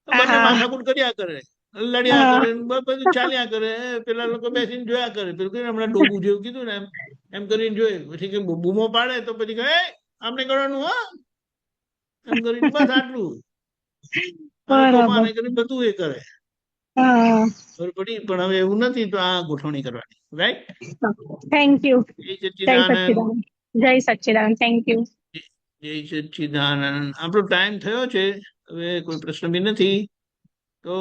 બંને માથાકૂટ કર્યા કરે, લડ્યા કરે, બધું ચાલ્યા કરે. પેલા લોકો બેસીને જોયા કરે, પેલું હમણાં ડોબું જેવું કીધું ને એમ કરીને જોઈએ. પછી કે બૂમો પાડે તો પછી કહે આમને કરવાનું, હા એમ કરીને બસ આટલું તોફાન કરીને બધું એ કરે. ખબર પડી? પણ હવે એવું નથી, તો આ ગોઠવણી કરવાની. રાઈટ? Thank you. જય સચ્ચિદાનંદ. જય સચ્ચિદાનંદ. Thank you. જય સચ્ચિદાનંદ. આપણો ટાઈમ થયો છે, હવે કોઈ પ્રશ્ન બી નથી, તો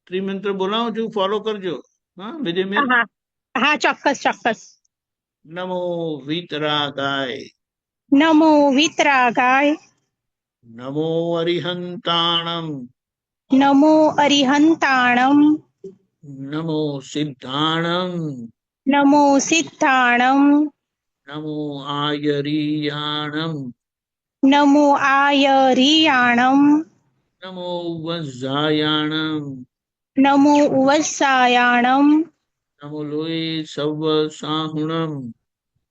ત્રિમંત્ર બોલાવું છું, ફોલો કરજો. હા વિજયમેલ? હા, ચોક્કસ ચોક્કસ. નમો વિતરાગાય, નમો વિતરાગાય, નમો અરિહંતાણમ, નમો અરિહંતાણમ, નમો સિદ્ધાણમ, નમો સિદ્ધાણમ, નમો આયરિયાણમ, નમો આયરિયાણમ, નમો વજ્જાયાણમ, નમો ઉવસ્સાયાણમ, નમો લોય સવ સાહુણમ,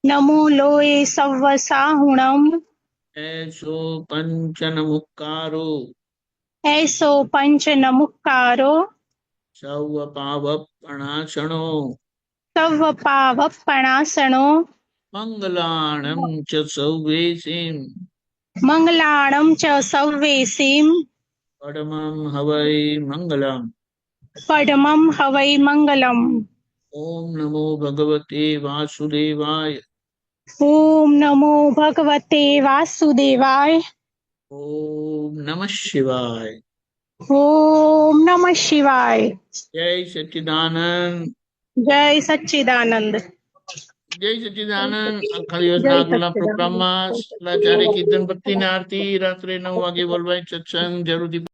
નમો લોય સવ્વ સાહુણમ, એસો પંચનમુક્કારો, એસો પંચ નમુક્કારો, સૌ પાવપણાસણો, સવ્વ પાવપણાસણો, મંગલાણમ ચ સૌવેસીમ, મંગલાણમ ચ સવ્વેસીમ, પડમં હવૈ મંગલમ. પડમં હવૈ મંગલમ. ઓમ નમો ભગવતે વાસુદેવાય. ઓમ નમો ભગવતે વાસુદેવાય. ઓમ નમઃ શિવાય. ઓમ નમઃ શિવાય. જય સચ્ચિદાનંદ. જય સચ્ચિદાનંદ. જય સચ્ચિદાનંદ. આખા દિવસના આગળના પ્રોગ્રામમાં આચાર્ય કીર્તન ભક્તિની આરતી રાત્રે 9 વાગે વર્લ્ડ વાઇડ સત્સંગ જરૂરથી